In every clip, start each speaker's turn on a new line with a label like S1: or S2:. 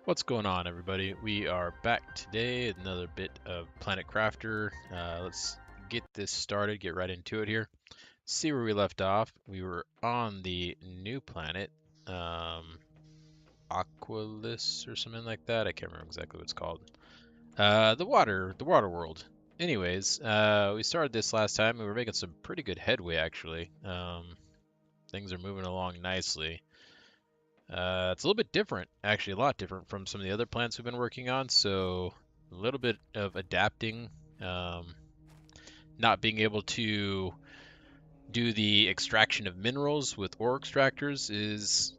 S1: What's going on, everybody? We are back today, another bit of Planet Crafter. Let's get this started, get right into it here. See where we left off. We were on the new planet, um, Aqualis or something like that. I can't remember exactly what it's called. The water world. Anyways, we started this last time. We were making some pretty good headway, actually. Things are moving along nicely. It's a little bit different, actually, a lot different from some of the other plants we've been working on. So a little bit of adapting, um, not being able to do the extraction of minerals with ore extractors is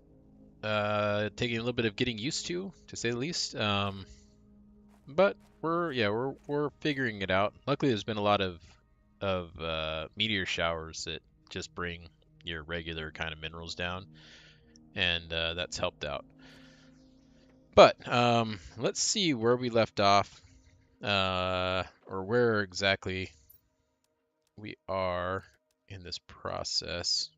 S1: taking a little bit of getting used to say the least. But we're figuring it out. Luckily, there's been a lot of meteor showers that just bring your regular kind of minerals down, and that's helped out. But let's see where we left off, or where exactly we are in this process.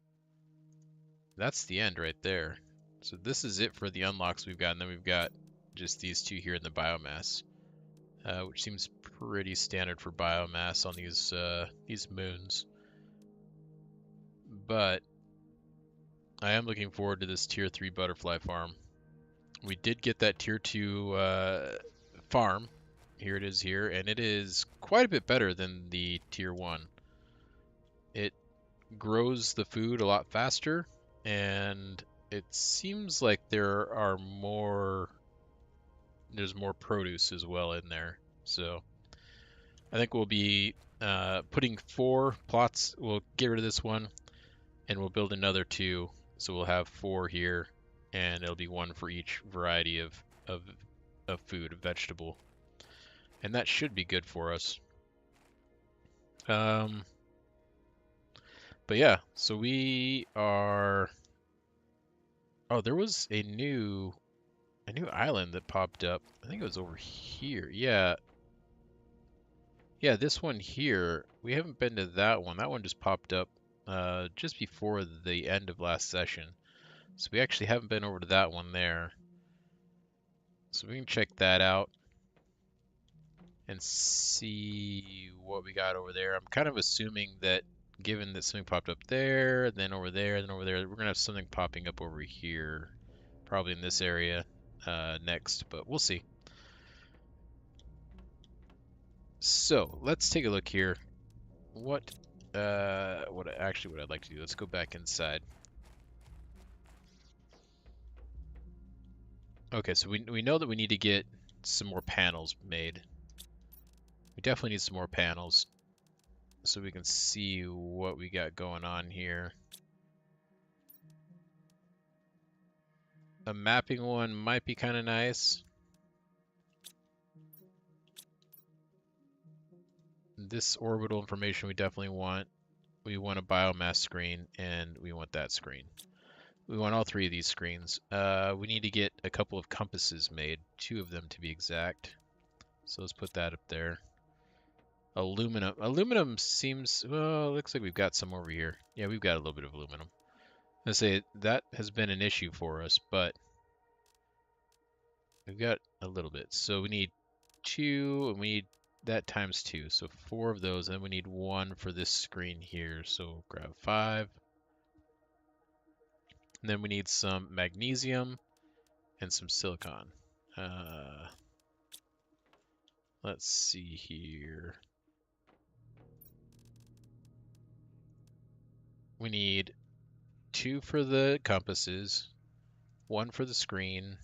S1: That's the end right there. So this is it for the unlocks we've got, and then we've got just these two here in the biomass, which seems pretty standard for biomass on these moons. But I am looking forward to this tier 3 butterfly farm. We did get that tier 2 farm. Here it is here, and it is quite a bit better than the tier 1. It grows the food a lot faster, and it seems like there's more produce as well in there. So I think we'll be putting 4 plots. We'll get rid of this one, and we'll build another 2. So we'll have 4 here, and it'll be 1 for each variety of, of food, of vegetable. And that should be good for us. Um, but yeah, so we are. Oh, there was a new island that popped up. I think it was over here. Yeah, yeah, this one here. We haven't been to that one. That one just popped up just before the end of last session. So we actually haven't been over to that one there. So we can check that out and see what we got over there. I'm kind of assuming that given that something popped up there, then over there, then over there, we're gonna have something popping up over here, probably in this area next, but we'll see. So let's take a look here. What I'd like to do. Let's go back inside. Okay, so we know that we need to get some more panels made. We definitely need some more panels so we can see what we got going on here. A mapping one might be kind of nice. This orbital information we definitely want. We want a biomass screen, and we want that screen. We want all 3 of these screens. We need to get a couple of compasses made, 2 of them to be exact. So let's put that up there. Aluminum. Aluminum seems, well, looks like we've got some over here. Yeah, we've got a little bit of aluminum. I say that has been an issue for us, but we've got a little bit. So we need 2, and we need that times 2. So 4 of those, and then we need 1 for this screen here. So grab 5. And then we need some magnesium and some silicon. Let's see here. We need 2 for the compasses, 1 for the screen,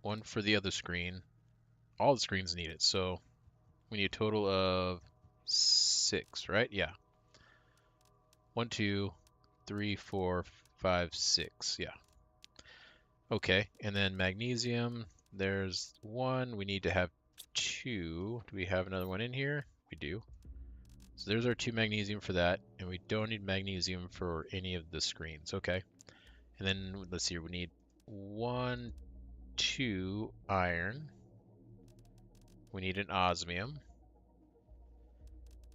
S1: 1 for the other screen. All the screens need it, so we need a total of 6, right? Yeah. 1, 2, 3, 4, 5, 6. Yeah. Okay, and then magnesium, there's 1. We need to have 2. Do we have another one in here? We do. So there's our 2 magnesium for that, and we don't need magnesium for any of the screens. Okay. And then let's see here, we need 1, 2 iron. We need an osmium.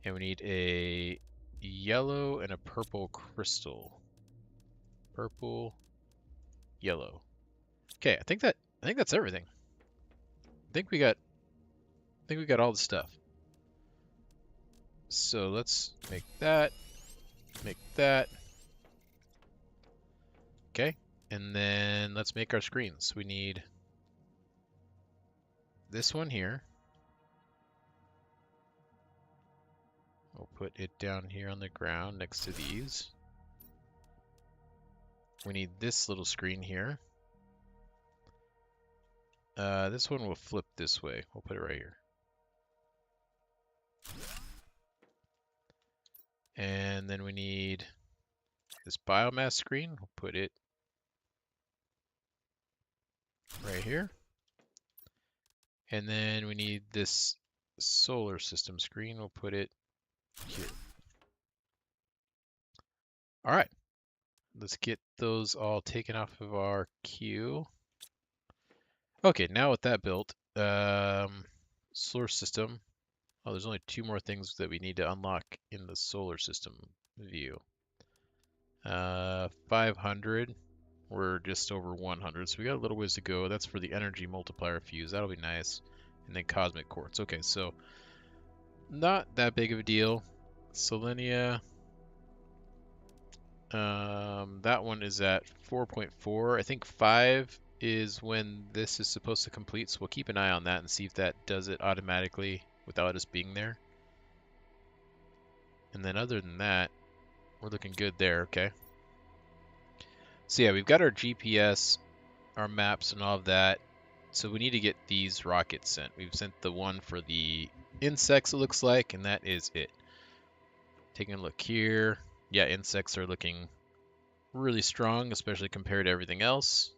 S1: And we need a yellow and a purple crystal. Purple, yellow. Okay, I think that's everything. think we got all the stuff. So let's make that. Make that. Okay. And then let's make our screens. We need this one here. We'll put it down here on the ground next to these. We need this little screen here. This one will flip this way. We'll put it right here. And then we need this biomass screen. We'll put it right here. And then we need this solar system screen. We'll put it here. All right. Let's get those all taken off of our queue. Okay, now with that built, solar system. Oh, there's only 2 more things that we need to unlock in the solar system view. 500. We're just over 100, so we got a little ways to go. That's for the energy multiplier fuse. That'll be nice. And then cosmic quartz. Okay, so not that big of a deal. Selenia. That one is at 4.4. I think 5 is when this is supposed to complete, so we'll keep an eye on that and see if that does it automatically without us being there. And then other than that, we're looking good there, okay? So yeah, we've got our GPS, our maps, and all of that. So we need to get these rockets sent. We've sent the one for the insects, it looks like, and that is it. Taking a look here. Yeah, insects are looking really strong, especially compared to everything else.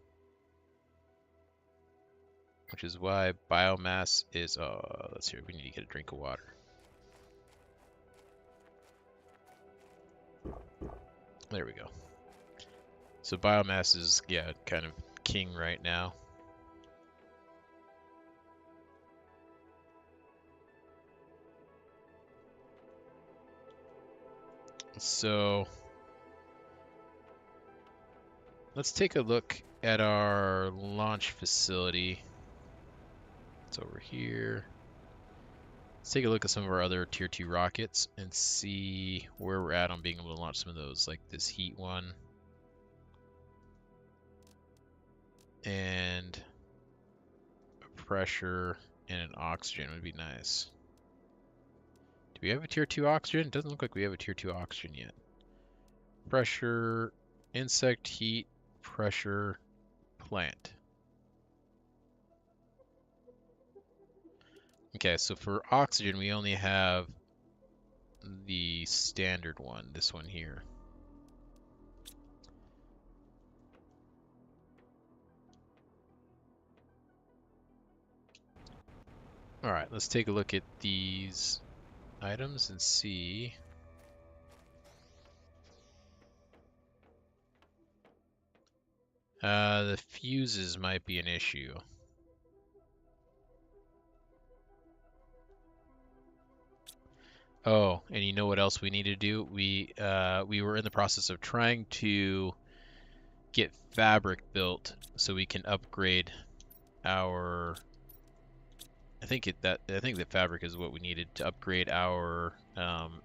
S1: Which is why biomass is... let's see, we need to get a drink of water. There we go. So biomass is, yeah, kind of king right now. So let's take a look at our launch facility. It's over here. Let's take a look at some of our other tier 2 rockets and see where we're at on being able to launch some of those, like this heat one. And a pressure and an oxygen would be nice. Do we have a tier 2 oxygen? It doesn't look like we have a tier 2 oxygen yet. Pressure, insect, heat, pressure, plant. Okay, so for oxygen, we only have the standard one, this one here. All right, let's take a look at these items and see. The fuses might be an issue. Oh, and you know what else we need to do? We were in the process of trying to get fabric built so we can upgrade our. I think the fabric is what we needed to upgrade our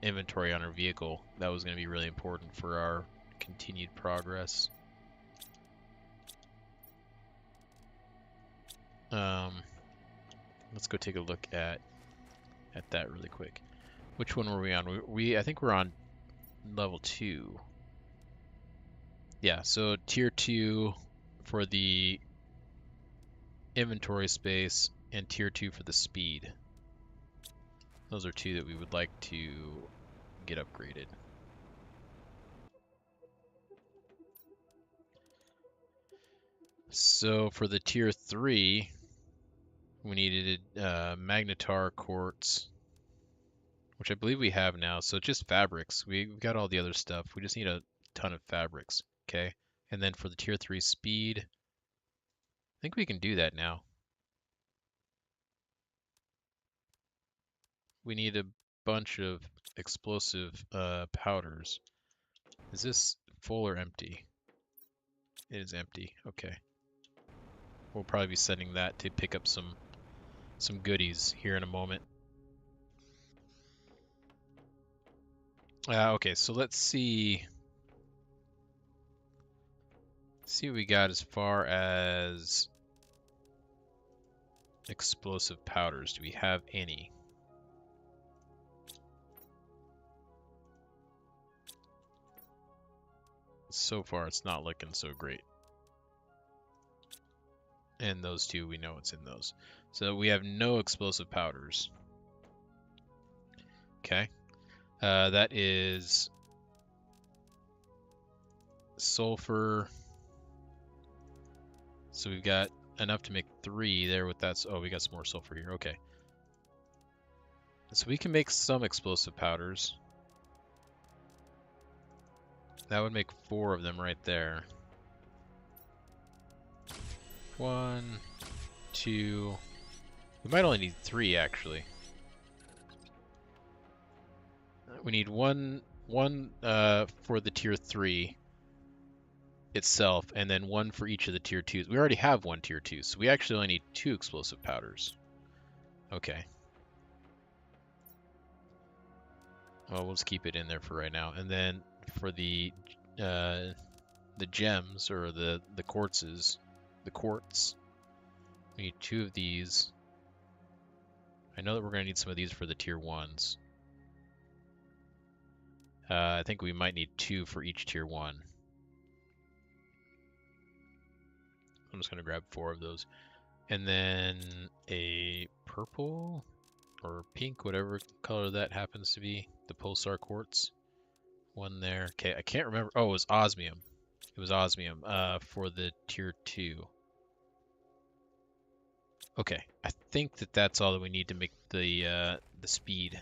S1: inventory on our vehicle. That was going to be really important for our continued progress. Let's go take a look at that really quick. Which one were we on? I think we're on level 2. Yeah, so tier 2 for the inventory space and tier 2 for the speed. Those are 2 that we would like to get upgraded. So for the tier 3, we needed magnetar quartz, which I believe we have now. So just fabrics. We've got all the other stuff. We just need a ton of fabrics. Okay. And then for the tier 3 speed, I think we can do that now. We need a bunch of explosive powders. Is this full or empty? It is empty. Okay. We'll probably be sending that to pick up some some goodies here in a moment. Okay, so let's see. See what we got as far as explosive powders. Do we have any? So far, it's not looking so great. And those two, we know what's in those. So we have no explosive powders. Okay. That is sulfur. So we've got enough to make 3 there with that. Oh, we got some more sulfur here. Okay. So we can make some explosive powders. That would make 4 of them right there. 1, 2. We might only need 3 actually. We need one for the tier 3 itself, and then 1 for each of the tier 2s. We already have 1 tier 2, so we actually only need 2 explosive powders. Okay. Well, we'll just keep it in there for right now. And then for the gems or the quartzes, the quartz, we need 2 of these. I know that we're going to need some of these for the tier 1s. I think we might need 2 for each tier 1. I'm just going to grab 4 of those. And then a purple or pink, whatever color that happens to be, the pulsar quartz. 1 there. Okay, I can't remember. Oh, it was osmium. It was osmium for the tier 2. Okay, I think that that's all that we need to make the speed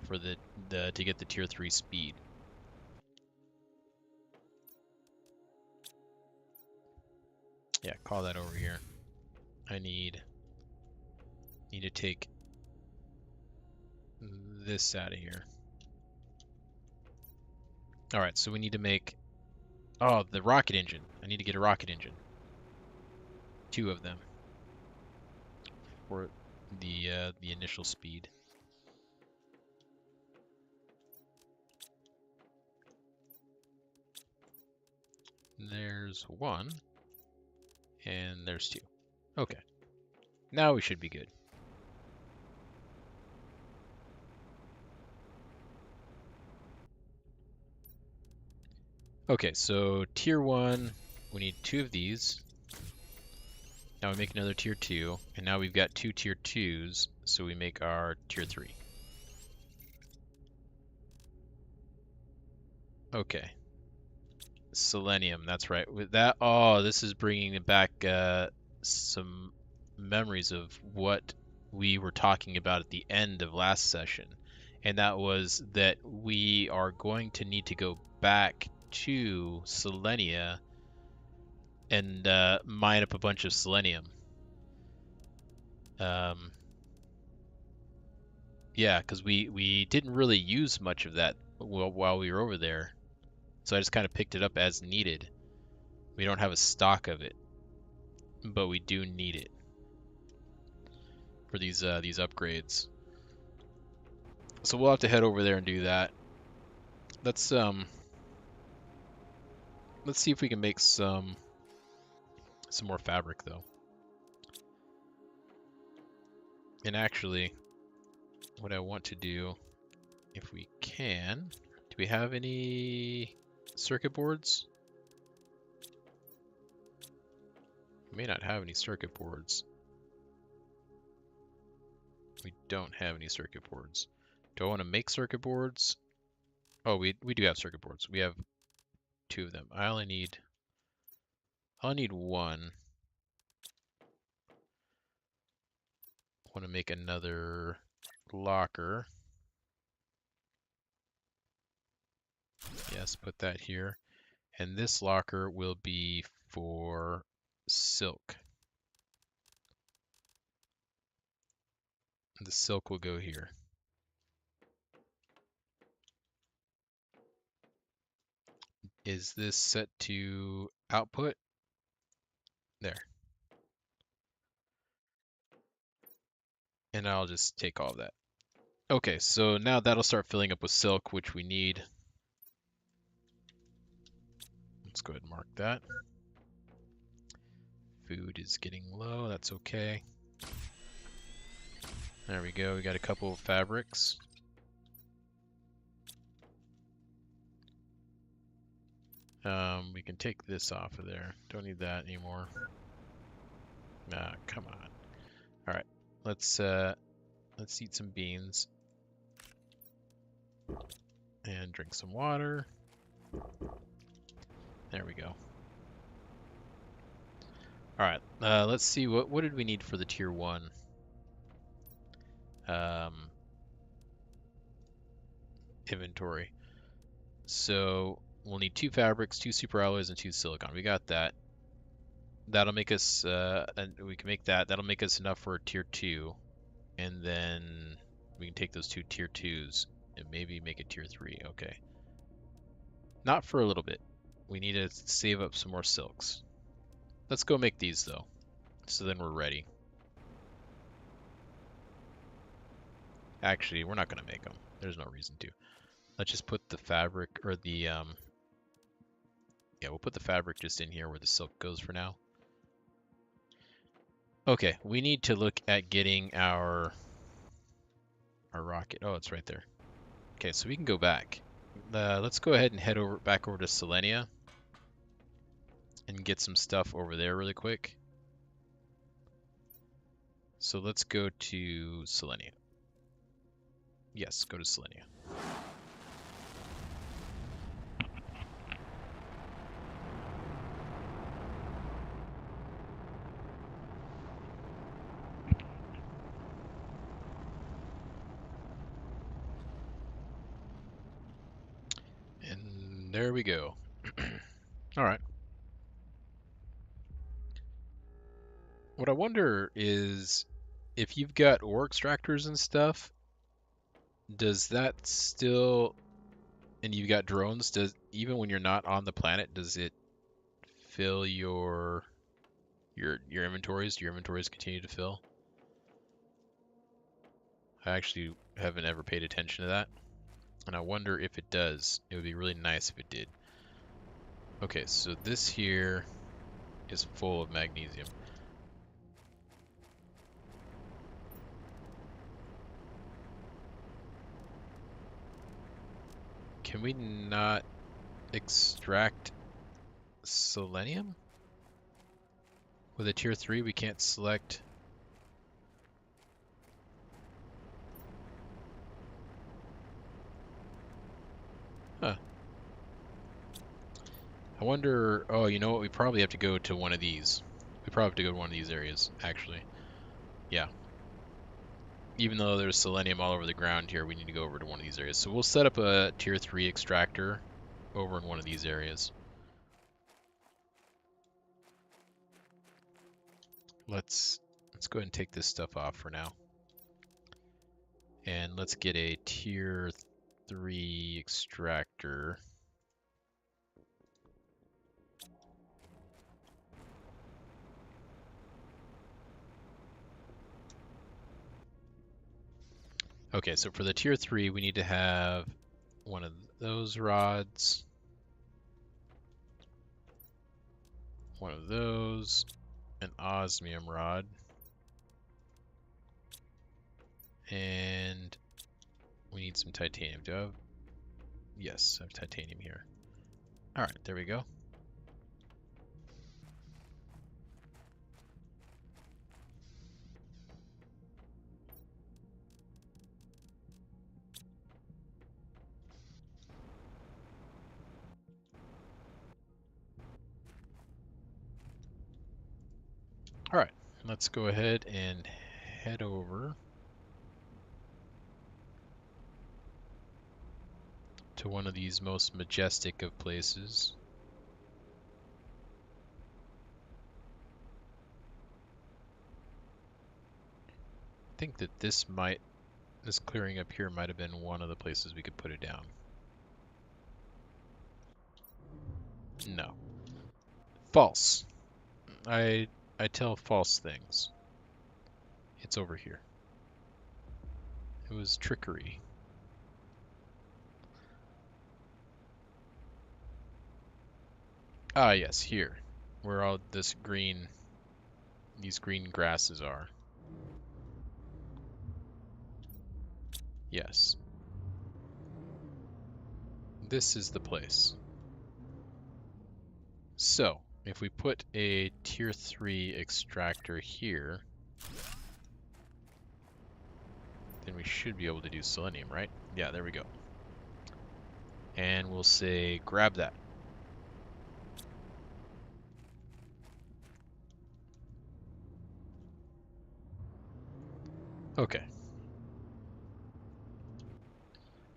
S1: for the to get the tier 3 speed. Yeah, call that over here. I need to take this out of here. All right, so we need to make the rocket engine. I need to get a rocket engine. 2 of them for the initial speed. There's 1 and there's 2. Okay. Now we should be good. Okay, so tier 1, we need 2 of these. Now we make another tier 2, and now we've got 2 tier 2s, so we make our tier 3. Okay. Selenium, that's right. With that, this is bringing back some memories of what we were talking about at the end of last session. And that was that we are going to need to go back to Selenia and mine up a bunch of selenium. Yeah, because we didn't really use much of that while we were over there. So I just kind of picked it up as needed. We don't have a stock of it, but we do need it for these upgrades. So we'll have to head over there and do that. Let's see if we can make some more fabric though. And actually, what I want to do, if we can, do we have any circuit boards? We may not have any circuit boards. We don't have any circuit boards. Do I want to make circuit boards? Oh, we do have circuit boards. We have 2 of them. I'll need 1. I want to make another locker. Yes, put that here. And this locker will be for silk. The silk will go here. Is this set to output? There. And I'll just take all of that. Okay, so now that'll start filling up with silk, which we need. Let's go ahead and mark that. Food is getting low, that's okay. There we go, we got a couple of fabrics. We can take this off of there. Don't need that anymore. Nah, come on. All right, let's eat some beans and drink some water. There we go. All right, let's see what did we need for the tier 1? Inventory. So we'll need 2 fabrics, 2 super alloys, and 2 silicon. We got that. That'll make us, and we can make that. That'll make us enough for a tier 2, and then we can take those 2 tier 2s and maybe make a tier 3. Okay. Not for a little bit. We need to save up some more silks. Let's go make these though, so then we're ready. Actually, we're not gonna make them. There's no reason to. Let's just put the fabric, or the, yeah, we'll put the fabric just in here where the silk goes for now. Okay, we need to look at getting our rocket. Oh, it's right there. Okay, so we can go back. Let's go ahead and head back over to Selenia and get some stuff over there really quick. So let's go to Selenia. Yes, go to Selenia. And there we go. All right. What I wonder is if you've got ore extractors and stuff, does that still, and you've got drones, does, even when you're not on the planet, does it fill your inventories? Do your inventories continue to fill? I actually haven't ever paid attention to that, and I wonder if it does. It would be really nice if it did. Okay, so this here is full of magnesium. Can we not extract selenium? With a tier 3, we can't select. Huh. I wonder, oh, you know what? We probably have to go to one of these. We probably have to go to one of these areas, actually. Yeah. Even though there's selenium all over the ground here, we need to go over to one of these areas. So we'll set up a tier 3 extractor over in one of these areas. Let's go ahead and take this stuff off for now. And let's get a tier 3 extractor. Okay, so for the tier 3, we need to have one of those rods, one of those, an osmium rod, and we need some titanium. Do I have? Yes, I have titanium here. All right, there we go. All right, let's go ahead and head over to one of these most majestic of places. I think that this clearing up here might have been one of the places we could put it down. No. False. I tell false things. It's over here. It was trickery. Ah, yes, here, where all these green grasses are. Yes. This is the place. So, if we put a tier 3 extractor here, then we should be able to do selenium, right? Yeah, there we go. And we'll say grab that. Okay.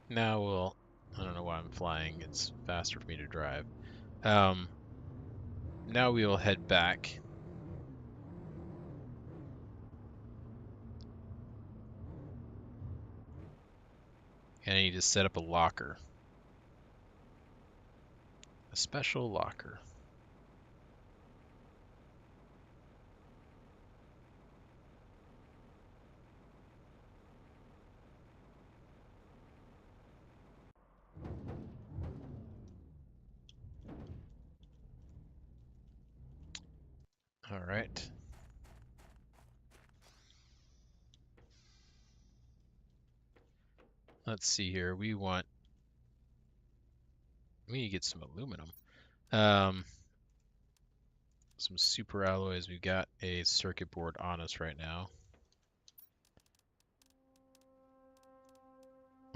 S1: Now we'll, I don't know why I'm flying, it's faster for me to drive. Now we will head back. And I need to set up a locker. A special locker. All right. Let's see here. We need to get some aluminum. Some super alloys. We've got a circuit board on us right now.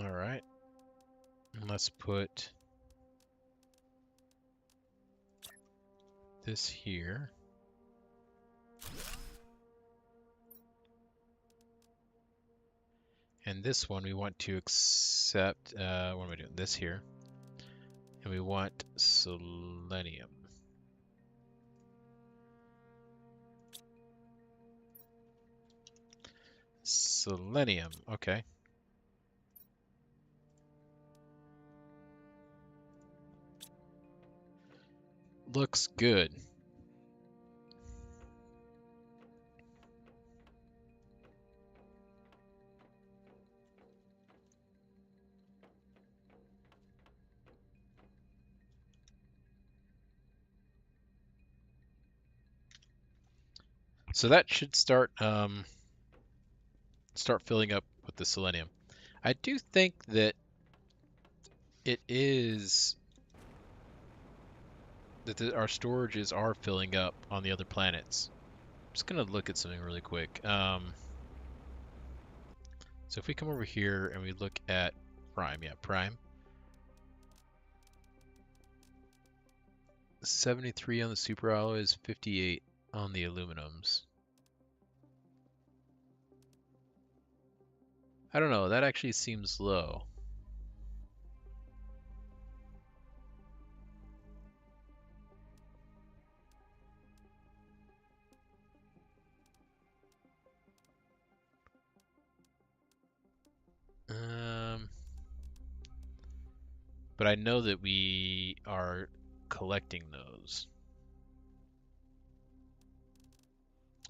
S1: All right. And let's put this here. And this one we want to accept, what am I doing? This here. And we want selenium. Selenium, okay. Looks good. So that should start filling up with the selenium. I do think that it is that our storages are filling up on the other planets. I'm just gonna look at something really quick. So if we come over here and we look at Prime, yeah, Prime. 73 on the super alloys, 58 on the aluminums. I don't know, that actually seems low. But I know that we are collecting those.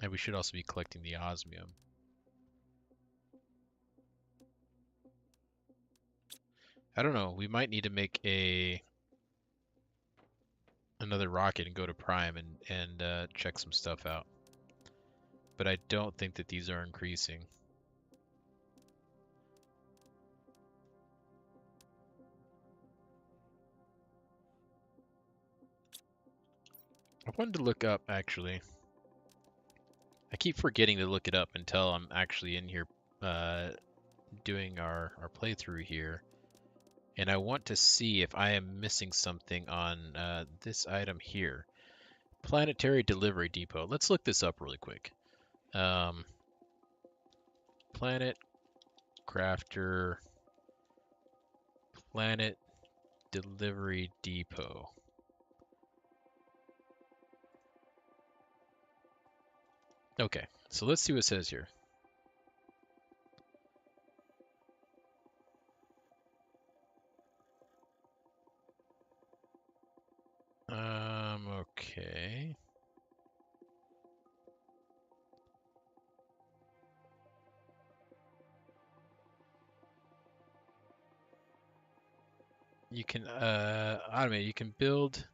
S1: And we should also be collecting the osmium. I don't know, we might need to make another rocket and go to Prime and check some stuff out. But I don't think that these are increasing. I wanted to look up, actually. I keep forgetting to look it up until I'm actually in here doing our playthrough here. And I want to see if I am missing something on this item here. Planetary Delivery Depot. Let's look this up really quick. Planet Crafter Planet Delivery Depot. Okay, so let's see what it says here. Okay. You can automate. You can build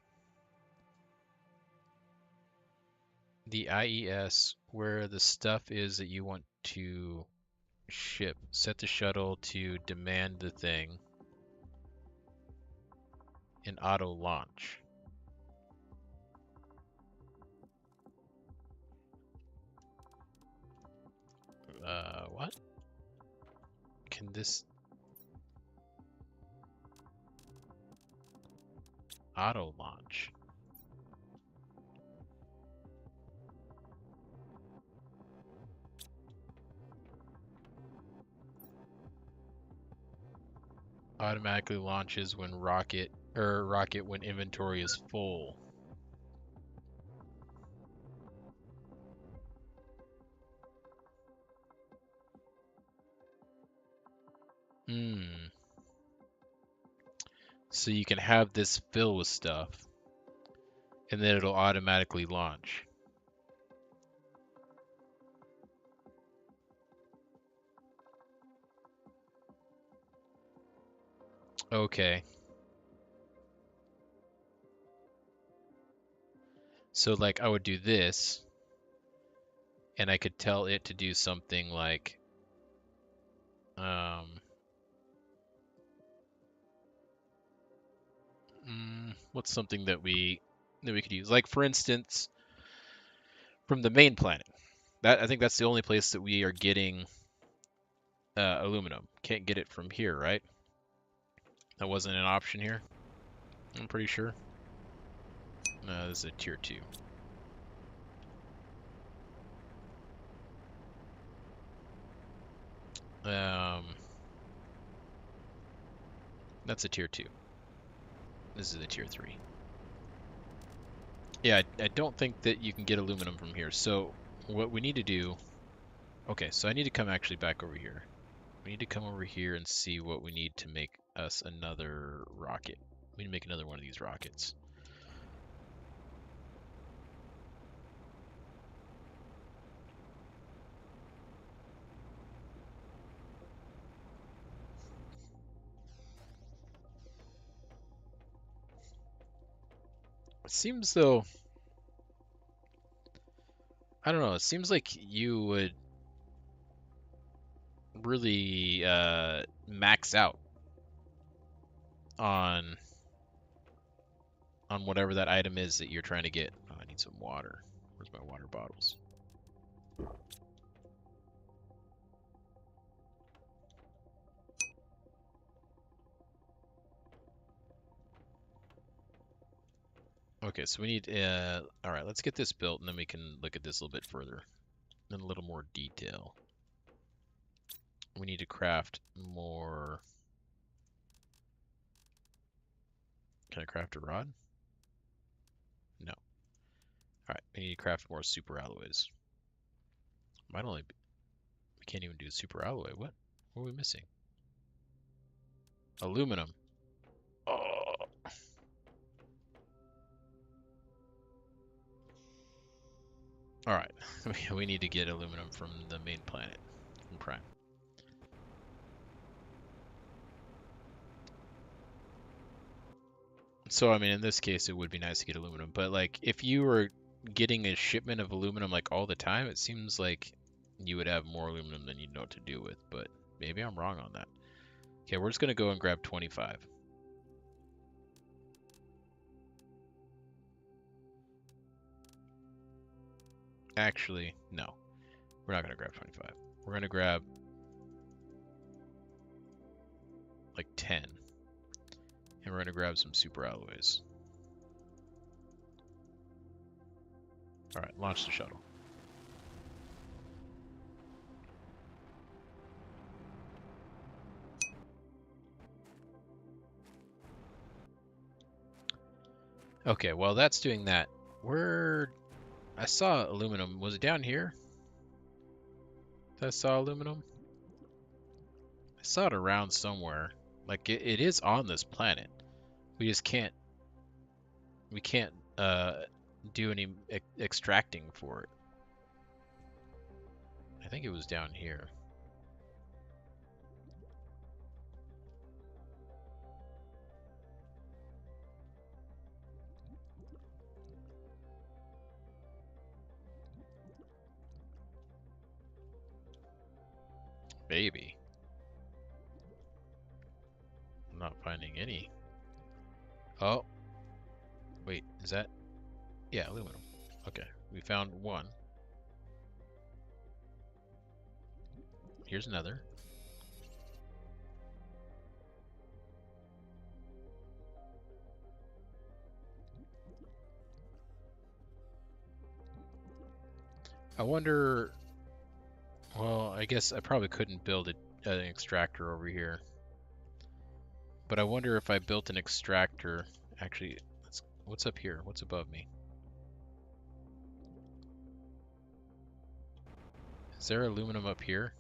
S1: the IES where the stuff is that you want to ship. Set the shuttle to demand the thing and auto launch. What? Can this auto launch? Automatically launches when rocket when inventory is full. Hmm. So you can have this fill with stuff, and then it'll automatically launch. Okay. So like I would do this, and I could tell it to do something like, what's something that we could use? Like for instance, from the main planet. That I think that's the only place that we are getting aluminum. Can't get it from here, right? That wasn't an option here. I'm pretty sure. No, this is a tier 2. That's a tier 2. This is a tier 3. Yeah, I don't think that you can get aluminum from here. So what we need to do... Okay, so I need to come actually back over here. We need to come over here and see what we need to make us another rocket. We need to make another one of these rockets. It seems though... I don't know, it seems like you would really max out on whatever that item is that you're trying to get. Oh, I need some water. Where's my water bottles? Okay, so we need, all right, let's get this built and then we can look at this a little bit further in a little more detail. We need to craft more. Can I craft a rod? No. All right, we need to craft more super alloys. Might only be, we can't even do super alloy. What? What are we missing? Aluminum. Oh. All right, we need to get aluminum from the main planet, from Prime. So, I mean, in this case, it would be nice to get aluminum, but like, if you were getting a shipment of aluminum like all the time, it seems like you would have more aluminum than you'd know what to do with, but maybe I'm wrong on that. Okay, we're just gonna go and grab 25. Actually, no, we're not gonna grab 25. We're gonna grab like 10, and we're gonna grab some super alloys. All right, launch the shuttle. Okay, while that's doing that, I saw aluminum. Was it down here? I saw aluminum. I saw it around somewhere. Like it is on this planet. We just can't. We can't do any extracting for it. I think it was down here. Maybe. I'm not finding any. Oh, wait, is that? Yeah, aluminum. Okay, we found one. Here's another. I wonder. Well, I guess I probably couldn't build an extractor over here. But I wonder if I built an extractor. Actually, what's up here? What's above me? Is there aluminum up here?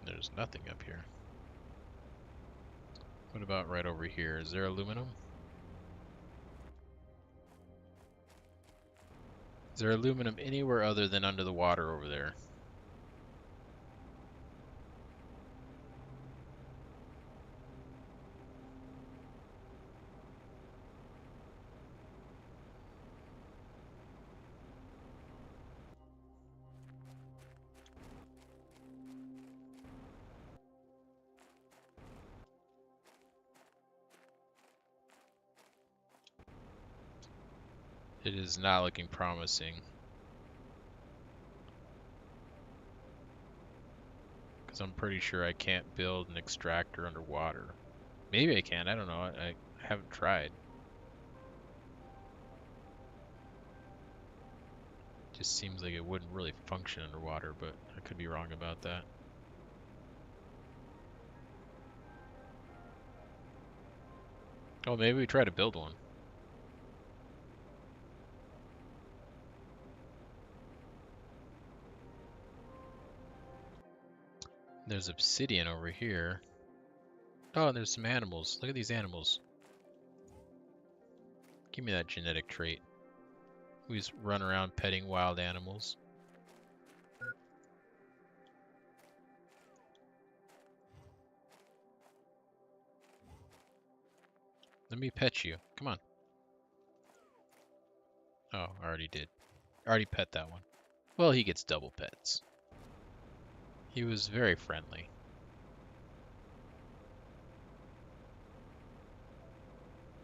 S1: There's nothing up here. What about right over here? Is there aluminum? Is there aluminum anywhere other than under the water over there? It is not looking promising. Because I'm pretty sure I can't build an extractor underwater. Maybe I can, I don't know. I haven't tried. Just seems like it wouldn't really function underwater, but I could be wrong about that. Oh, maybe we try to build one. There's obsidian over here. Oh, and there's some animals. Look at these animals. Give me that genetic trait. We just run around petting wild animals. Let me pet you. Come on. Oh, I already did. I already pet that one. Well, he gets double pets. He was very friendly.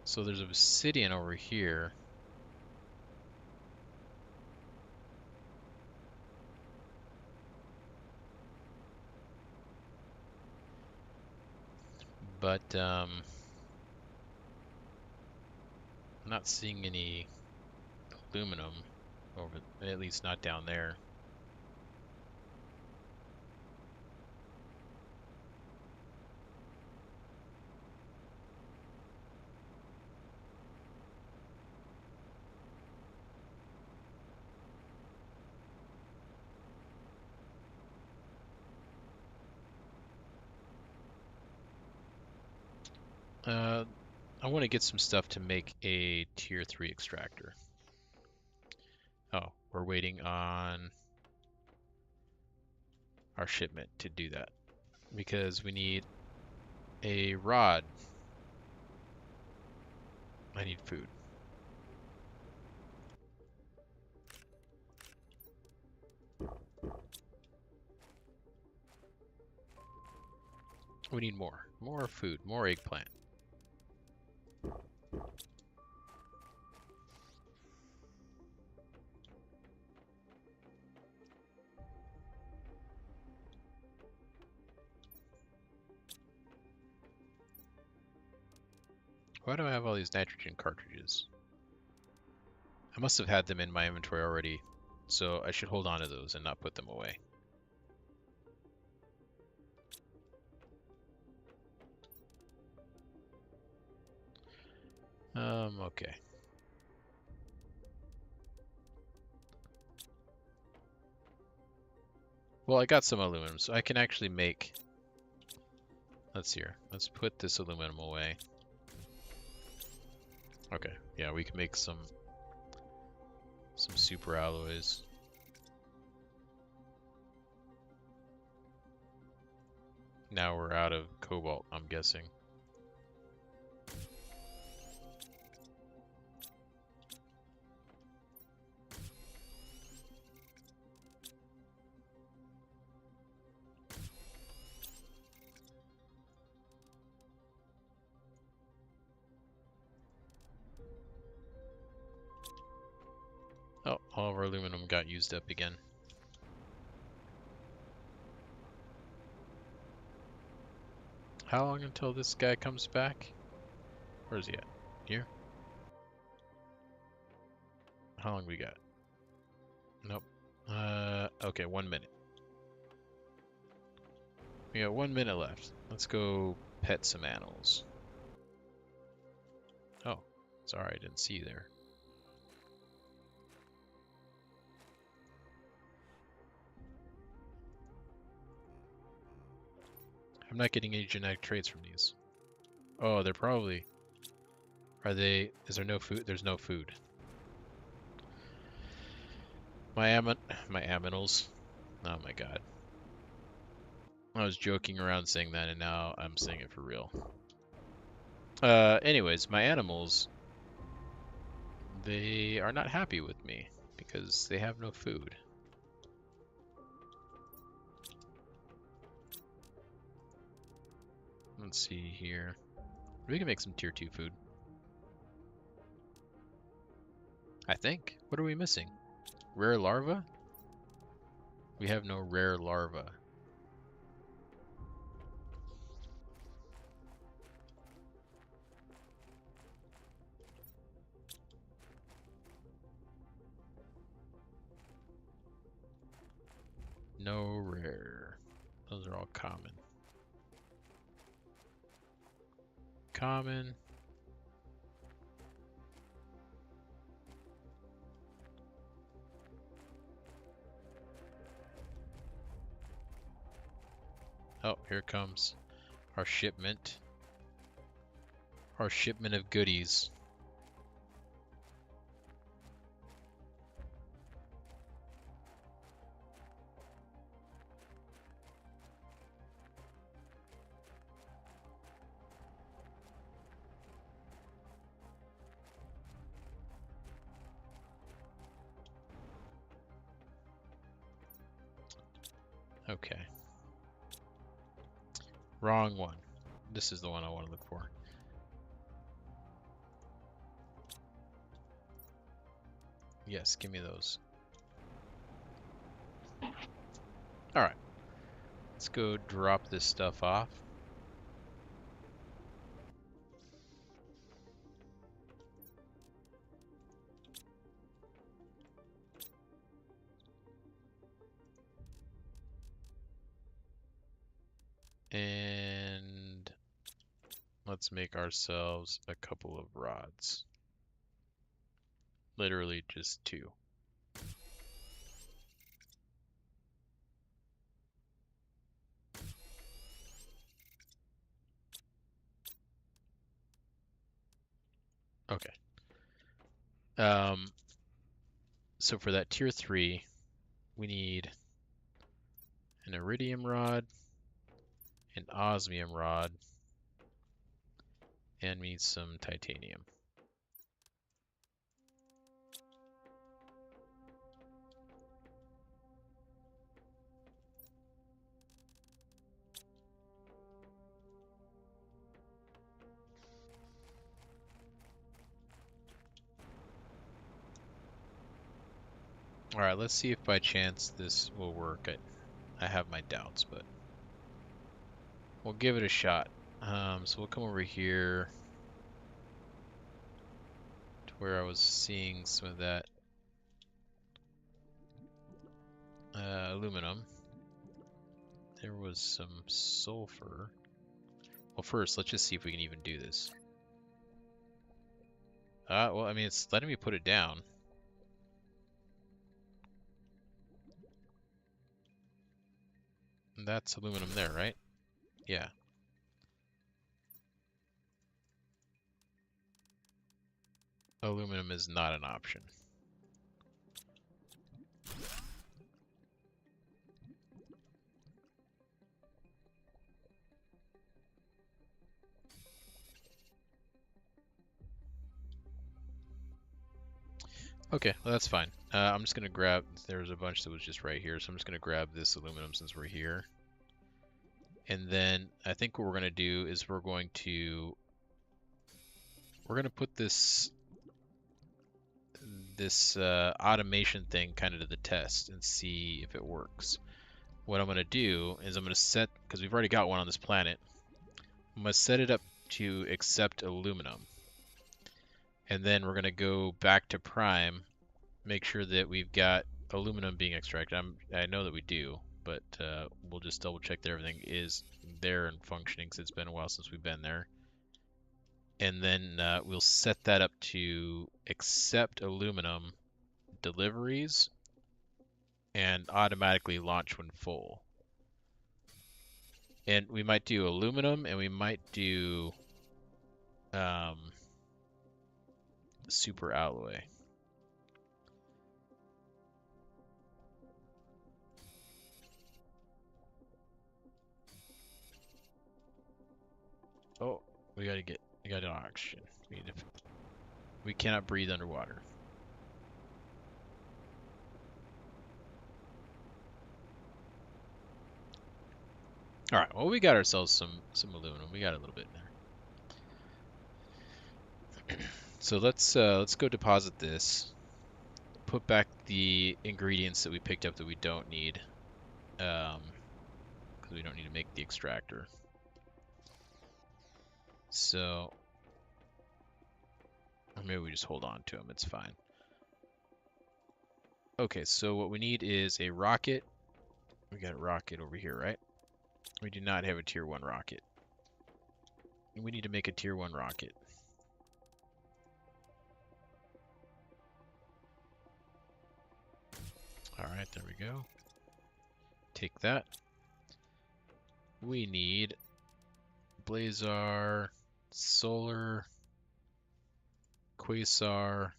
S1: So there's obsidian over here. But, I'm not seeing any aluminum over, at least not down there. I want to get some stuff to make a tier 3 extractor. Oh, we're waiting on our shipment to do that because we need a rod. I need food. We need more food, more eggplant. Why do I have all these nitrogen cartridges? I must have had them in my inventory already, so I should hold on to those and not put them away. Okay. Well, I got some aluminum, so I can actually make... Let's see here. Let's put this aluminum away. Okay, yeah, we can make some super alloys. Now we're out of cobalt, I'm guessing. Our aluminum got used up again. How long until this guy comes back? Where is he at? Here? How long we got? Nope. Okay, 1 minute. We got 1 minute left. Let's go pet some animals. Oh, sorry, I didn't see you there. I'm not getting any genetic traits from these. Oh, they're probably... Are they... Is there no food? There's no food. My aminals. Oh my god. I was joking around saying that, and now I'm saying it for real. Anyways, my animals, they are not happy with me because they have no food. Let's see here. We can make some tier 2 food. I think. What are we missing? Rare larva? We have no rare larva. No rare. Those are all common. Common. Oh, here comes our shipment. Our shipment of goodies. Okay. Wrong one. This is the one I want to look for. Yes, give me those. Alright. Let's go drop this stuff off. And let's make ourselves a couple of rods. Literally just 2. Okay. So for that tier 3, we need an iridium rod, an osmium rod, and we need some titanium. Alright, let's see if by chance this will work. I have my doubts, but we'll give it a shot. So we'll come over here to where I was seeing some of that aluminum. There was some sulfur. Well, first, let's just see if we can even do this. Well, I mean, it's letting me put it down. And that's aluminum there, right? Yeah. Aluminum is not an option. Okay, well, that's fine. I'm just going to grab, there's a bunch that was just right here, so I'm just going to grab this aluminum since we're here. And then I think what we're going to do is we're going to put this this automation thing kind of to the test and see if it works. What I'm going to do is I'm going to set, because we've already got one on this planet, I'm going to set it up to accept aluminum. And then we're going to go back to Prime, make sure that we've got aluminum being extracted. I know that we do, but we'll just double check that everything is there and functioning, because it's been a while since we've been there. And then we'll set that up to accept aluminum deliveries and automatically launch when full. And we might do aluminum, and we might do super alloy. Oh, we got oxygen. We cannot breathe underwater. All right. Well, we got ourselves some aluminum. We got a little bit in there. So let's go deposit this. Put back the ingredients that we picked up that we don't need, because we don't need to make the extractor. So, or maybe we just hold on to them. It's fine. Okay, so what we need is a rocket. We got a rocket over here, right? We do not have a tier 1 rocket. We need to make a tier 1 rocket. Alright, there we go. Take that. We need Blazar, Solar, Quasar.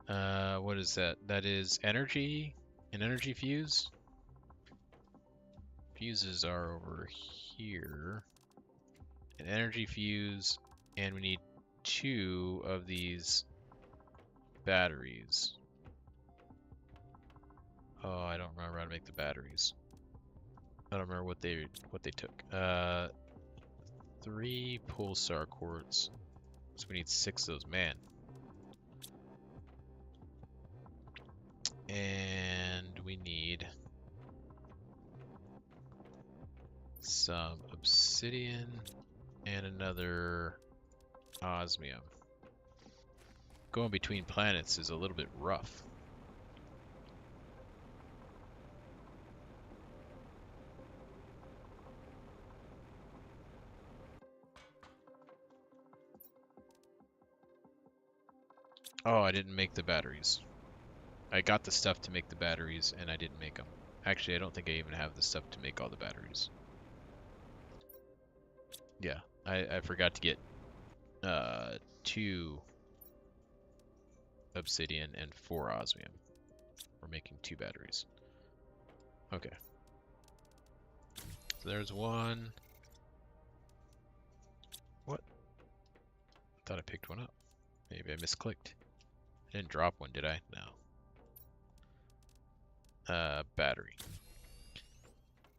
S1: What is that? That is energy, an energy fuse. Fuses are over here. An energy fuse, and we need 2 of these batteries. Oh, I don't remember how to make the batteries. I don't remember what they took. 3 pulsar quartz. So we need 6 of those, man. And we need some obsidian and another osmium. Going between planets is a little bit rough. Oh, I didn't make the batteries. I got the stuff to make the batteries, and I didn't make them. Actually, I don't think I even have the stuff to make all the batteries. Yeah, I forgot to get 2 obsidian and 4 osmium. We're making 2 batteries. Okay. So there's one. What? I thought I picked one up. Maybe I misclicked. I didn't drop one, did I? No. Battery.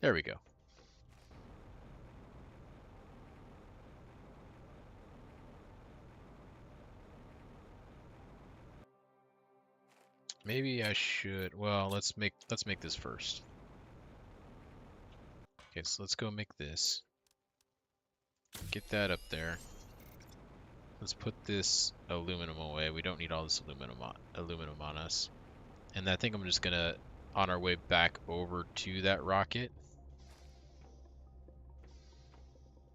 S1: There we go. Maybe I should. Well, let's make this first. Okay, so let's go make this. Get that up there. Let's put this aluminum away. We don't need all this aluminum on us. And I think I'm just gonna, on our way back over to that rocket.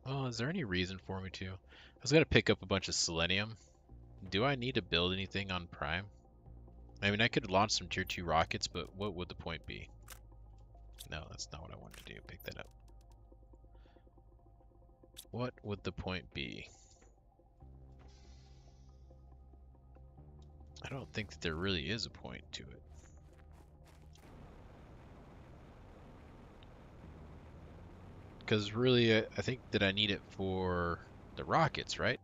S1: Oh, is there any reason for me to? I was gonna pick up a bunch of selenium. Do I need to build anything on Prime? I mean, I could launch some tier 2 rockets, but what would the point be? No, that's not what I wanted to do. Pick that up. What would the point be? I don't think that there really is a point to it. Because really, I think that I need it for the rockets, right?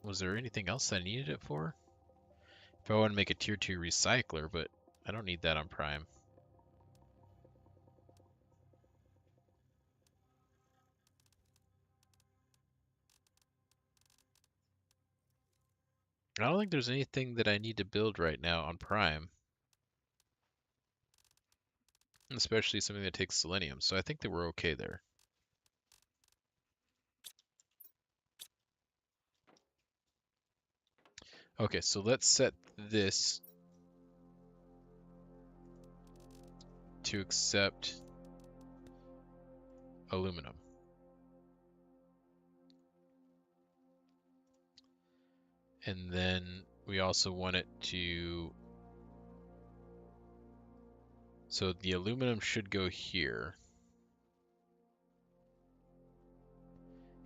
S1: Was there anything else I needed it for? If I want to make a tier 2 recycler, but I don't need that on Prime. I don't think there's anything that I need to build right now on Prime, especially something that takes selenium, so I think that we're okay there. Okay, so let's set this to accept aluminum. And then we also want it to, so the aluminum should go here.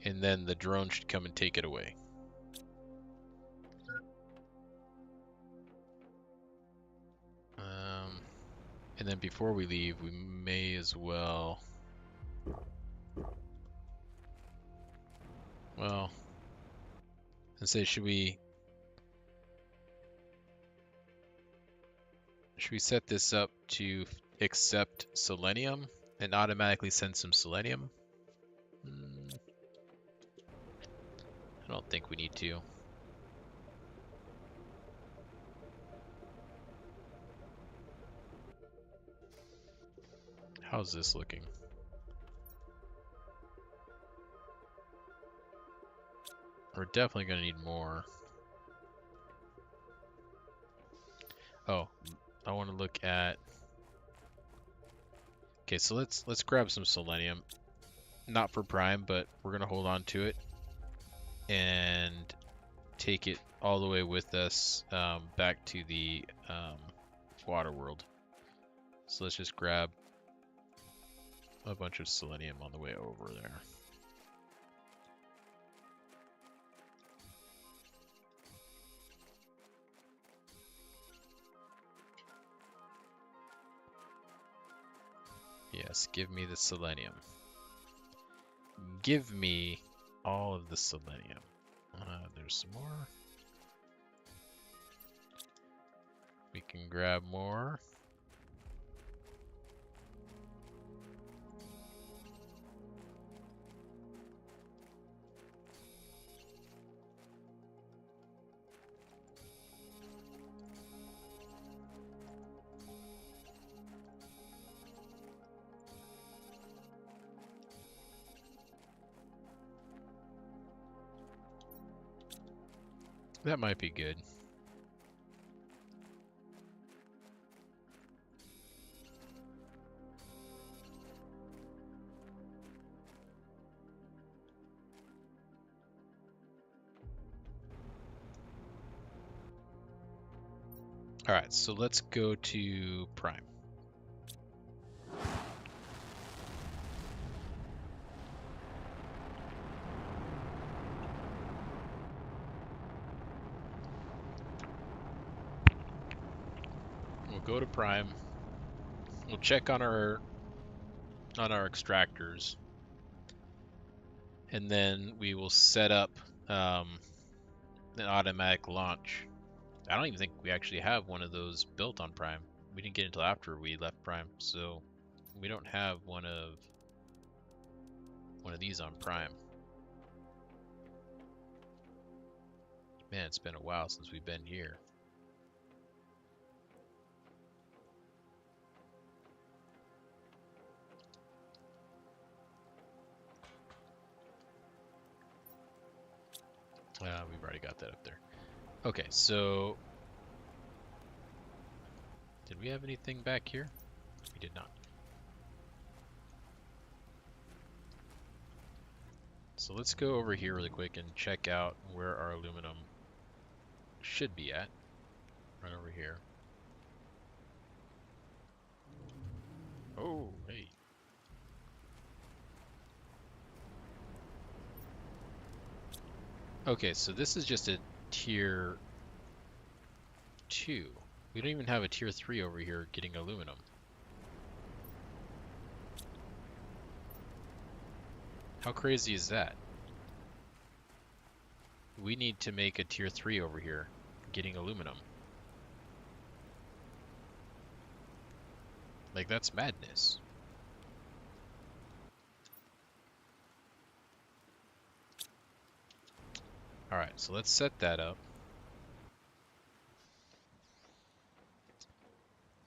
S1: And then the drone should come and take it away. And then before we leave, we may as well, well, and say, should we set this up to accept selenium and automatically send some selenium? I don't think we need to. How's this looking? We're definitely going to need more. Oh, I want to look at... Okay, so let's grab some selenium. Not for Prime, but we're going to hold on to it and take it all the way with us back to the water world. So let's just grab a bunch of selenium on the way over there. Yes, give me the selenium. Give me all of the selenium. There's some more. We can grab more. That might be good. Alright, so let's go to Prime. We'll go to Prime. We'll check on our extractors. And then we will set up an automatic launch. I don't even think we actually have one of those built on Prime. We didn't get until after we left Prime, so we don't have one of these on Prime. Man, it's been a while since we've been here. We've already got that up there. Okay, so did we have anything back here? We did not. So let's go over here really quick and check out where our aluminum should be at. Right over here. Oh, hey. Okay, so this is just a tier 2. We don't even have a tier 3 over here getting aluminum. How crazy is that? We need to make a tier 3 over here getting aluminum. Like, that's madness. Alright, so let's set that up.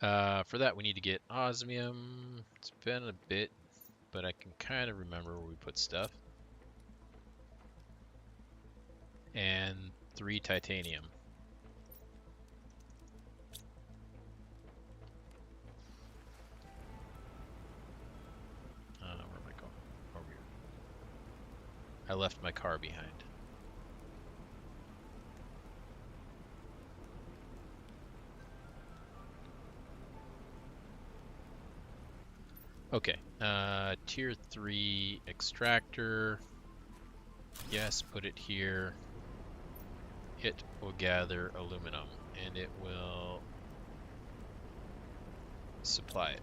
S1: For that, we need to get osmium. It's been a bit, but I can kind of remember where we put stuff. And 3 titanium. Where am I going? Over here. I left my car behind. Okay, tier 3 extractor. Yes, put it here. It will gather aluminum, and it will supply it.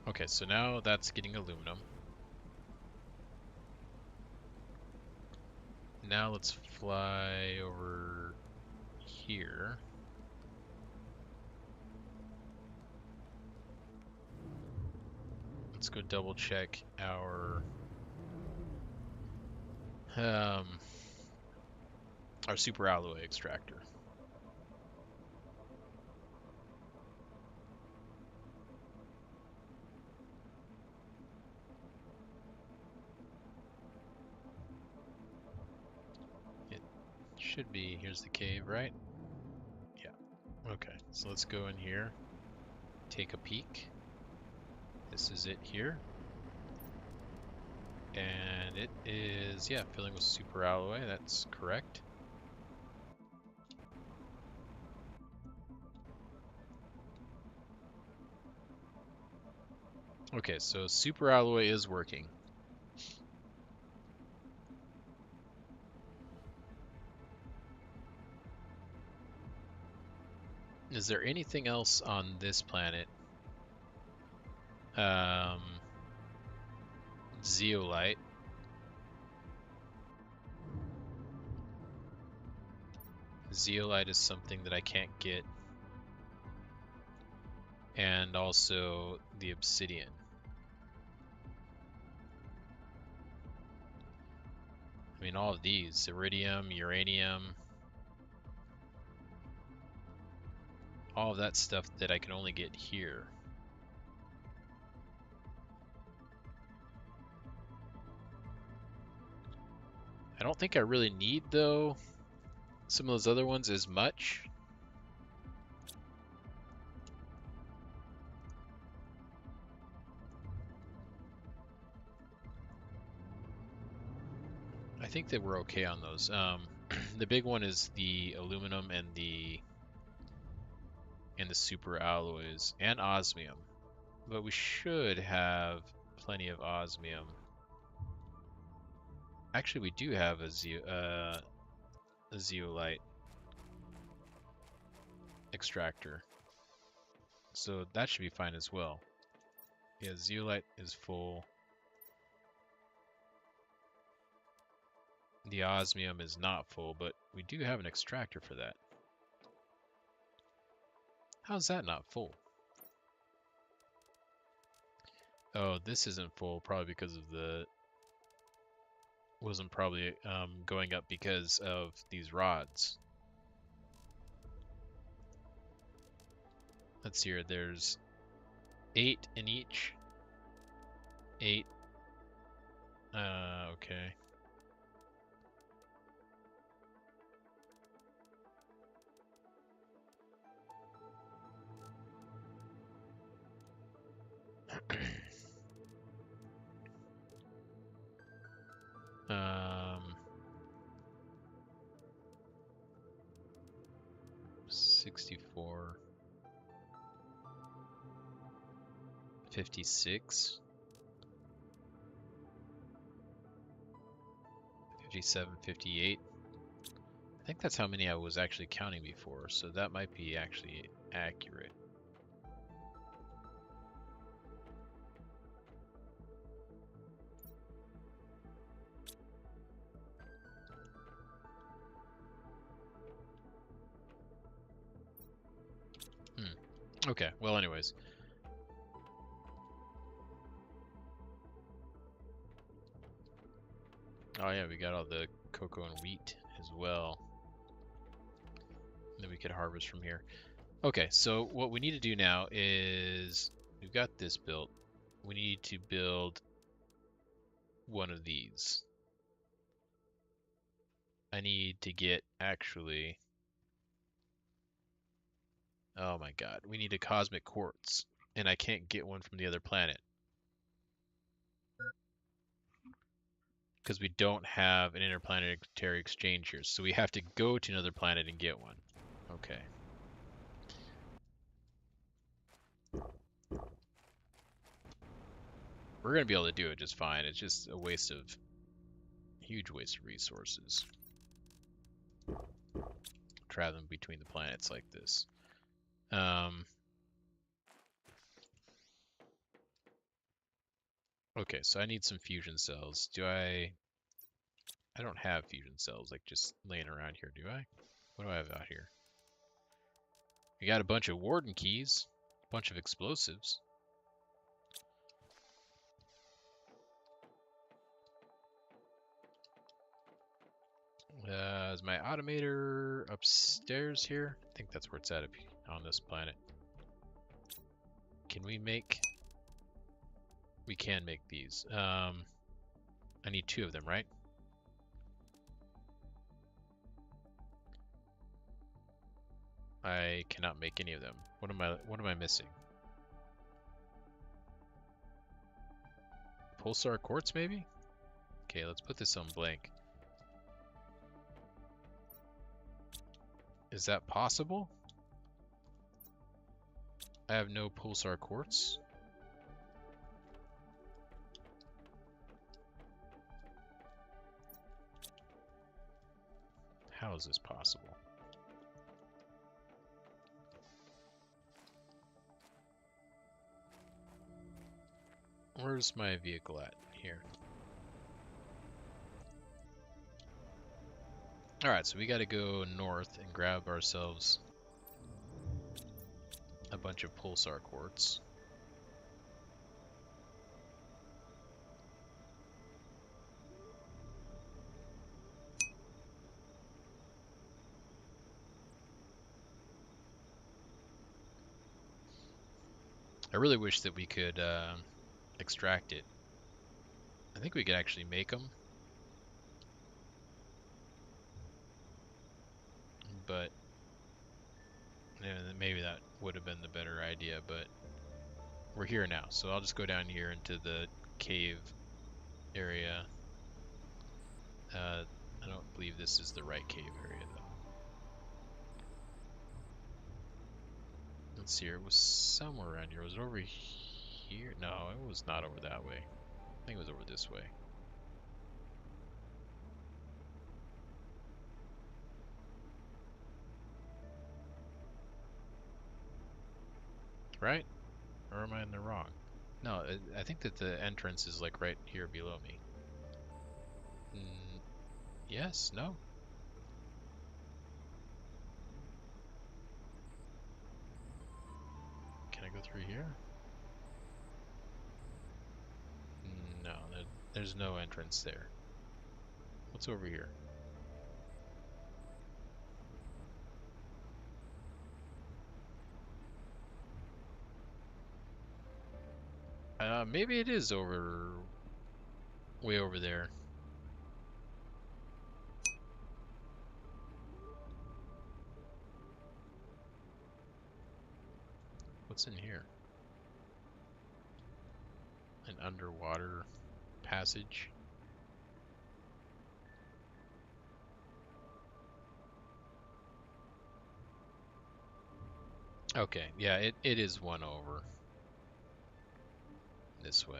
S1: Okay, so now that's getting aluminum. Now let's fly over here. Let's go double check our super alloy extractor. It should be, here's the cave, right? Yeah. Okay, so let's go in here, take a peek. This is it here. And it is, yeah, filling with super alloy, that's correct. Okay, so super alloy is working. Is there anything else on this planet? Zeolite. Zeolite is something that I can't get. And also the obsidian. I mean, all of these, iridium, uranium, all of that stuff that I can only get here. I don't think I really need, though, some of those other ones as much. I think that we're okay on those. The big one is the aluminum and the super alloys and osmium, but we should have plenty of osmium. Actually, we do have a zeolite extractor, so that should be fine as well. Yeah, zeolite is full. The osmium is not full, but we do have an extractor for that. How's that not full? Oh, this isn't full, probably because of the... Wasn't probably going up because of these rods. Let's see here, there's 8 in each. 8. Okay. um, 64, 56, 57, 58. I think that's how many I was actually counting before, so that might be actually accurate. Okay, well anyways. Oh yeah, we got all the cocoa and wheat as well. then we could harvest from here. Okay, so what we need to do now is we've got this built. We need to build one of these. I need to get actually. Oh my god, we need a cosmic quartz, and I can't get one from the other planet because we don't have an interplanetary exchange here. So we have to go to another planet and get one. Okay. We're gonna be able to do it just fine. It's just a waste of, huge waste of resources traveling between the planets like this. Okay, so I need some fusion cells. I don't have fusion cells like just laying around here, do I? What do I have out here? We got a bunch of warden keys, a bunch of explosives. Is my automator upstairs here? I think that's where it's at on this planet. Can we make... We can make these. I need 2 of them, right? I cannot make any of them. What am I missing? Pulsar quartz maybe? Okay, let's put this on blank. Is that possible? I have no pulsar quartz. How is this possible? Where's my vehicle at? Here. Alright, so we gotta go north and grab ourselves a bunch of pulsar quartz. I really wish that we could extract it. I think we could actually make them. But maybe that would have been the better idea, but we're here now. So I'll just go down here into the cave area. I don't believe this is the right cave area though. Let's see here. It was somewhere around here. Was it over here? No, it was not over that way. I think it was over this way. Right? Or am I in the wrong? No, I think that the entrance is like right here below me. Yes? No? Can I go through here? No, there's no entrance there. What's over here? Maybe it is way over there. What's in here? An underwater passage. Okay, yeah, it is one over this way.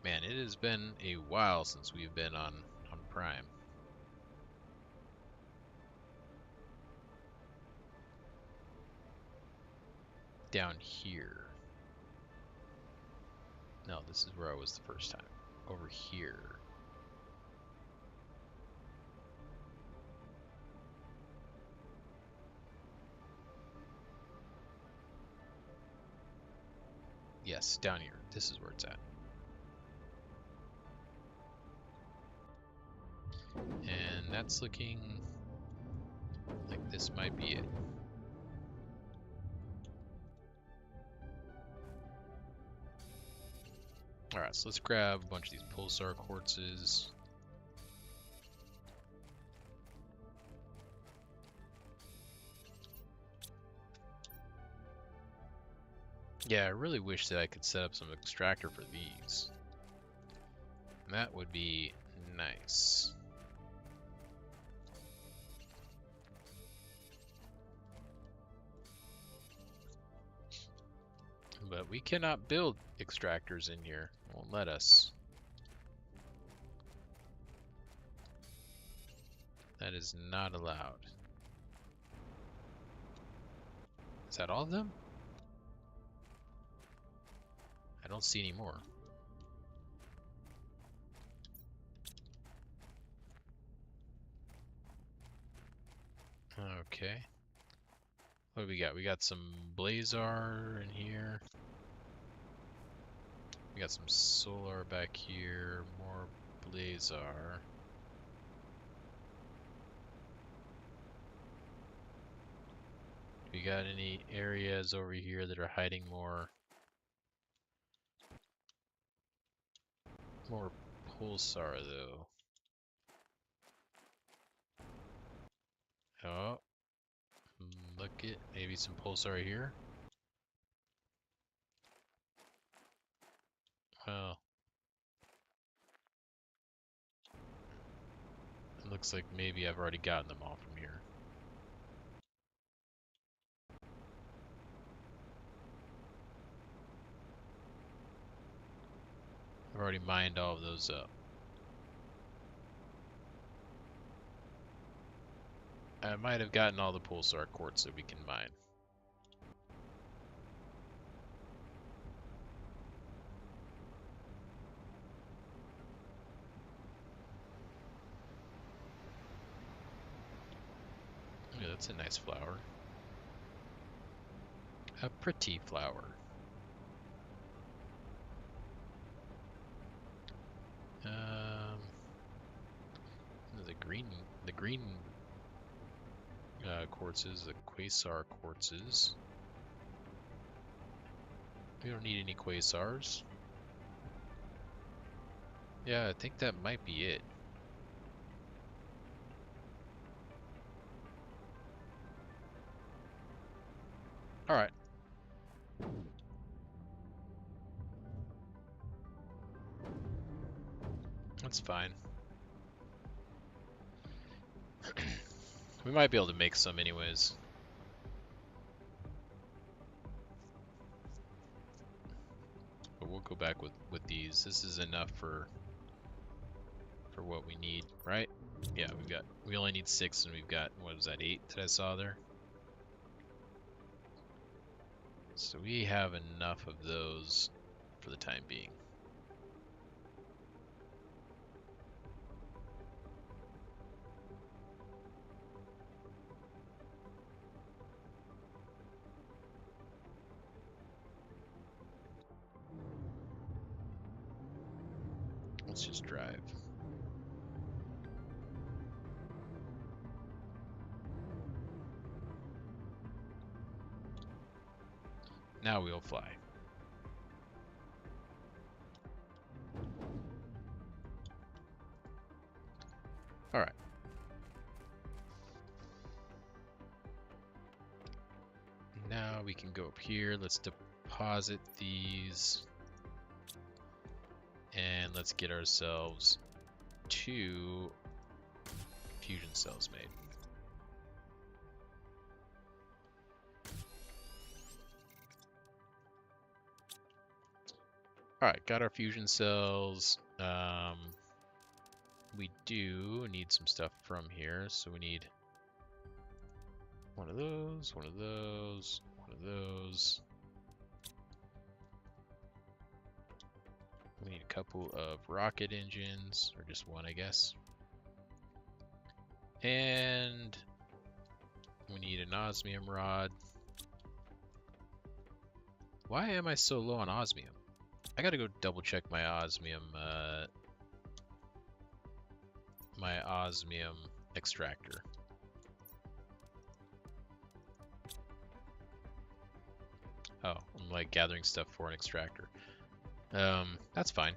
S1: Man, it has been a while since we've been on Prime. Down here. No, this is where I was the first time. Over here. Yes, down here. This is where it's at. And that's looking like this might be it. Alright, so let's grab a bunch of these pulsar quartzes. Yeah, I really wish that I could set up some extractor for these. That would be nice. But we cannot build extractors in here. Won't let us. That is not allowed. Is that all of them? I don't see any more. Okay. What do we got? We got some Blazar in here. We got some solar back here. More Blazar. We got any areas over here that are hiding more pulsar though? Oh, look at maybe some pulsar here. Well, it looks like maybe I've already gotten them all from here. I've already mined all of those up. I might have gotten all the pulsar quartz that we can mine. Yeah, that's a nice flower. A pretty flower. The green quartzes, the quasar quartzes. We don't need any quasars. Yeah, I think that might be it. Alright. That's fine. We might be able to make some anyways. But we'll go back with these. This is enough for what we need, right? Yeah, we only need 6 and we've got, what was that, 8 that I saw there? So we have enough of those for the time being. Let's just drive. Now we'll fly. Alright. Now we can go up here. Let's deposit these. And let's get ourselves 2 fusion cells made. Alright, got our fusion cells. We do need some stuff from here, so we need one of those, one of those, one of those. We need a couple of rocket engines, or just one, I guess. And we need an osmium rod. Why am I so low on osmium? I gotta go double check my osmium extractor. Oh, I'm like gathering stuff for an extractor. That's fine.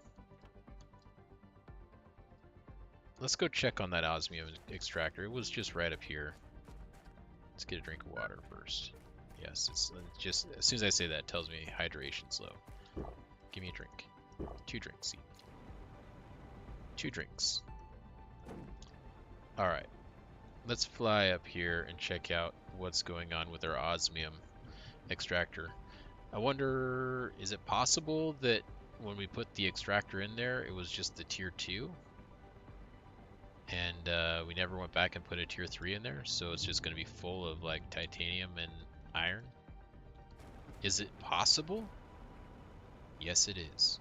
S1: Let's go check on that osmium extractor. It was just right up here. Let's get a drink of water first. Yes, it's just as soon as I say that, it tells me hydration's low. Give me a drink. 2 drinks. 2 drinks. Alright. Let's fly up here and check out what's going on with our osmium extractor. I wonder, is it possible that when we put the extractor in there, it was just the tier 2? And we never went back and put a tier 3 in there, so it's just going to be full of like titanium and iron? Is it possible? Yes, it is.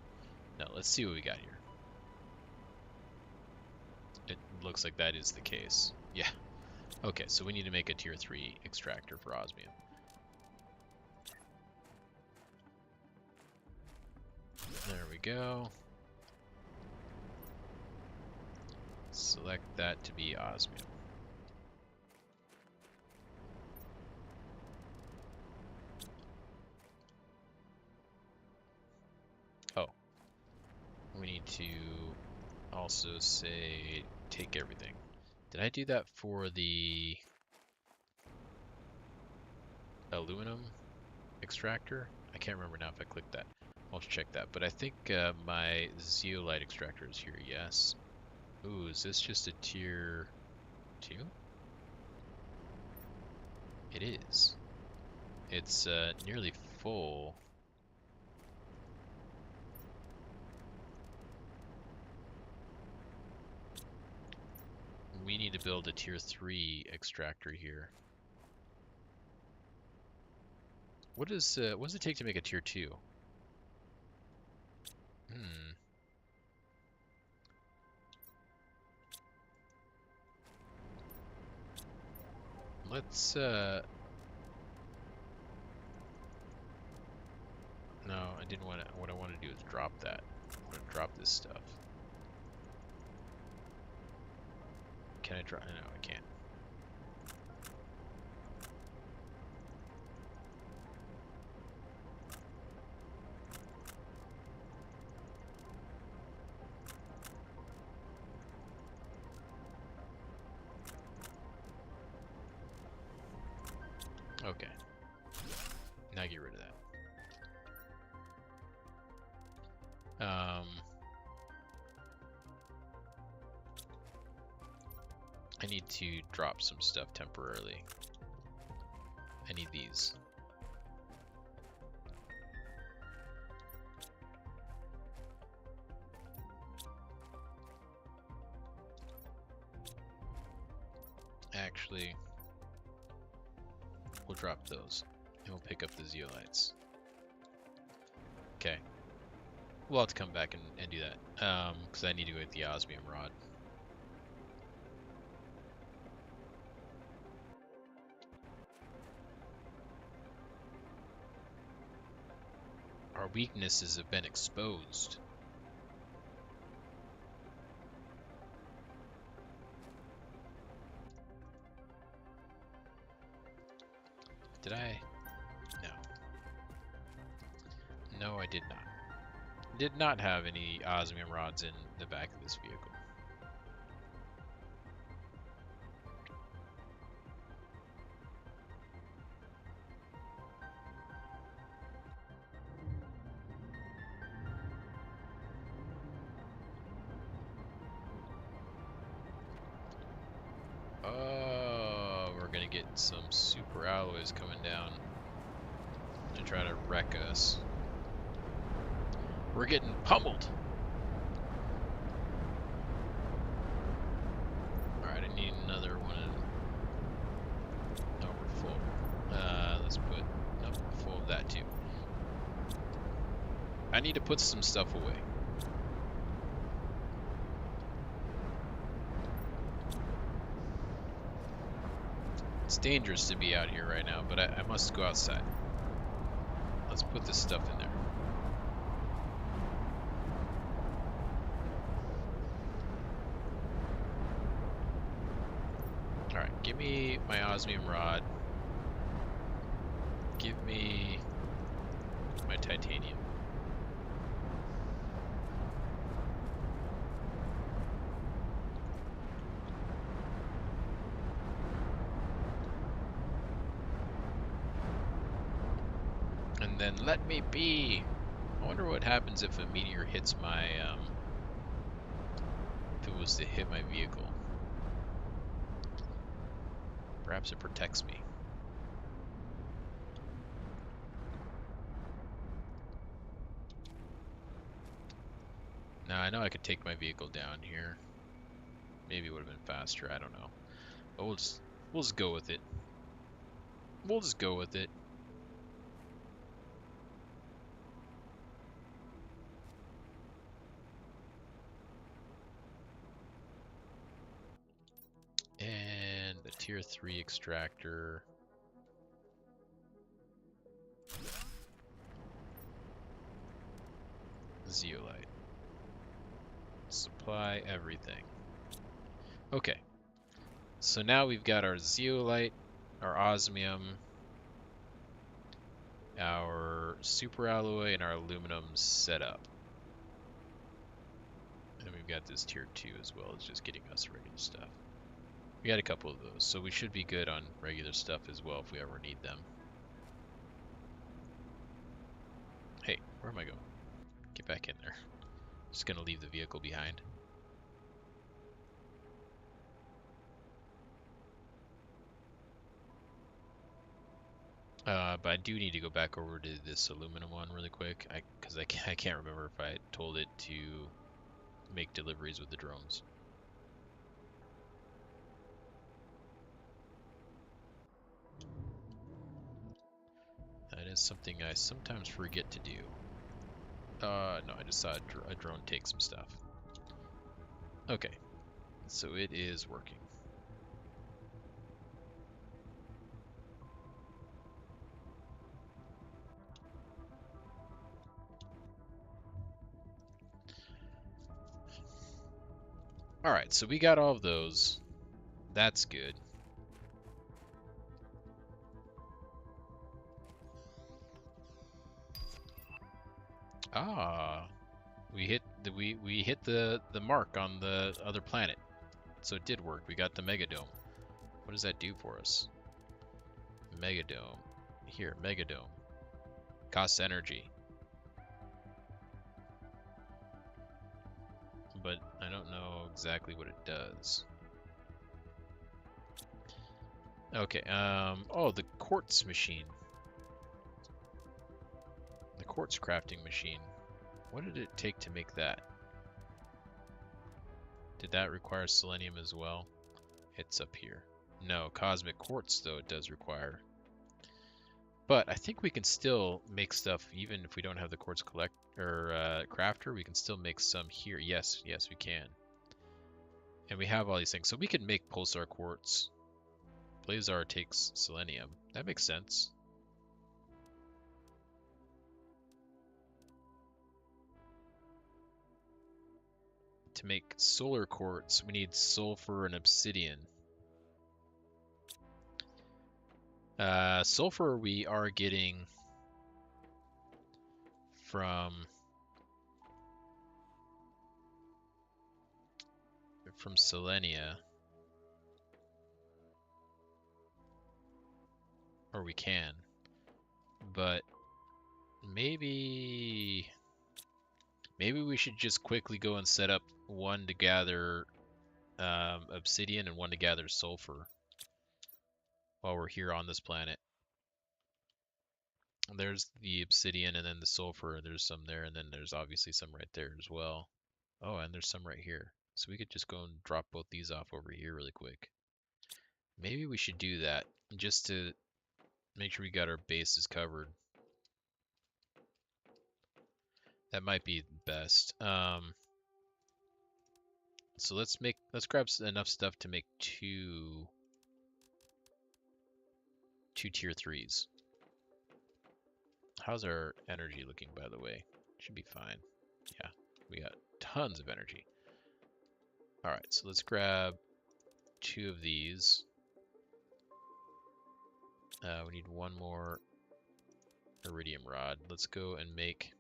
S1: Now, let's see what we got here. It looks like that is the case. Yeah. Okay, so we need to make a tier 3 extractor for osmium. There we go. Select that to be osmium. Oh. We need to also say take everything. Did I do that for the aluminum extractor? I can't remember now if I clicked that. I'll check that. But I think my zeolite extractor is here, yes. Ooh, is this just a tier 2? It is. It's nearly full. We need to build a tier 3 extractor here. What does it take to make a tier 2? Let's no, I didn't want to. What I want to do is drop that. I want to drop this stuff. Can I drop? No, I can't. Okay. Now get rid of that. I need to drop some stuff temporarily. I need these. Actually, we'll drop those, and we'll pick up the zeolites. Okay. We'll have to come back and do that, because I need to go get the osmium rod. Our weaknesses have been exposed. Did I? No. No, I did not. Did not have any osmium rods in the back of this vehicle. Oh, we're gonna get some super alloys coming down to try to wreck us. We're getting pummeled. Alright, I need another one. No, we're full. Let's put, nope, full of that too. I need to put some stuff away. It's dangerous to be out here right now, but I must go outside. let's put this stuff in there. Alright, give me my osmium rod. Give me my titanium. And then let me be! I wonder what happens if a meteor hits my, if it was to hit my vehicle. Perhaps it protects me. Now, I know I could take my vehicle down here. Maybe it would have been faster, I don't know. But we'll just go with it. We'll just go with it. And the tier 3 extractor. Zeolite. Supply everything. Okay. So now we've got our zeolite, our osmium, our superalloy, and our aluminum set up. And we've got this tier 2 as well. It's just getting us regular stuff. We got a couple of those, so we should be good on regular stuff as well if we ever need them. Hey, where am I going? Get back in there. Just gonna leave the vehicle behind. But I do need to go back over to this aluminum one really quick, because I can't remember if I told it to make deliveries with the drones. That is something I sometimes forget to do. No, I just saw a drone take some stuff. Okay, so it is working. Alright, so we got all of those. That's good. Ah, we hit the mark on the other planet. So it did work. We got the Megadome. What does that do for us? Megadome. Here, Megadome. Costs energy. But I don't know exactly what it does. Okay, oh, the quartz machine. The quartz crafting machine. What did it take to make that? Did that require selenium as well? It's up here. No, cosmic quartz, though, it does require. But I think we can still make stuff, even if we don't have the quartz crafter, we can still make some here. Yes, we can. And we have all these things. So we can make pulsar quartz. Blazar takes selenium. That makes sense. To make solar quartz, we need sulfur and obsidian. Sulfur we are getting from Selenia. Or we can. But maybe we should just quickly go and set up one to gather obsidian and one to gather sulfur while we're here on this planet. There's the obsidian and then the sulfur. There's some there, and then there's obviously some right there as well. Oh, and there's some right here. So we could just go and drop both these off over here really quick. Maybe we should do that just to make sure we got our bases covered. That might be best. So let's grab enough stuff to make two tier 3s. How's our energy looking, by the way? Should be fine. Yeah, we got tons of energy. All right, so let's grab 2 of these. We need 1 more iridium rod. Let's go and make...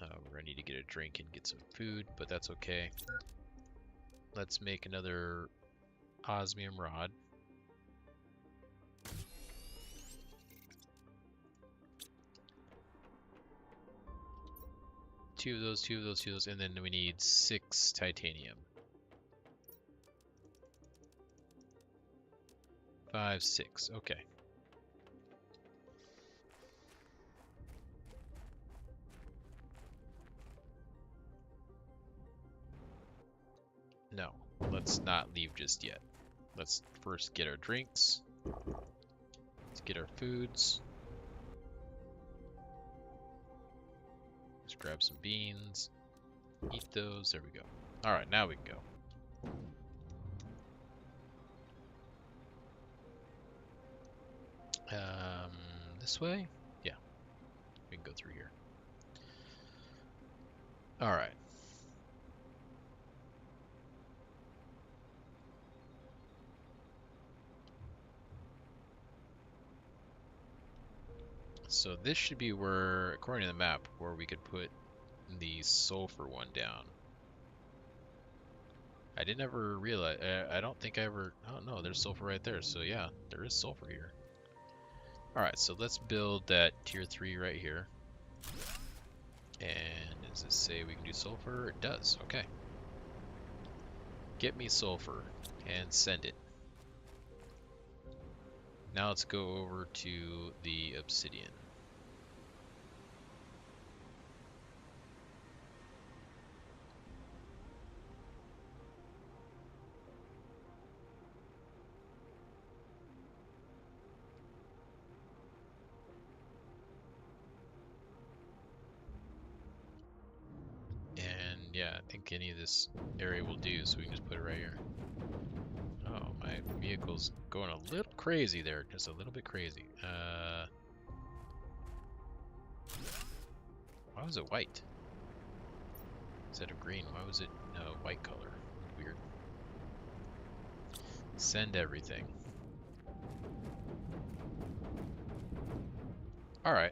S1: we're gonna need to get a drink and get some food, but that's okay. Let's make another osmium rod. Two of those, 2 of those, 2 of those, and then we need 6 titanium. 5, 6, okay. No, let's not leave just yet. Let's first get our drinks. Let's get our foods. Let's grab some beans. Eat those. There we go. Alright, now we can go. This way? Yeah, we can go through here. Alright. So this should be where, according to the map, where we could put the sulfur one down. I didn't ever realize, I don't think I ever, oh no, there's sulfur right there. So yeah, there is sulfur here. Alright, so let's build that tier 3 right here. And does it say we can do sulfur? It does, okay. Get me sulfur and send it. Now let's go over to the obsidian. And yeah, I think any of this area will do, so we can just put it right here. Oh, my vehicle's going a little crazy there, just a little bit crazy. Why was it white? Instead of green, why was it white color? Weird. Send everything. Alright.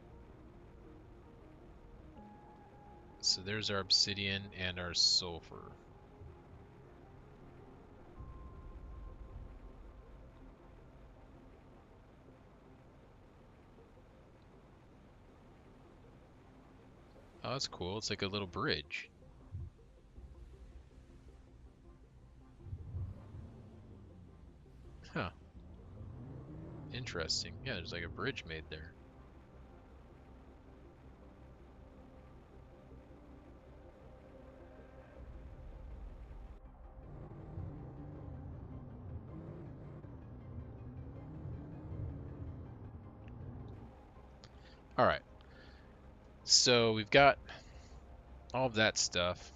S1: So there's our obsidian and our sulfur. Oh, that's cool. It's like a little bridge. Huh. Interesting. Yeah, there's like a bridge made there. Alright. So we've got all of that stuff.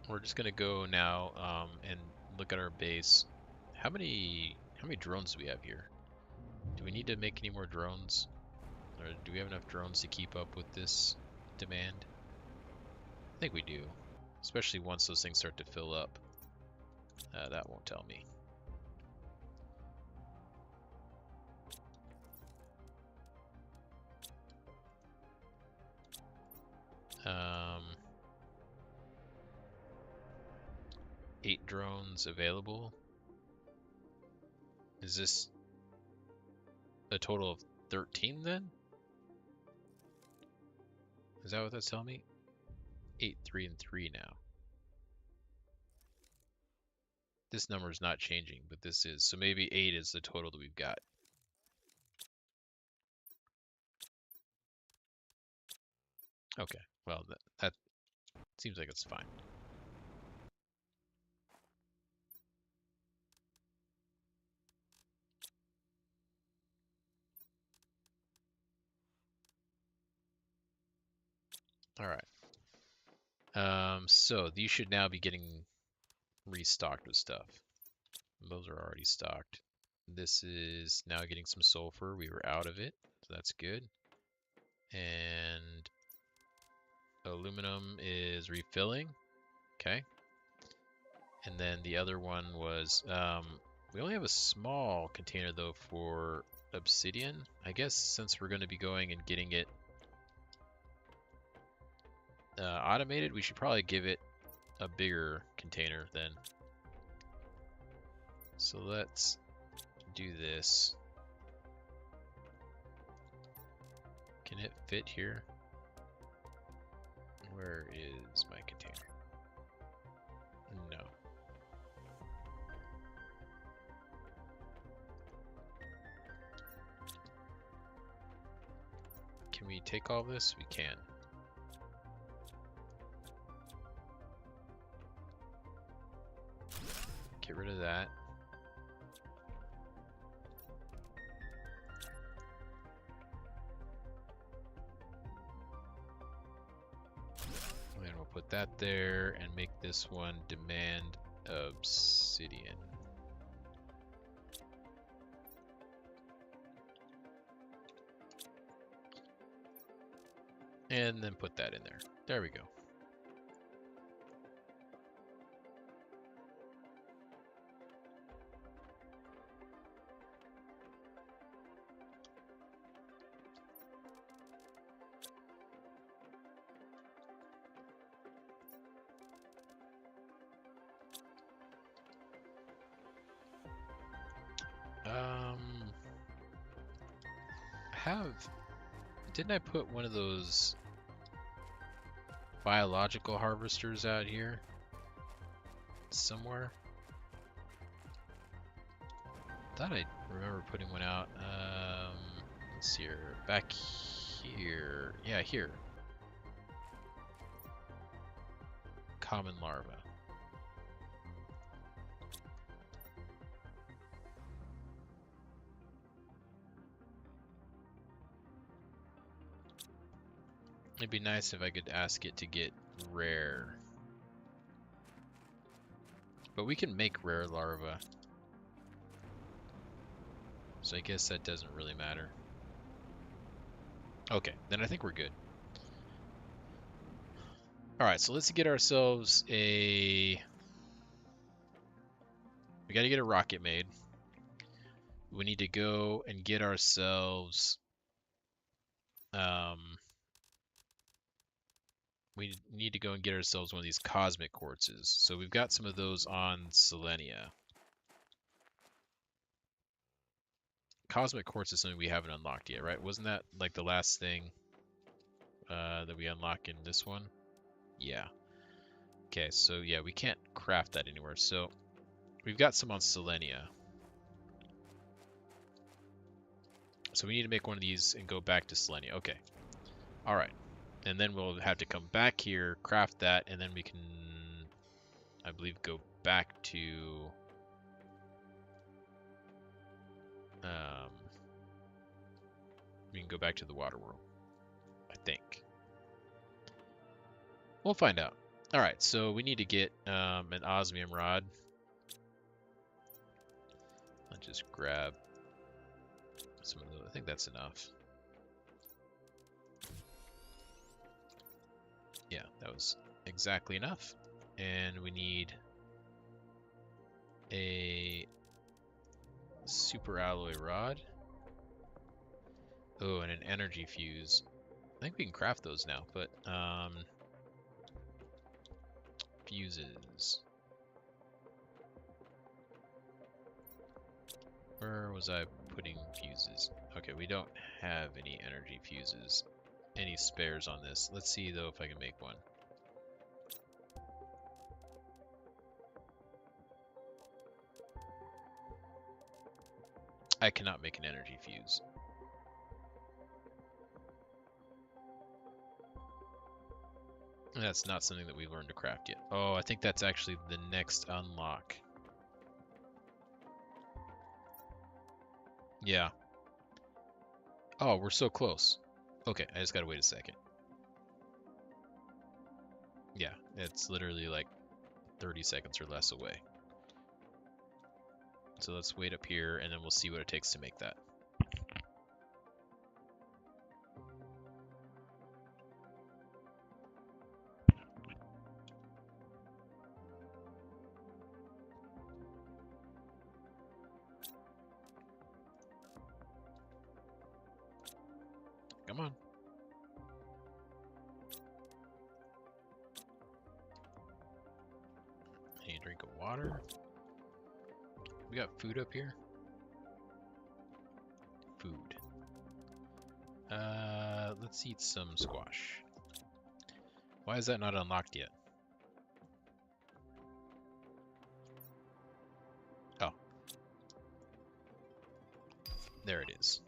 S1: We're just gonna go now and look at our base. How many drones do we have here? Do we need to make any more drones? Or do we have enough drones to keep up with this demand? I think we do. Especially once those things start to fill up. That won't tell me. Um, 8 drones available. Is this a total of 13 then? Is that what that's telling me? 8, 3, and 3 now. This number is not changing, but this is. So maybe 8 is the total that we've got. Okay, well, that seems like it's fine. All right. So these should now be getting restocked with stuff. Those are already stocked. This is now getting some sulfur. We were out of it, so that's good. And aluminum is refilling. Okay. And then the other one was, we only have a small container though for obsidian. I guess since we're going to be going and getting it automated, we should probably give it a bigger container then. So let's do this. Can it fit here? Where is my container? No. Can we take all this? We can. Get rid of that. And we'll put that there and make this one demand obsidian. And then put that in there. There we go. Didn't I put one of those biological harvesters out here somewhere? Thought I remember putting one out. Let's see here. Back here. Yeah, here. Common larva. It'd be nice if I could ask it to get rare. But we can make rare larvae. So I guess that doesn't really matter. Okay, then I think we're good. Alright, so let's get ourselves a... We gotta get a rocket made. We need to go and get ourselves... we need to go and get ourselves one of these cosmic quartzes. So we've got some of those on Selenia. Cosmic quartz is something we haven't unlocked yet, right? Wasn't that like the last thing that we unlock in this one? Yeah. Okay, so yeah, we can't craft that anywhere. So we've got some on Selenia. So we need to make one of these and go back to Selenia. Okay. All right. And then we'll have to come back here, craft that, and then we can, I believe, go back to... we can go back to the water world, I think. We'll find out. All right, so we need to get an osmium rod. I'll just grab some of those. I think that's enough. Yeah, that was exactly enough. And we need a super alloy rod. Oh, and an energy fuse. I think we can craft those now, but fuses. Where was I putting fuses? Okay, we don't have any energy fuses, any spares on this. Let's see though if I can make one. I cannot make an energy fuse. That's not something that we've learned to craft yet. Oh, I think that's actually the next unlock. Yeah. Oh, we're so close. Okay, I just gotta wait a second. Yeah, it's literally like 30 seconds or less away. So let's wait up here, and then we'll see what it takes to make that. Come on. I need a drink of water. We got food up here? Food. Let's eat some squash. Why is that not unlocked yet? Oh. There it is.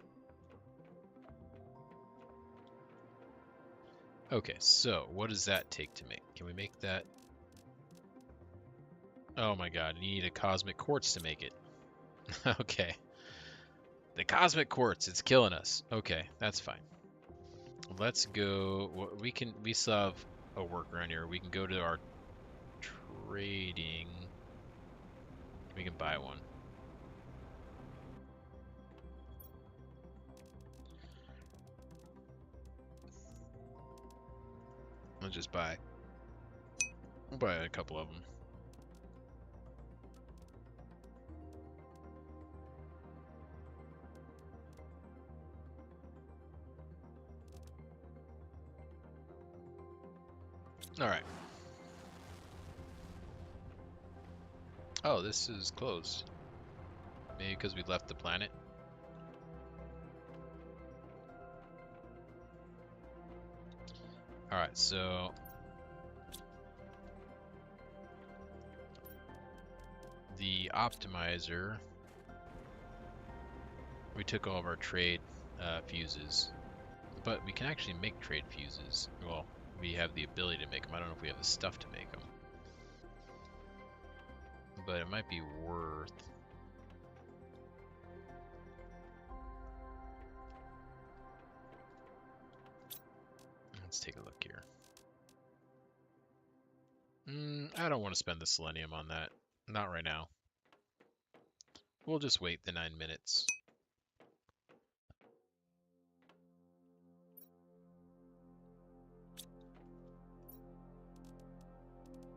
S1: Okay, so what does that take to make? Can we make that? Oh my god, you need a cosmic quartz to make it. Okay. The cosmic quartz, it's killing us. Okay, that's fine. Let's go. We still have a workaround here. We can go to our trading. We can buy one. Let's just buy. We'll buy a couple of them. All right. Oh, this is closed. Maybe because we left the planet. All right, so the optimizer. We took all of our trade fuses, but we can actually make trade fuses. Well, we have the ability to make them. I don't know if we have the stuff to make them, but it might be worth. Let's take a look here. I don't want to spend the selenium on that. Not right now. We'll just wait the 9 minutes.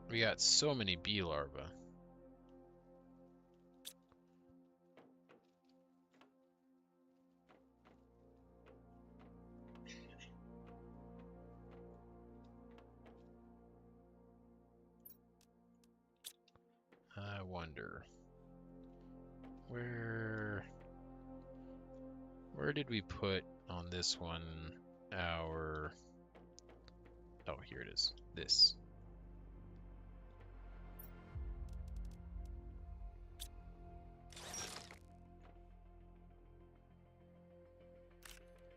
S1: We got so many bee larvae. I wonder where did we put on this one our, oh, here it is. This.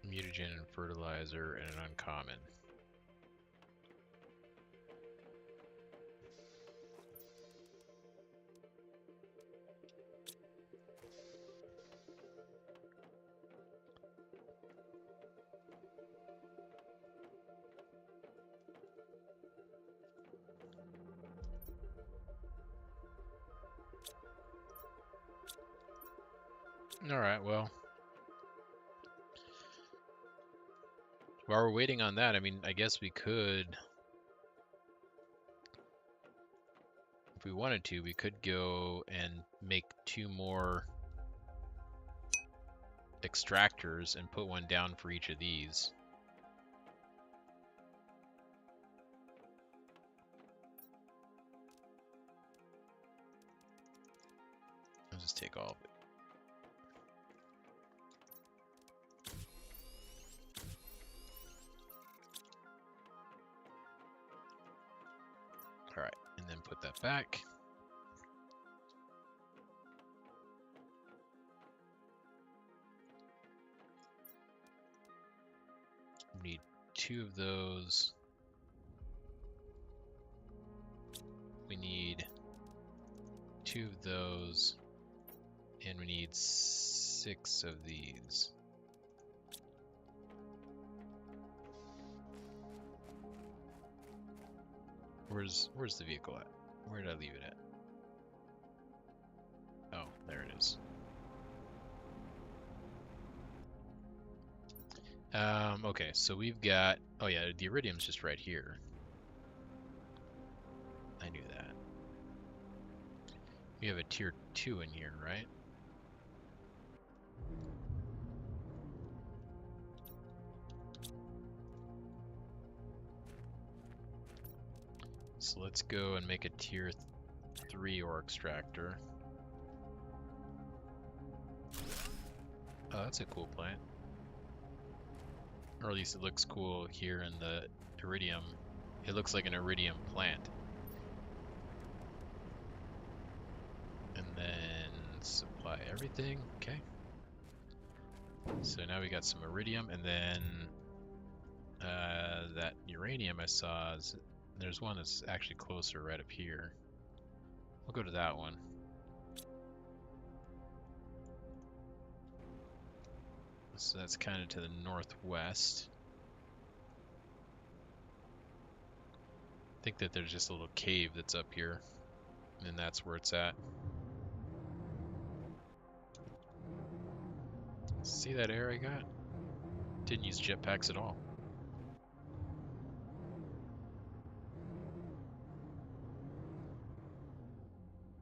S1: Mutagen and fertilizer and an uncommon. Alright, well. While we're waiting on that, I mean, I guess we could, if we wanted to, we could go and make 2 more extractors and put one down for each of these. I'll just take all of it. Alright, and then put that back. We need 2 of those. We need 2 of those. And we need 6 of these. Where's the vehicle at? Where did I leave it at? Oh, there it is. Okay, so we've got... Oh yeah, the iridium's just right here. I knew that. We have a tier 2 in here, right? So let's go and make a tier 3 ore extractor. Oh, that's a cool plant. Or at least it looks cool here in the iridium. It looks like an iridium plant. And then supply everything. Okay. So now we got some iridium, and then that uranium I saw, there's one that's actually closer right up here. We'll go to that one. So that's kind of to the northwest. I think that there's just a little cave that's up here, and that's where it's at. See that air I got? Didn't use jetpacks at all.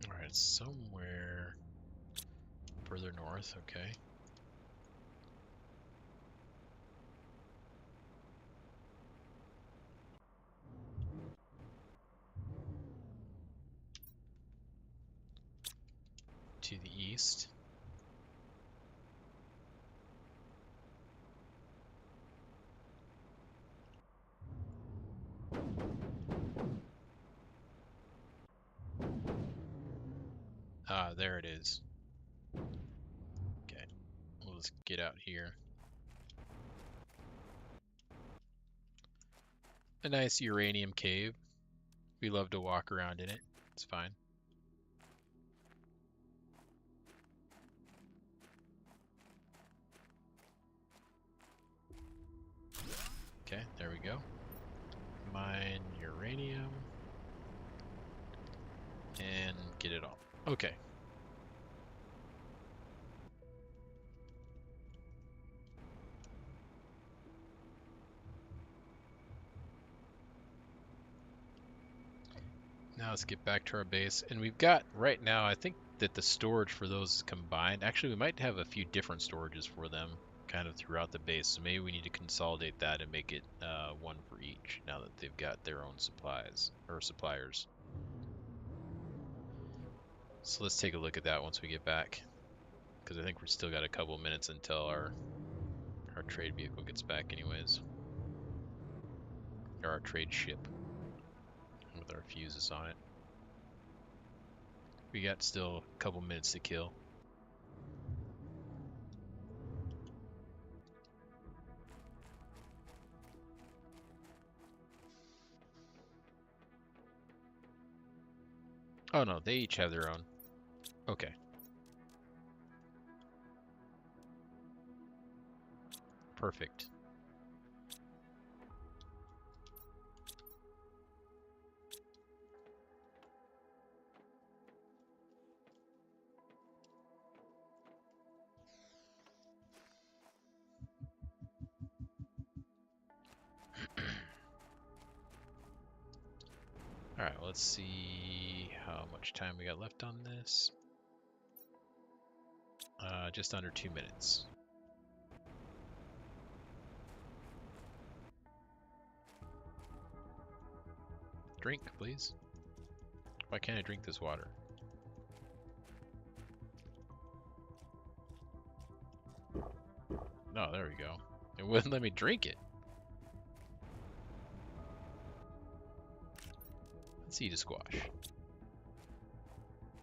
S1: Alright, somewhere further north, okay. To the east. Ah, there it is. Okay, we'll just get out here. A nice uranium cave. We love to walk around in it. It's fine. Okay, there we go. Mine uranium. And get it all. Okay. Now let's get back to our base. And we've got, right now, I think that the storage for those is combined. Actually, we might have a few different storages for them kind of throughout the base. So maybe we need to consolidate that and make it one for each now that they've got their own supplies, or suppliers. So let's take a look at that once we get back, because I think we've still got a couple minutes until our trade vehicle gets back anyways. Or our trade ship with our fuses on it. We got still a couple minutes to kill. Oh no, they each have their own. Okay. Perfect. Alright, let's see how much time we got left on this. Just under 2 minutes. Drink, please. Why can't I drink this water? No, there we go. It wouldn't let me drink it. Let's eat a squash.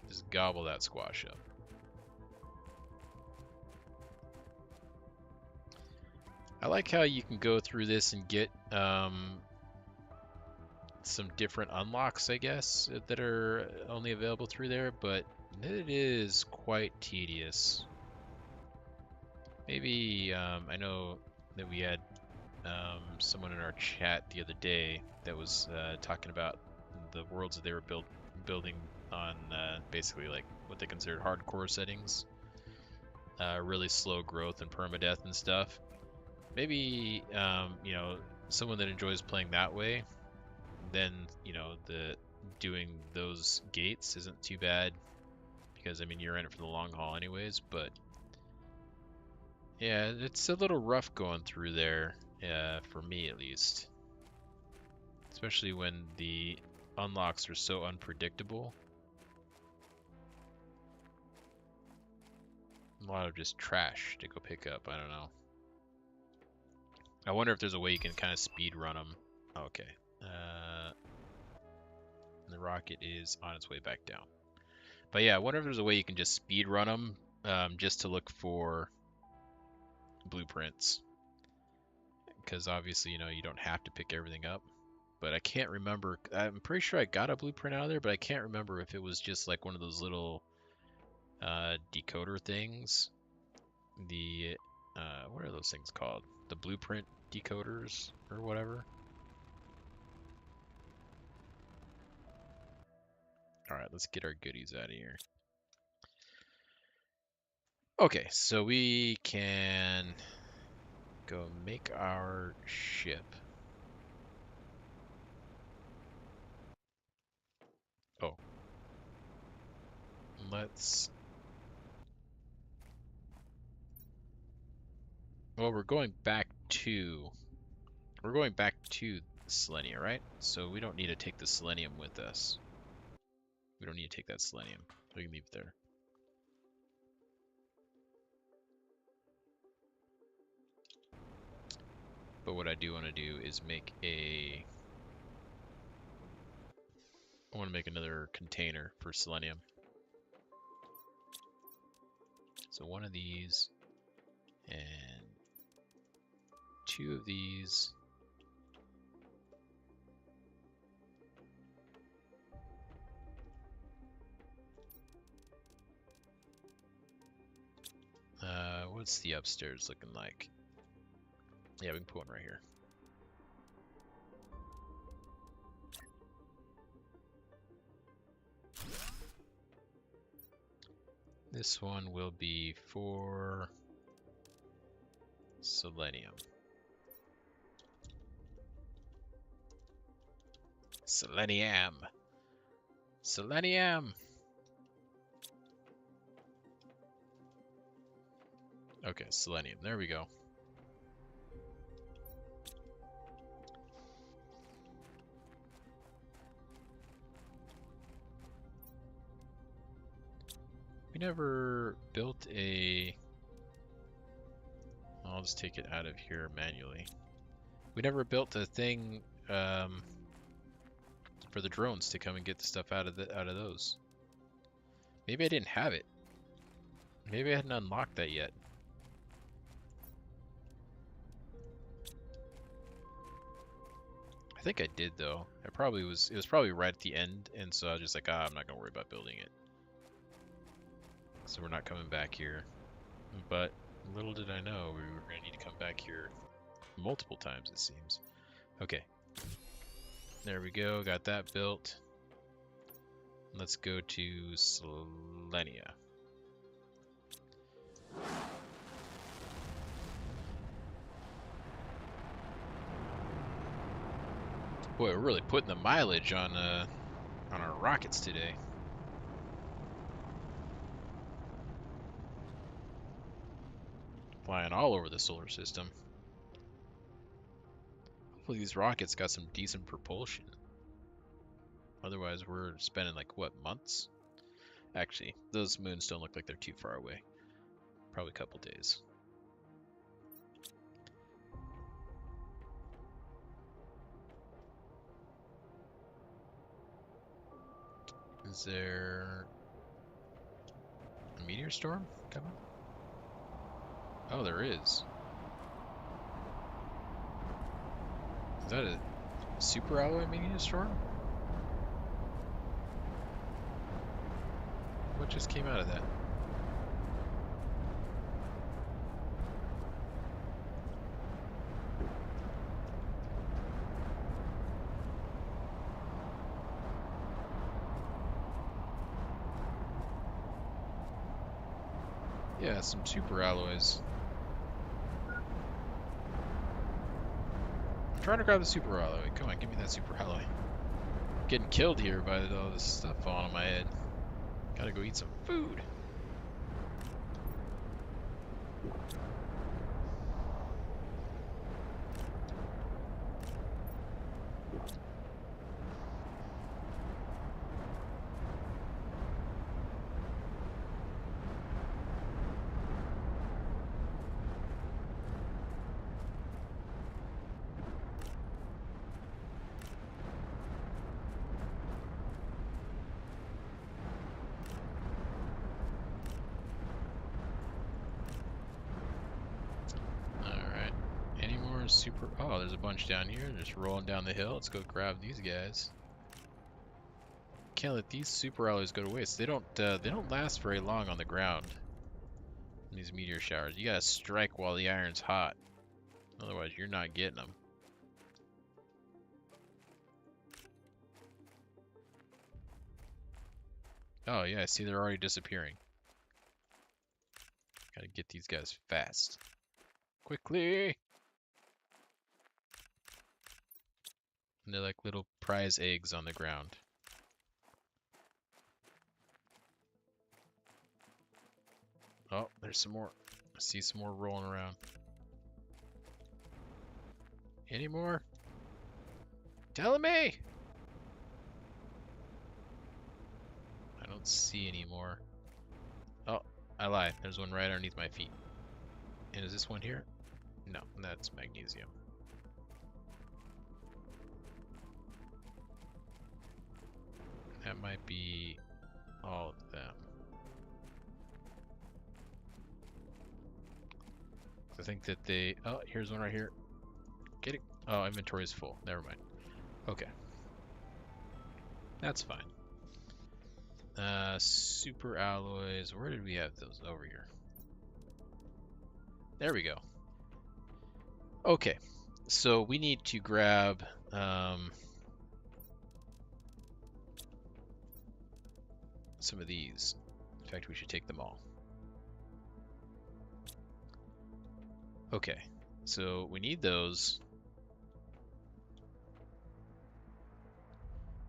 S1: Just gobble that squash up. I like how you can go through this and get some different unlocks, I guess, that are only available through there, but it is quite tedious. Maybe, I know that we had someone in our chat the other day that was talking about the worlds that they were building on basically like what they considered hardcore settings. Really slow growth and permadeath and stuff. Maybe, you know, someone that enjoys playing that way, then, you know, doing those gates isn't too bad, because, I mean, you're in it for the long haul anyways, but yeah, it's a little rough going through there, for me at least. Especially when the unlocks are so unpredictable. A lot of just trash to go pick up, I don't know. I wonder if there's a way you can kind of speed run them. Okay. The rocket is on its way back down. But yeah, I wonder if there's a way you can just speed run them, just to look for blueprints. Because obviously, you know, you don't have to pick everything up. But I can't remember. I'm pretty sure I got a blueprint out of there, but I can't remember if it was just like one of those little decoder things. The what are those things called? The blueprint decoders or whatever. Alright, let's get our goodies out of here. Okay, so we can go make our ship. Oh. Let's... Well, we're going back to Selenia, right? So we don't need to take the selenium with us. We don't need to take that selenium. We can leave it there. But what I do want to do is make a... I want to make another container for selenium. So one of these and two of these. What's the upstairs looking like? Yeah, we can put one right here. This one will be for selenium. Selenium. Selenium. Okay, selenium. There we go. We never built a... I'll just take it out of here manually. We never built a thing for the drones to come and get the stuff out of those. Maybe I didn't have it. Maybe I hadn't unlocked that yet. I think I did though. It was probably right at the end, and so I was just like, I'm not gonna worry about building it. So we're not coming back here. But little did I know we were gonna need to come back here multiple times, it seems. Okay. There we go, got that built. Let's go to Selenia. Boy, we're really putting the mileage on our rockets today. Flying all over the solar system. Hopefully these rockets got some decent propulsion. Otherwise we're spending like, what, months? Actually, those moons don't look like they're too far away. Probably a couple days. Is there a meteor storm coming? Oh, there is. Is that a super alloy meteor storm? What just came out of that? Yeah, some super alloys. I'm trying to grab the super alloy. Come on, give me that super alloy. Getting killed here by all this stuff falling on my head. Gotta go eat some food. Alright. Any more super... Oh, there's a bunch down here. Just rolling down the hill. Let's go grab these guys. Can't let these super alloys go to waste. They don't last very long on the ground. These meteor showers. You gotta strike while the iron's hot. Otherwise, you're not getting them. Oh, yeah, I see they're already disappearing. Gotta get these guys fast. Quickly! And they're like little prize eggs on the ground. Oh, there's some more. I see some more rolling around. Any more? Tell me! I don't see any more. Oh, I lied. There's one right underneath my feet. And is this one here? No, that's magnesium. That might be all of them. I think that they... Oh, here's one right here. Get it. Oh, inventory is full. Never mind. Okay. That's fine. Super alloys. Where did we have those? Over here. There we go. Okay. So we need to grab... some of these. In fact, we should take them all. Okay. So we need those.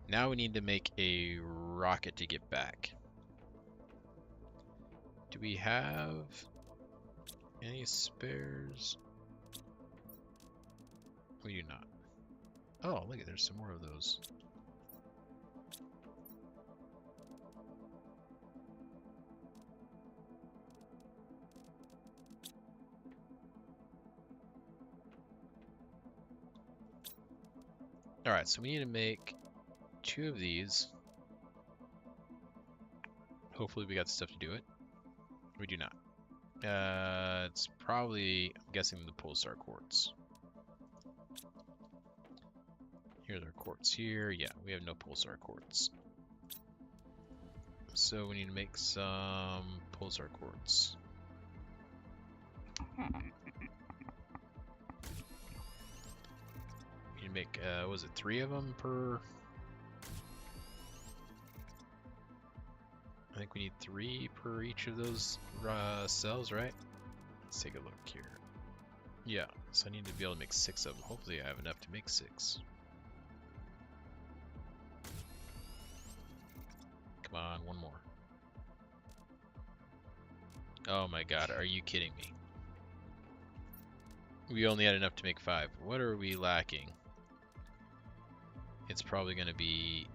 S1: Now we need to make a rocket to get back. Do we have any spares? We do not. Oh, look, there's some more of those. Alright, so we need to make 2 of these. Hopefully we got the stuff to do it. We do not. It's probably, I'm guessing, the pulsar quartz. Here's our quartz here. Yeah, we have no pulsar quartz. So we need to make some pulsar quartz. We need to make, was it 3 of them per... I think we need 3 per each of those cells, right? Let's take a look here. Yeah, so I need to be able to make 6 of them. Hopefully I have enough to make 6. Come on, one more. Oh my god, are you kidding me? We only had enough to make 5. What are we lacking? It's probably going to be...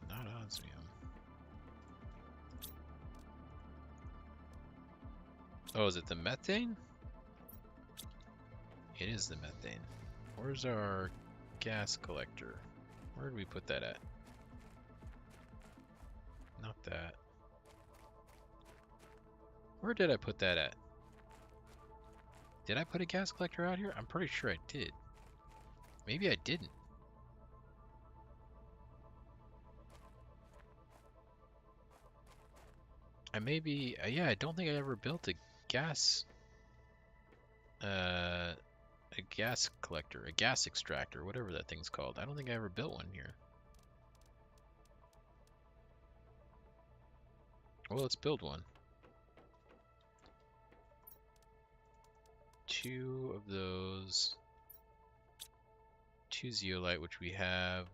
S1: not osmium. Oh, is it the methane? It is the methane. Where's our gas collector? Where did we put that at? Not that. Where did I put that at? Did I put a gas collector out here? I'm pretty sure I did. Maybe I didn't. I maybe, yeah, I don't think I ever built a gas collector, a gas extractor, whatever that thing's called. I don't think I ever built one here. Well, let's build one. 2 of those. 2 zeolite, which we have.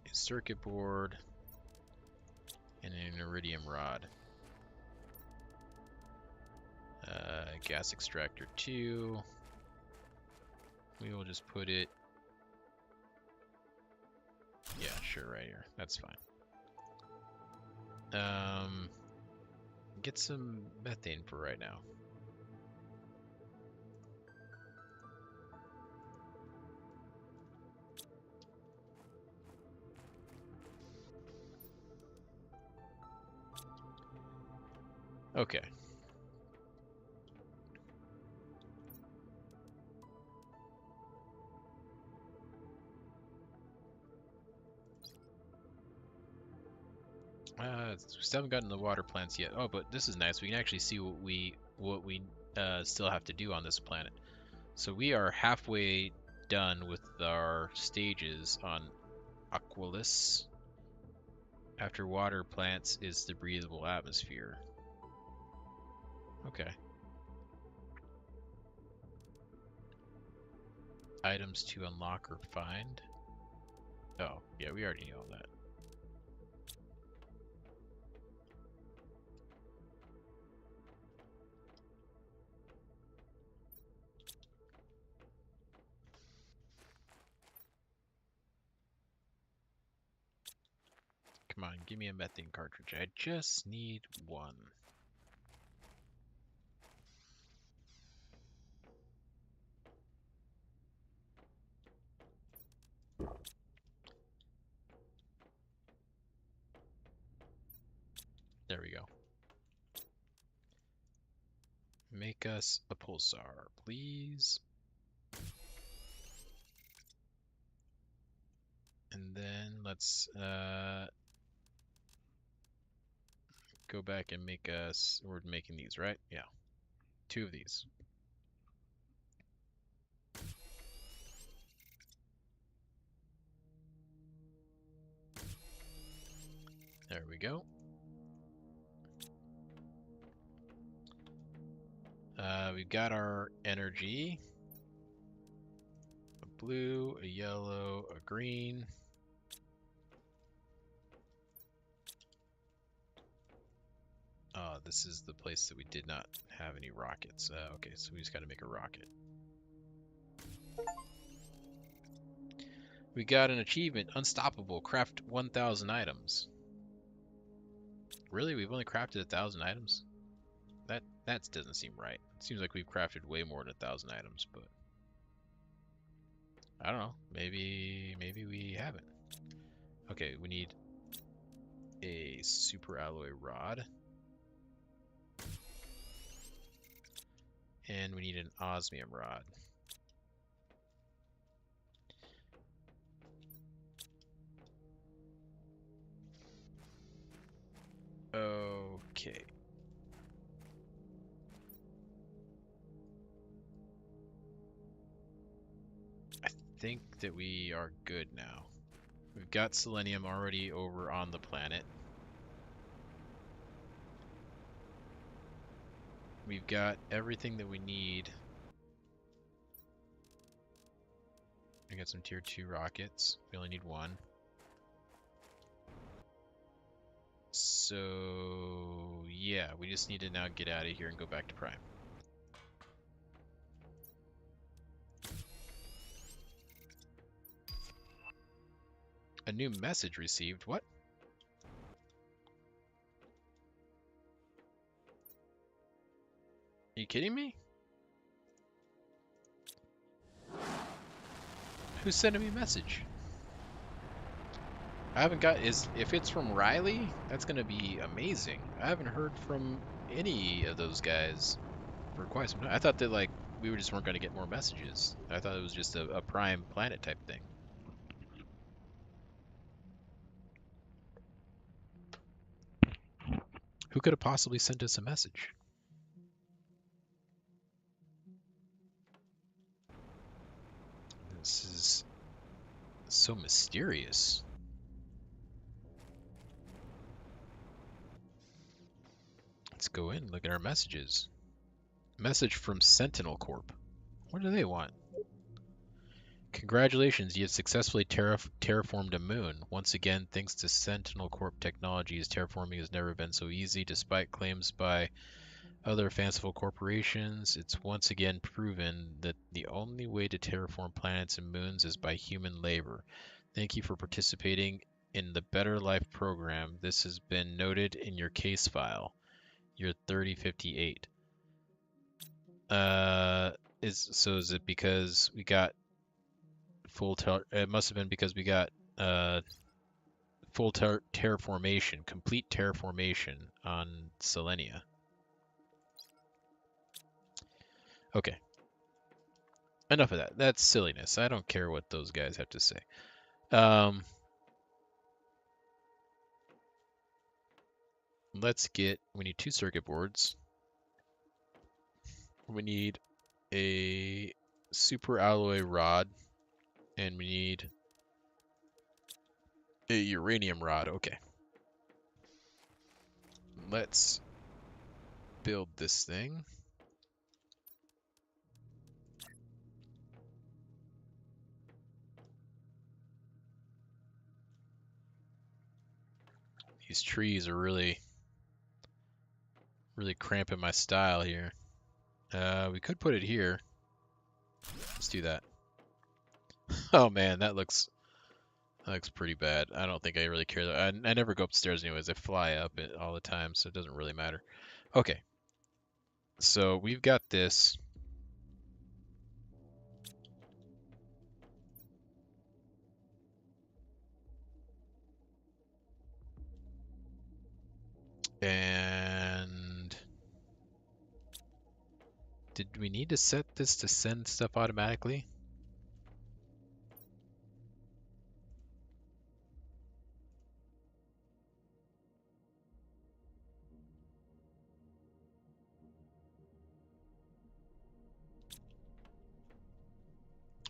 S1: A circuit board. And an iridium rod. Gas extractor 2. We will just put it... Yeah, sure, right here. That's fine. Get some methane for right now. Okay. We still haven't gotten the water plants yet. Oh, but this is nice. We can actually see what we still have to do on this planet. So we are halfway done with our stages on Aquilus. After water plants is the breathable atmosphere. Okay. Items to unlock or find. Oh, yeah, we already know that. Come on, give me a methane cartridge. I just need one. There we go. Make us a pulsar, please. And then let's go back and make us, we're making these, right? Yeah, 2 of these. There we go. We've got our energy. A blue, a yellow, a green. This is the place that we did not have any rockets. Okay, so we just got to make a rocket. We got an achievement, Unstoppable, craft 1,000 items. Really? We've only crafted 1,000 items? That doesn't seem right. It seems like we've crafted way more than 1,000 items, but I don't know. Maybe we haven't. Okay, we need a super alloy rod. And we need an osmium rod. Okay. I think that we are good now. We've got selenium already over on the planet. We've got everything that we need. I got some tier 2 rockets. We only need 1. So, yeah, we just need to now get out of here and go back to Prime. A new message received. What? Are you kidding me? Who's sending me a message? I haven't got if it's from Riley, that's gonna be amazing. I haven't heard from any of those guys for quite some time. I thought that like we just weren't gonna get more messages. I thought it was just a Prime Planet type thing. Who could have possibly sent us a message? This is so mysterious. go in and look at our messages. Message from Sentinel Corp. What do they want? Congratulations, you have successfully terraformed a moon. Once again, thanks to Sentinel Corp technologies, terraforming has never been so easy. Despite claims by other fanciful corporations, it's once again proven that the only way to terraform planets and moons is by human labor. Thank you for participating in the Better Life program. This has been noted in your case file. You're 3058. Is it because we got it must have been because we got full terraformation, complete terraformation on Selenia. Okay. Enough of that. That's silliness. I don't care what those guys have to say. We need 2 circuit boards. We need a super alloy rod, and we need a uranium rod. Okay. Let's build this thing. These trees are really cramping my style here. We could put it here. Let's do that. Oh man, that looks pretty bad. I don't think I really care. I never go upstairs anyways. I fly up it all the time, so it doesn't really matter. Okay. So we've got this. And did we need to set this to send stuff automatically?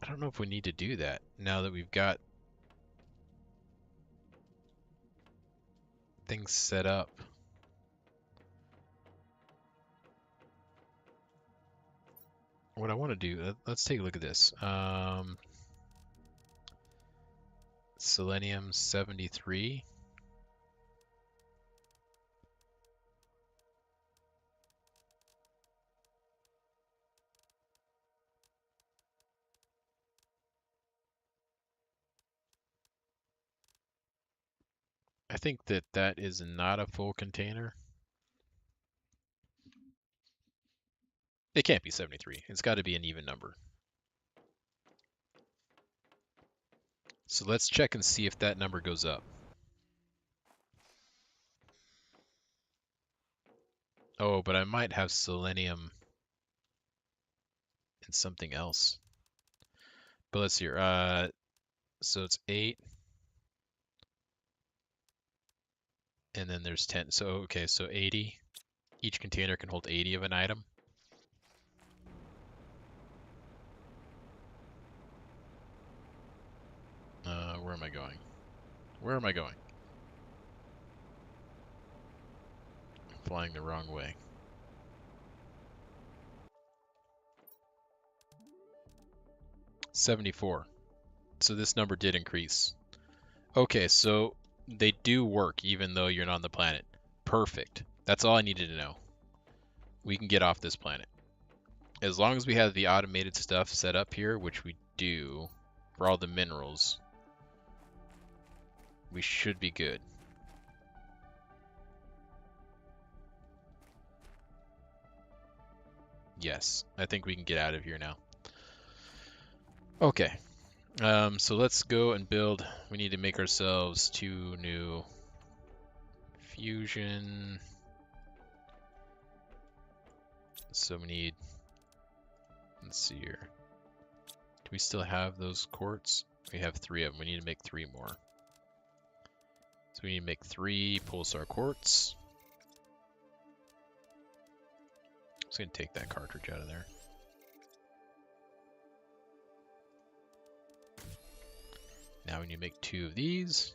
S1: I don't know if we need to do that now that we've got things set up. What I want to do, let's take a look at this. Selenium 73. I think that is not a full container. It can't be 73. It's got to be an even number. So let's check and see if that number goes up. Oh, but I might have selenium in something else. But let's see here. So it's 8. And then there's 10. So, okay, so 80. Each container can hold 80 of an item. Where am I going? Where am I going? I'm flying the wrong way. $74. So this number did increase. Okay, so they do work even though you're not on the planet. Perfect. That's all I needed to know. We can get off this planet. As long as we have the automated stuff set up here, which we do for all the minerals, we should be good. Yes, I think we can get out of here now. Okay, so let's go and build. We need to make ourselves 2 new fusion. So we need, let's see here. Do we still have those quartz? We have 3 of them. We need to make 3 more. So we need to make 3 pulsar quartz. I'm just going to take that cartridge out of there. Now we need to make 2 of these.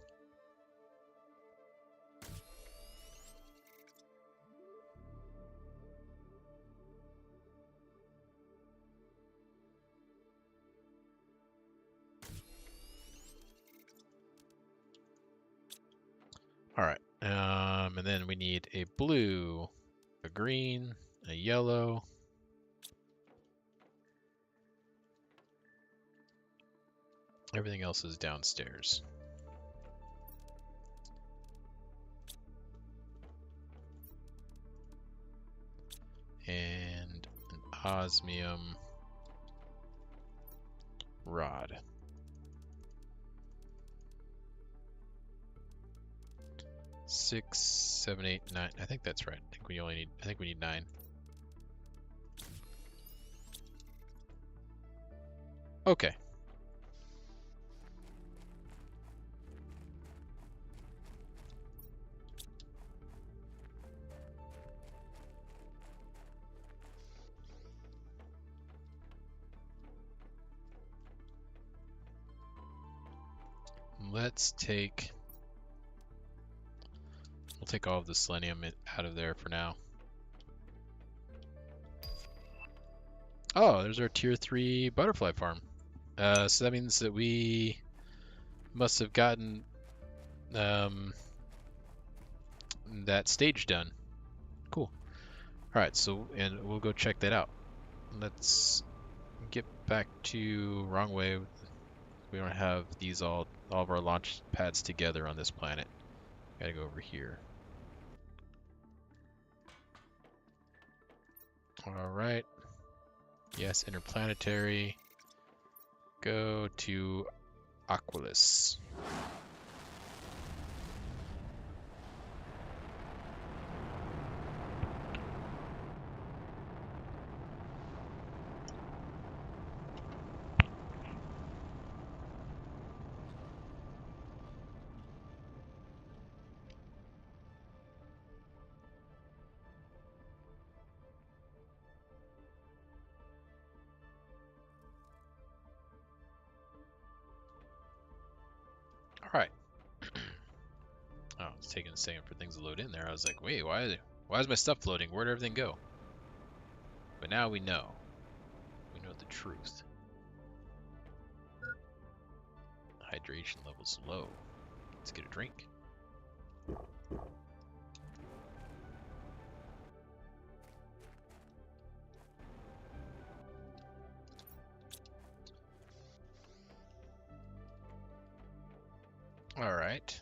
S1: And then we need a blue, a green, a yellow. Everything else is downstairs. And an osmium rod. 6, 7, 8, 9. I think that's right. I think we need 9. Okay. We'll take all of the selenium out of there for now. Oh, there's our tier 3 butterfly farm. So that means that we must have gotten that stage done. Cool. Alright, and we'll go check that out. Let's get back to wrong way. We don't have all of our launch pads together on this planet. Gotta go over here. Alright. Yes, interplanetary. Go to Aquilus. Alright. Oh, it's taking a second for things to load in there. I was like, wait, why is my stuff floating? Where'd everything go? But now we know. We know the truth. Hydration level's low. Let's get a drink. Alright.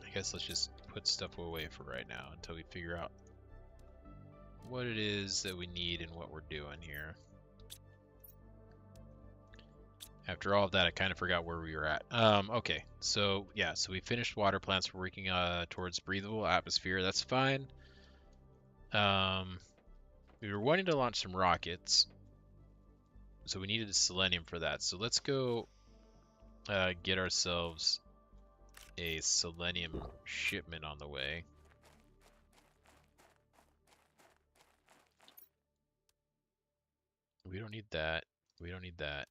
S1: I guess let's just put stuff away for right now until we figure out what it is that we need and what we're doing here. After all of that, I kind of forgot where we were at. Okay, so yeah, so we finished water plants. We're working towards breathable atmosphere. That's fine. We were wanting to launch some rockets, so we needed selenium for that. So let's go get ourselves a selenium shipment on the way. We don't need that. We don't need that.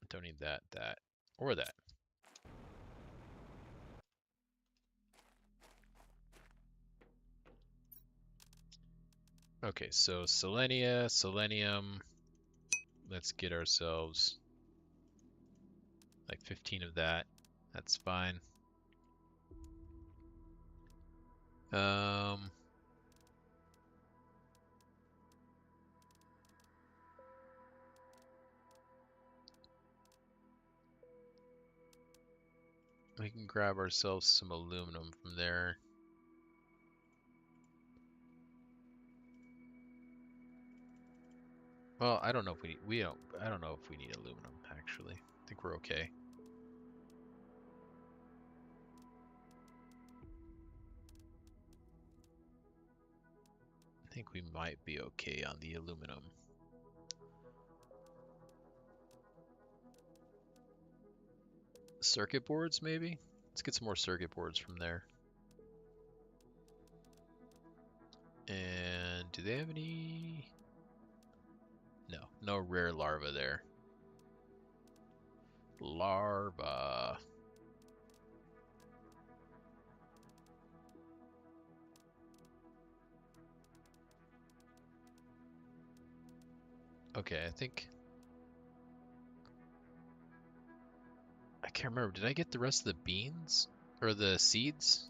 S1: Don't need that, or that. Okay, so selenium. Let's get ourselves like 15 of that. That's fine. We can grab ourselves some aluminum from there. Well, I don't know if I don't know if we need aluminum actually. I think we're okay. I think we might be okay on the aluminum. Circuit boards, maybe? Let's get some more circuit boards from there. And do they have any? No, no rare larva there. Larva. Okay, I think... I can't remember. Did I get the rest of the beans? Or the seeds?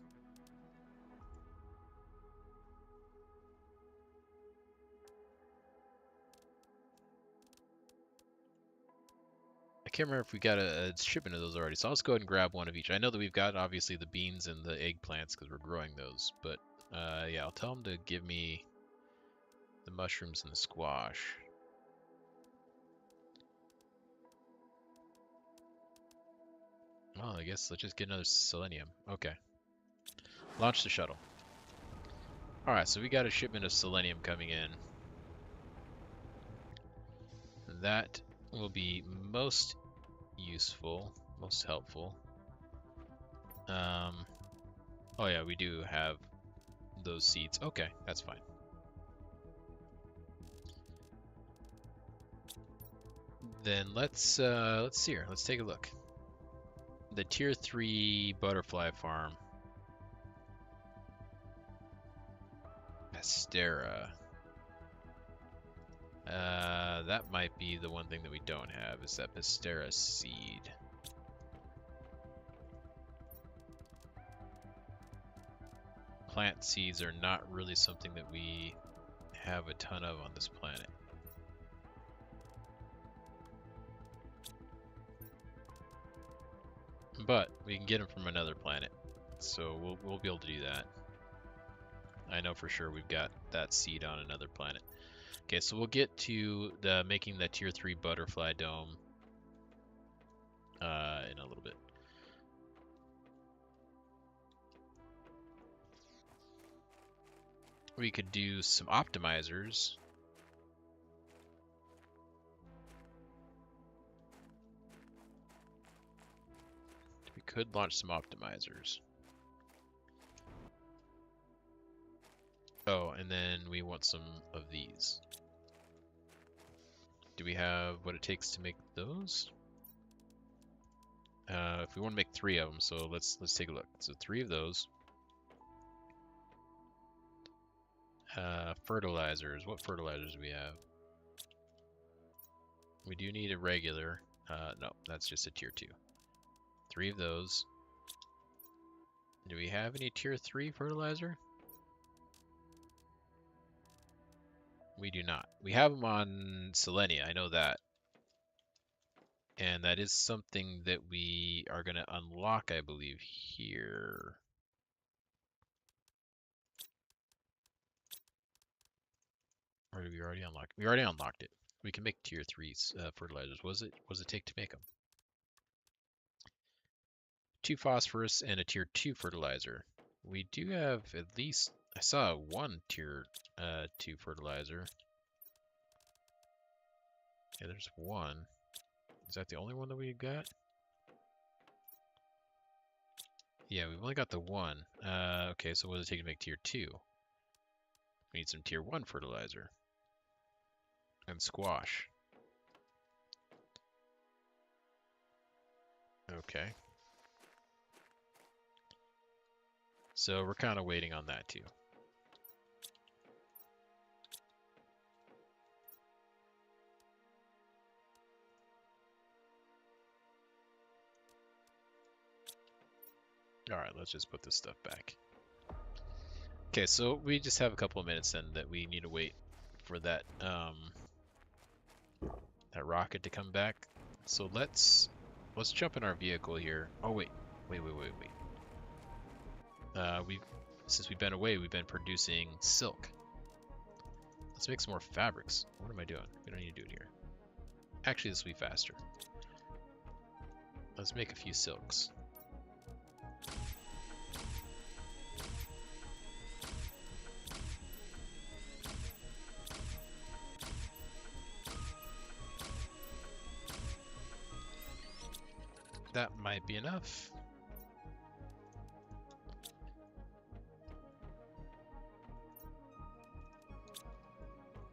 S1: I can't remember if we got a shipment of those already, so I'll just go ahead and grab one of each. I know that we've got, obviously, the beans and the eggplants because we're growing those, but yeah, I'll tell them to give me the mushrooms and the squash. Well, I guess let's just get another selenium. Okay. Launch the shuttle. Alright, so we got a shipment of selenium coming in. That will be most useful, most helpful. Oh yeah, we do have those seeds. Okay, that's fine. Then let's see here. Let's take a look. The tier 3 butterfly farm. Pastera. That might be the one thing that we don't have, is that Pastera seed. Plant seeds are not really something that we have a ton of on this planet. But we can get them from another planet, so we'll be able to do that. I know for sure we've got that seed on another planet. Okay, so we'll get to the making the tier 3 butterfly dome in a little bit. We could do some optimizers. We could launch some optimizers. Oh, and then we want some of these. Do we have what it takes to make those? If we want to make 3 of them, so let's take a look. So 3 of those. Fertilizers. What fertilizers do we have? We do need a regular. No, that's just a tier 2. 3 of those. Do we have any tier 3 fertilizer? We do not. We have them on Selenia, I know that. And that is something that we are going to unlock, I believe, here. Or did we already unlock it? We already unlocked it. We can make tier 3 fertilizers. What does it take to make them? 2 phosphorus and a tier 2 fertilizer. We do have at least... I saw 1 tier 2 fertilizer. Yeah, there's 1. Is that the only one that we got? Yeah, we've only got the 1. Okay, so what does it take to make tier 2? We need some tier 1 fertilizer. And squash. Okay. So we're kind of waiting on that too. Alright, let's just put this stuff back. Okay, so we just have a couple of minutes then that we need to wait for that that rocket to come back. So let's jump in our vehicle here. Oh wait. Since we've been away, we've been producing silk. Let's make some more fabrics. What am I doing? We don't need to do it here. Actually, this will be faster. Let's make a few silks. That might be enough.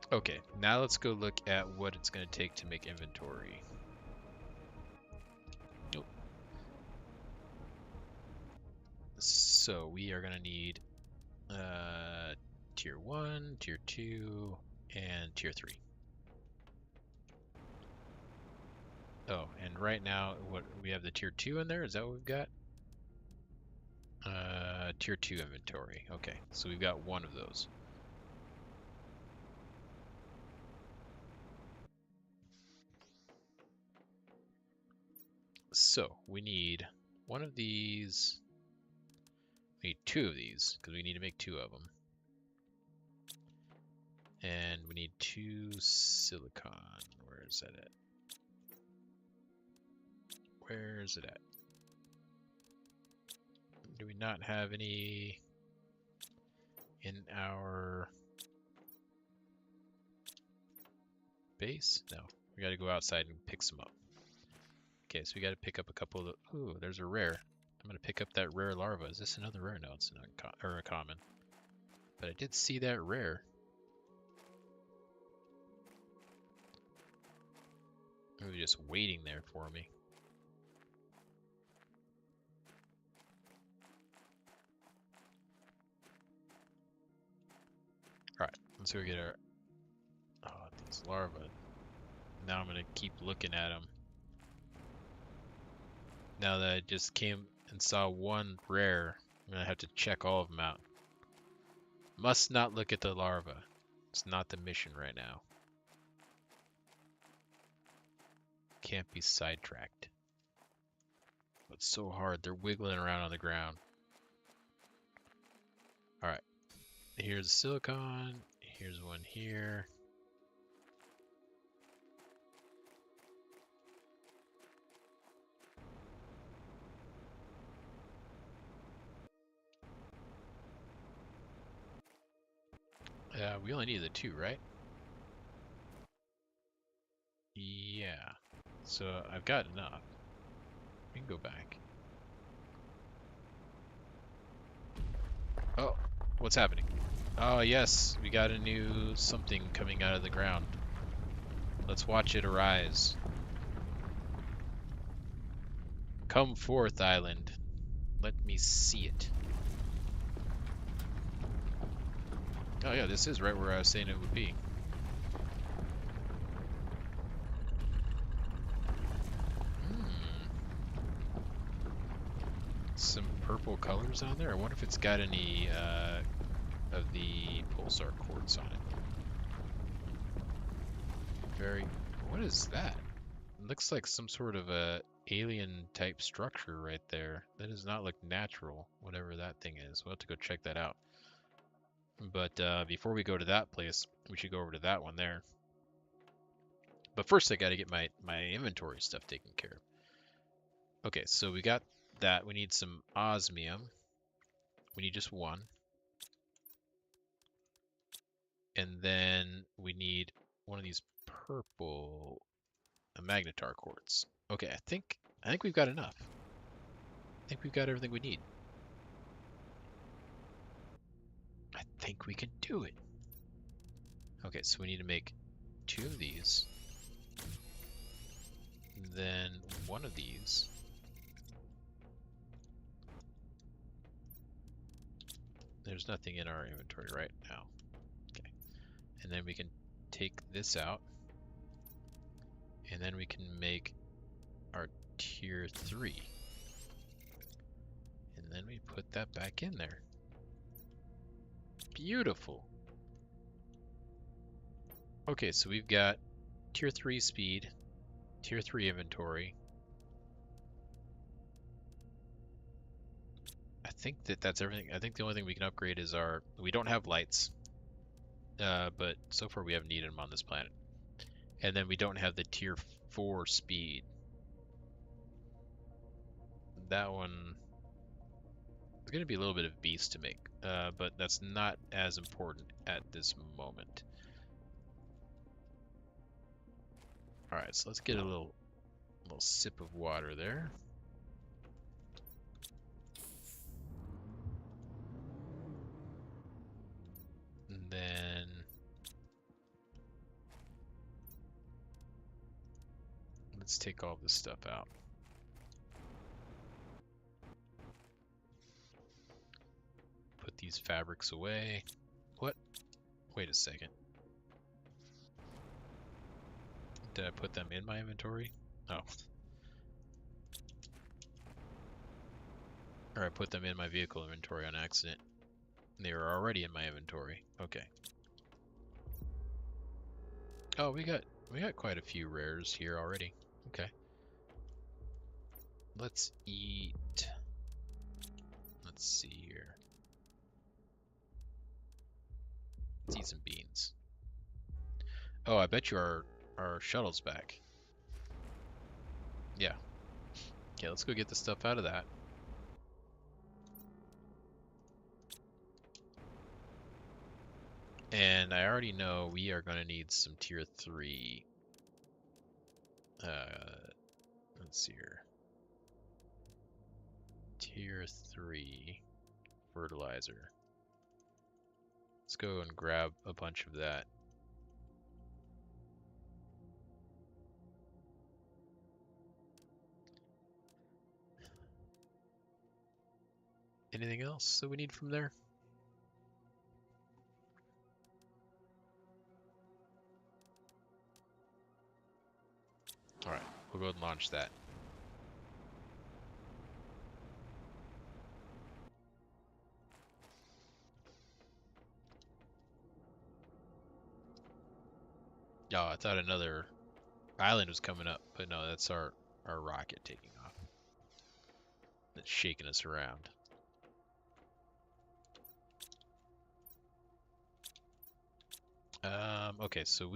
S1: Okay, now let's go look at what it's going to take to make inventory. Nope. So we are going to need tier 1, tier 2, and tier 3. Oh, and right now, what we have the tier 2 in there? Is that what we've got? Tier 2 inventory. Okay, so we've got one of those. So we need one of these. We need two of these because we need to make two of them. And we need 2 silicon. Where is that at? Where is it at? Do we not have any in our base? No. We got to go outside and pick some up. Okay, so we got to pick up a couple of the... Ooh, there's a rare. I'm going to pick up that rare larva. Is this another rare? No, it's not or a common. But I did see that rare. It was just waiting there for me. Alright, let's go get our... Oh, these larvae. Now I'm going to keep looking at them. Now that I just came and saw one rare, I'm going to have to check all of them out. Must not look at the larva. It's not the mission right now. Can't be sidetracked. But so hard, they're wiggling around on the ground. Alright. Here's silicon. Here's one here. We only need the 2, right? Yeah. So I've got enough. We can go back. Oh, what's happening? Oh yes, we got a new something coming out of the ground. Let's watch it arise. Come forth, island. Let me see it. Oh yeah, this is right where I was saying it would be. Some purple colors on there. I wonder if it's got any of the pulsar quartz on it. What is that? It looks like some sort of a alien type structure right there. That does not look natural, whatever that thing is. We'll have to go check that out. But before we go to that place, we should go over to that one there. But first I gotta get my inventory stuff taken care of. Okay, so we got that. We need some osmium. We need just one. And then we need one of these purple magnetar quartz. Okay, I think we've got enough. I think we've got everything we need. I think we can do it. Okay, so we need to make 2 of these. Then one of these. There's nothing in our inventory right now. Okay. And then we can take this out. And then we can make our tier 3. And then we put that back in there. Beautiful. Okay, so we've got tier 3 speed, tier 3 inventory. I think that's everything. I think the only thing we can upgrade is we don't have lights, but so far we haven't needed them on this planet. And then we don't have the tier 4 speed. That one is going to be a little bit of beast to make, but that's not as important at this moment. Alright, so let's get a little sip of water there. And then let's take all this stuff out. Put these fabrics away. What? Wait a second. Did I put them in my inventory? Oh. Or I put them in my vehicle inventory on accident. They were already in my inventory. Okay. Oh, we got quite a few rares here already. Okay. Let's eat. Let's see here. Let's eat some beans. Oh, I bet you our shuttle's back. Yeah. Okay, let's go get the stuff out of that. And I already know we are going to need some tier 3. Let's see here. Tier 3 fertilizer. Let's go and grab a bunch of that. Anything else that we need from there? Alright, we'll go and launch that. Oh, I thought another island was coming up, but no, that's our rocket taking off. That's shaking us around. Okay, so do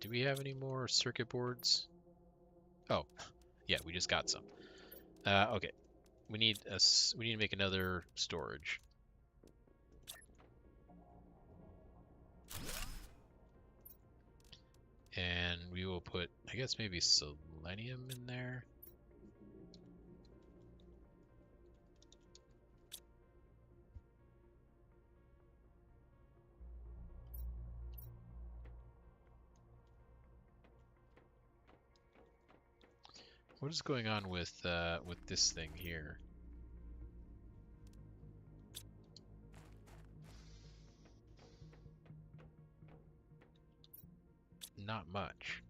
S1: we have any more circuit boards? Oh, yeah, we just got some. Okay, we need to make another storage. And we will put, I guess maybe selenium in there. What is going on with this thing here? Not much.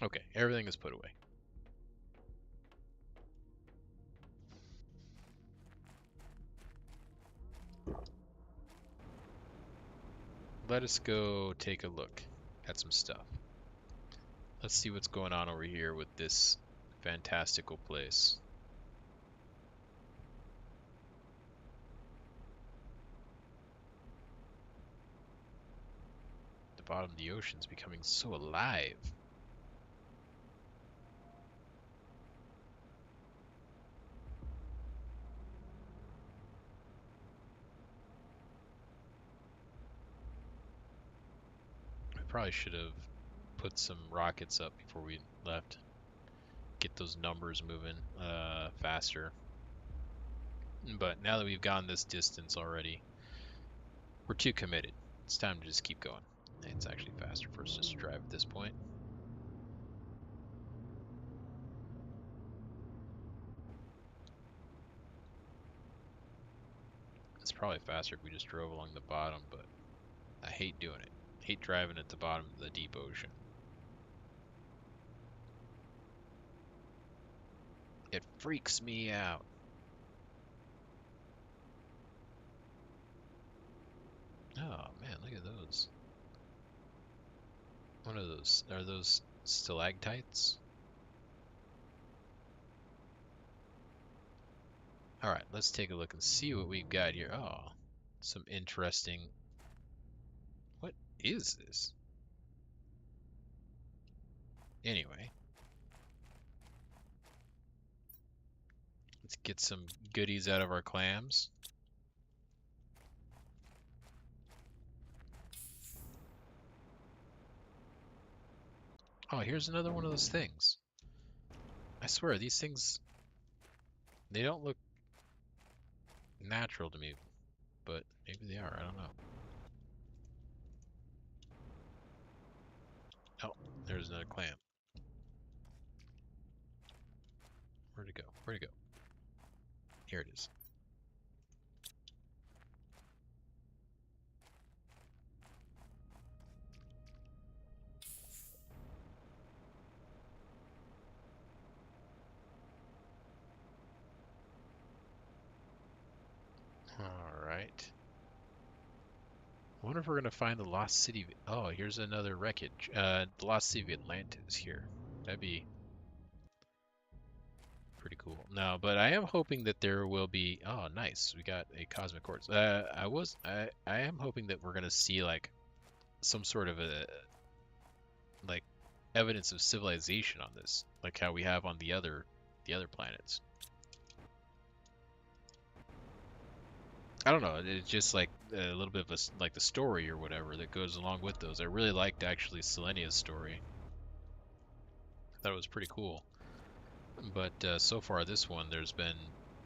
S1: Okay, everything is put away. Let us go take a look at some stuff. Let's see what's going on over here with this fantastical place. The bottom of the ocean's becoming so alive. I probably should have put some rockets up before we left. Get those numbers moving faster. But now that we've gone this distance already, we're too committed. It's time to just keep going. It's actually faster for us just to drive at this point. It's probably faster if we just drove along the bottom, but I hate doing it. I hate driving at the bottom of the deep ocean. It freaks me out. Oh man, look at those. What are those? Are those stalactites? Alright, let's take a look and see what we've got here. Oh, some interesting... What is this? Anyway. Let's get some goodies out of our clams. Oh, here's another one of those things. I swear, these things... They don't look natural to me, but maybe they are. I don't know. Oh, there's another clam. Where'd it go? Where'd it go? Here it is. Alright. I wonder if we're gonna find the lost city. Oh, here's another wreckage. The lost city of Atlantis here. That'd be pretty cool. No, but I am hoping that there will be. Oh, nice. We got a cosmic quartz. I am hoping that we're gonna see like some sort of a like evidence of civilization on this, like how we have on the other planets. I don't know. It's just like a little bit of a, like the story or whatever that goes along with those. I really liked actually Selenia's story. I thought it was pretty cool. But so far this one, there's been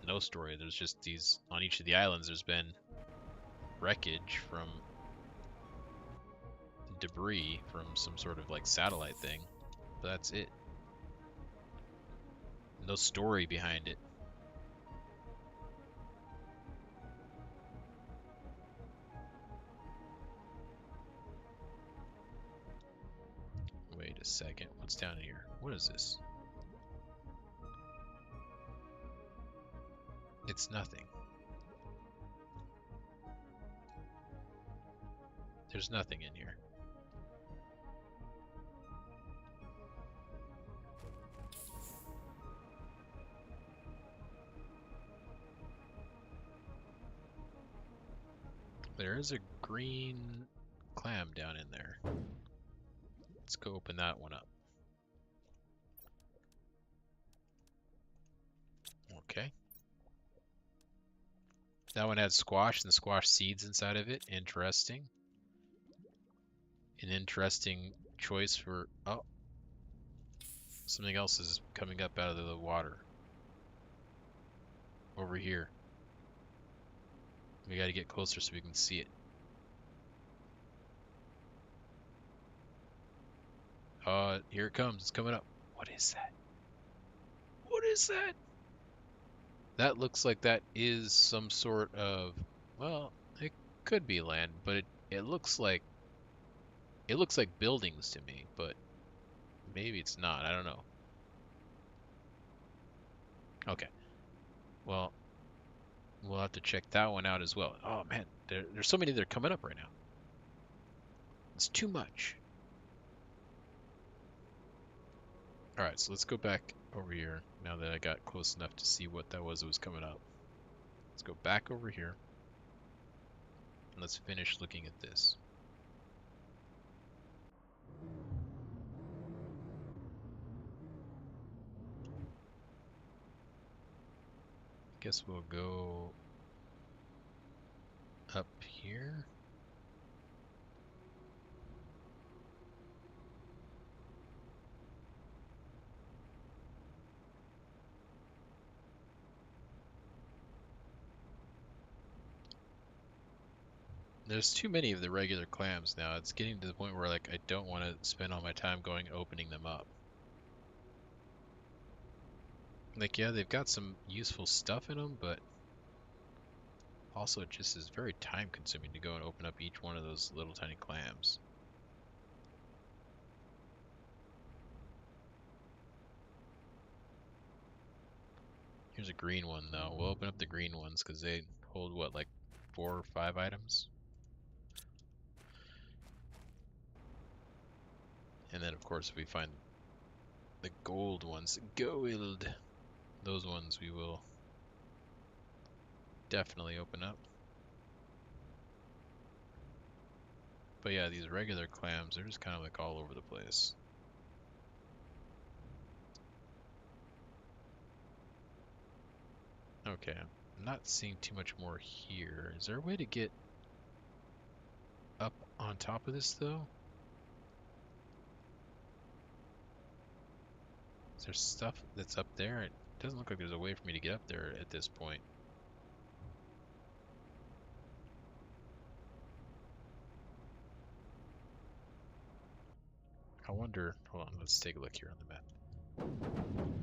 S1: no story. There's just these on each of the islands. There's been wreckage from debris from some sort of like satellite thing. But that's it. No story behind it. Wait a second. What's down here? What is this? It's nothing. There's nothing in here. There is a green clam down in there. Let's go open that one up. Okay. That one had squash and squash seeds inside of it. Interesting. An interesting choice for... Oh. Something else is coming up out of the water. Over here. We gotta get closer so we can see it. Here it comes. It's coming up. What is that? What is that? That looks like that is some sort of... Well, it could be land, but it looks like buildings to me, but maybe it's not. I don't know. Okay. Well, we'll have to check that one out as well. Oh man, there's so many that are coming up right now. It's too much. All right, so let's go back over here now that I got close enough to see what that was coming up. Let's go back over here and let's finish looking at this. Guess we'll go up here. There's too many of the regular clams now. It's getting to the point where like I don't want to spend all my time going opening them up. Like yeah, they've got some useful stuff in them, but also it just is very time consuming to go and open up each one of those little tiny clams. Here's a green one though. We'll open up the green ones because they hold what, like 4 or 5 items? And then of course if we find the gold ones, gold, those ones we will definitely open up. But yeah, these regular clams, they're just kind of like all over the place. Okay, I'm not seeing too much more here. Is there a way to get up on top of this though? Is there stuff that's up there? It doesn't look like there's a way for me to get up there at this point. I wonder, hold on, let's take a look here on the map.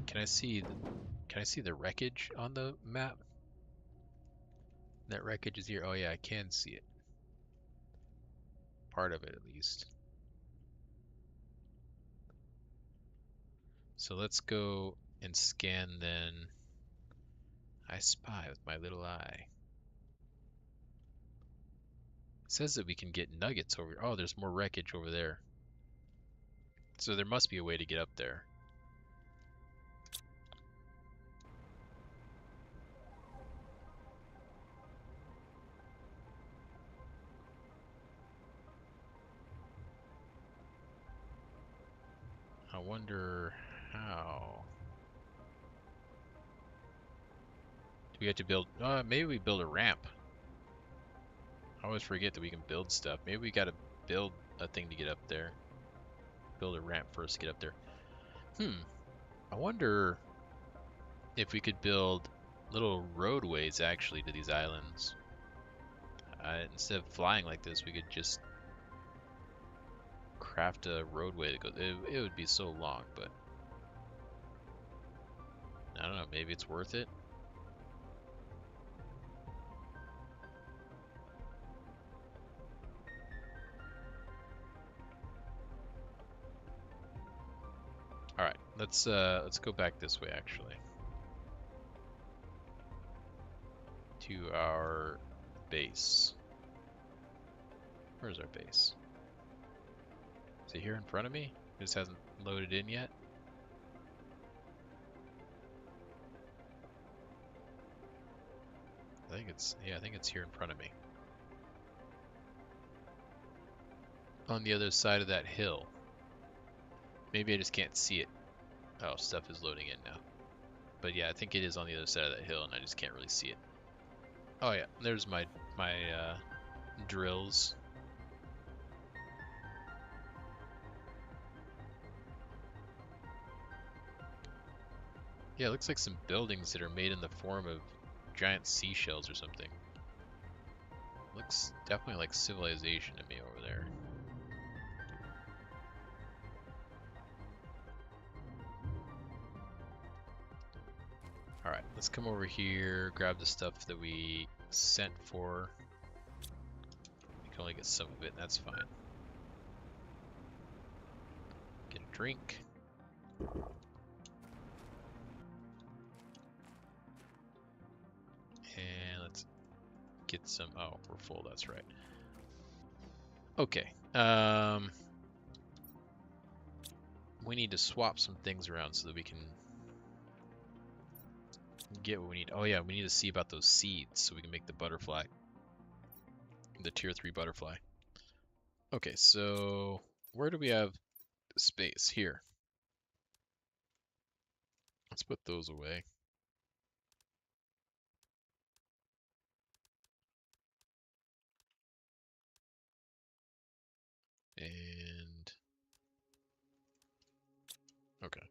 S1: Can I see the wreckage on the map? That wreckage is here. Oh yeah, I can see it. Part of it at least. So let's go and scan then. I spy with my little eye. It says that we can get nuggets over. Oh, there's more wreckage over there. So there must be a way to get up there. I wonder how. Do we have to build? Maybe we build a ramp. I always forget that we can build stuff. Maybe we gotta build a thing to get up there. Build a ramp first to get up there. I wonder if we could build little roadways actually to these islands. Instead of flying like this, we could just craft a roadway to go. It would be so long, but I don't know. Maybe it's worth it. All right, let's go back this way actually to our base. Where's our base? Is it here in front of me? It just hasn't loaded in yet. I think it's here in front of me. On the other side of that hill. Maybe I just can't see it. Oh, stuff is loading in now. But yeah, I think it is on the other side of that hill and I just can't really see it. Oh yeah, there's my drills. Yeah, it looks like some buildings that are made in the form of giant seashells or something. Looks definitely like civilization to me over there. Alright, let's come over here, grab the stuff that we sent for. We can only get some of it, that's fine. Get a drink. And let's get some, oh, we're full, that's right. Okay, we need to swap some things around so that we can get what we need. Oh yeah, we need to see about those seeds so we can make the butterfly. The tier 3 butterfly. Okay, so where do we have space? Here. Let's put those away. And okay.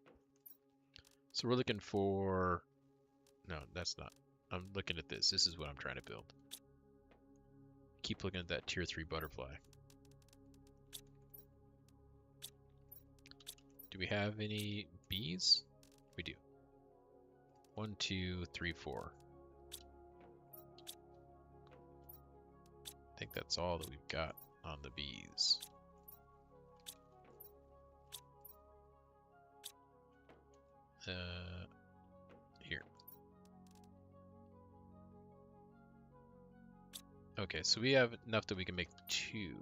S1: So we're looking for, no, that's not. I'm looking at this. This is what I'm trying to build. Keep looking at that tier 3 butterfly. Do we have any bees? We do. 1, 2, 3, 4. I think that's all that we've got on the bees. Here. Okay, so we have enough that we can make 2.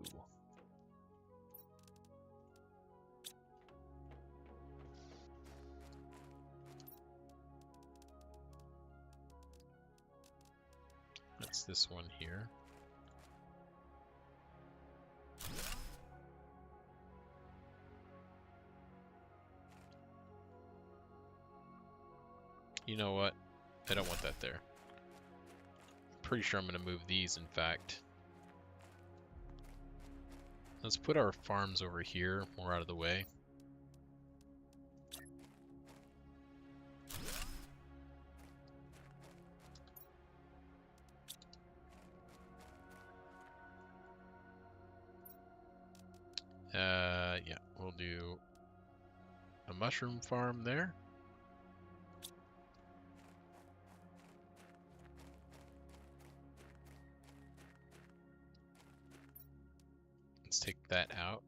S1: That's this one here. You know what? I don't want that there. I'm pretty sure I'm going to move these, in fact. Let's put our farms over here, more out of the way. Yeah, we'll do a mushroom farm there. Let's take that out.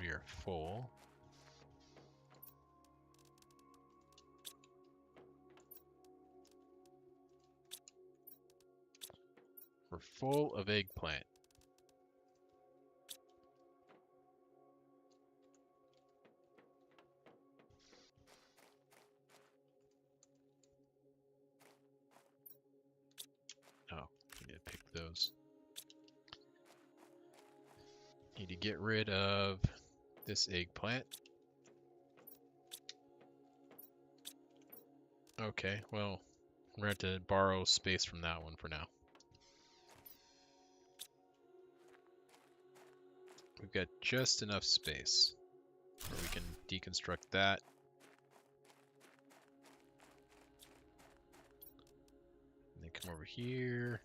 S1: We are full. We're full of eggplant. Oh, we need to pick those. Need to get rid of this eggplant. Okay, well, we're going to have to borrow space from that one for now. We've got just enough space where we can deconstruct that. And then come over here.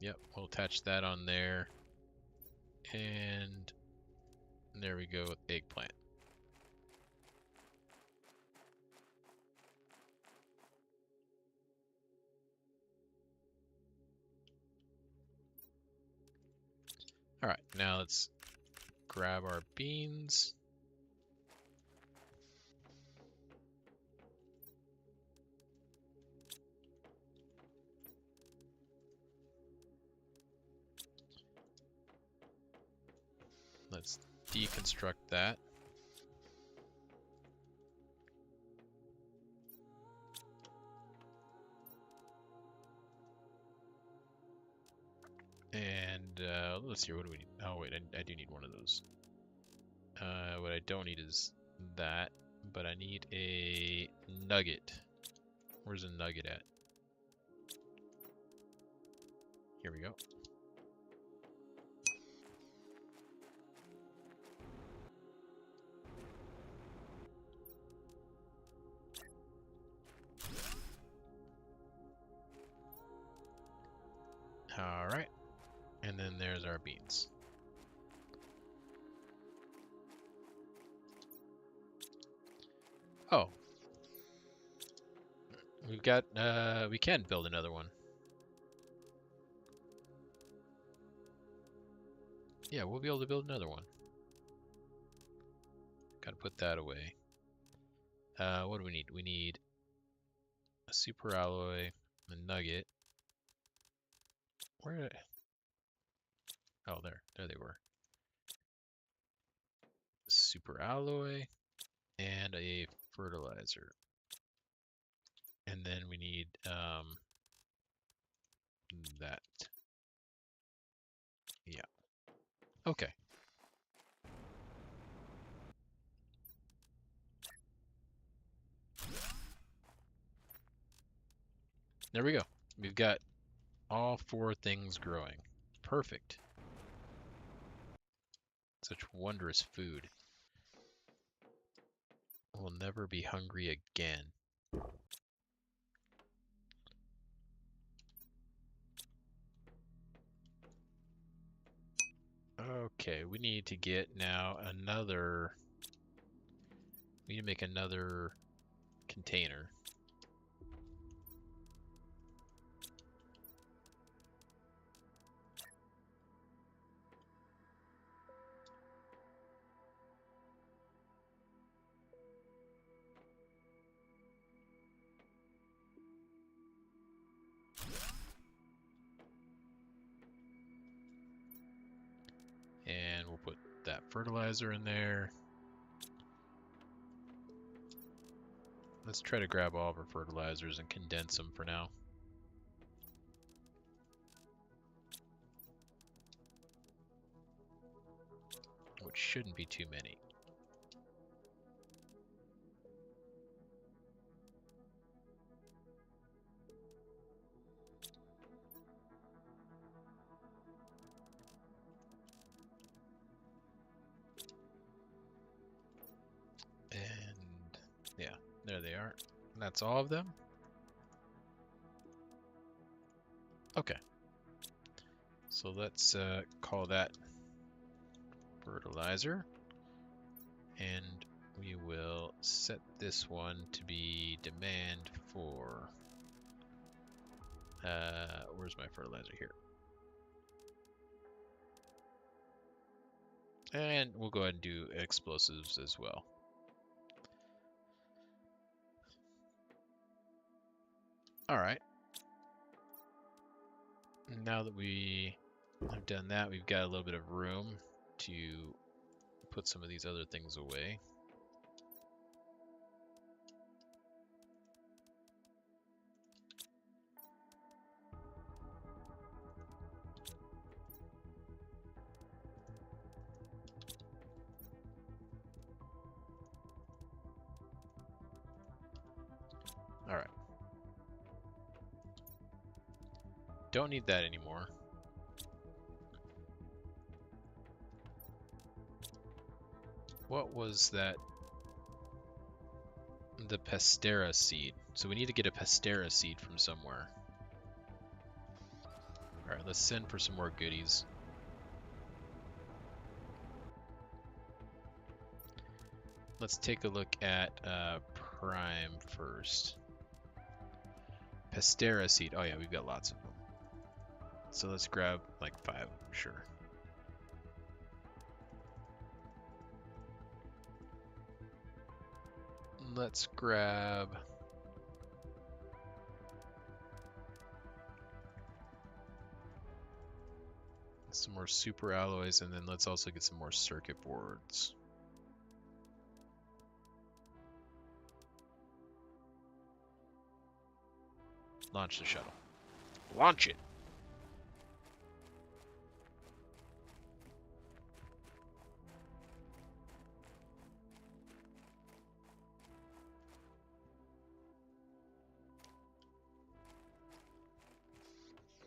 S1: Yep, we'll attach that on there. And there we go with eggplant. Alright, now let's grab our beans. Let's deconstruct that. And let's see, what do we need? Oh wait, I do need one of those. What I don't need is that, but I need a nugget. Where's a nugget at? Here we go. Alright. And then there's our beans. Oh. We've got, we can build another one. Yeah, we'll be able to build another one. Gotta put that away. What do we need? We need a super alloy, a nugget. Where did I... Oh, there they were. Super alloy and a fertilizer. And then we need that. Yeah. Okay. There we go. We've got all 4 things growing. Perfect. Such wondrous food. We'll never be hungry again. Okay, we need to get now another... We need to make another container. And we'll put that fertilizer in there. Let's try to grab all of our fertilizers and condense them for now. Which shouldn't be too many. And yeah, there they are. That's all of them. Okay, So let's call that fertilizer. And we will set this one to be demand for, where's my fertilizer here? And we'll go ahead and do explosives as well. All right. Now that we have done that, we've got a little bit of room to put some of these other things away. All right. Don't need that anymore. What was that? The Pastera seed. So we need to get a Pastera seed from somewhere. Alright, let's send for some more goodies. Let's take a look at Prime first. Pastera seed. Oh yeah, we've got lots of them. So let's grab like 5, sure. Let's grab some more super alloys, and then let's also get some more circuit boards. Launch the shuttle. Launch it!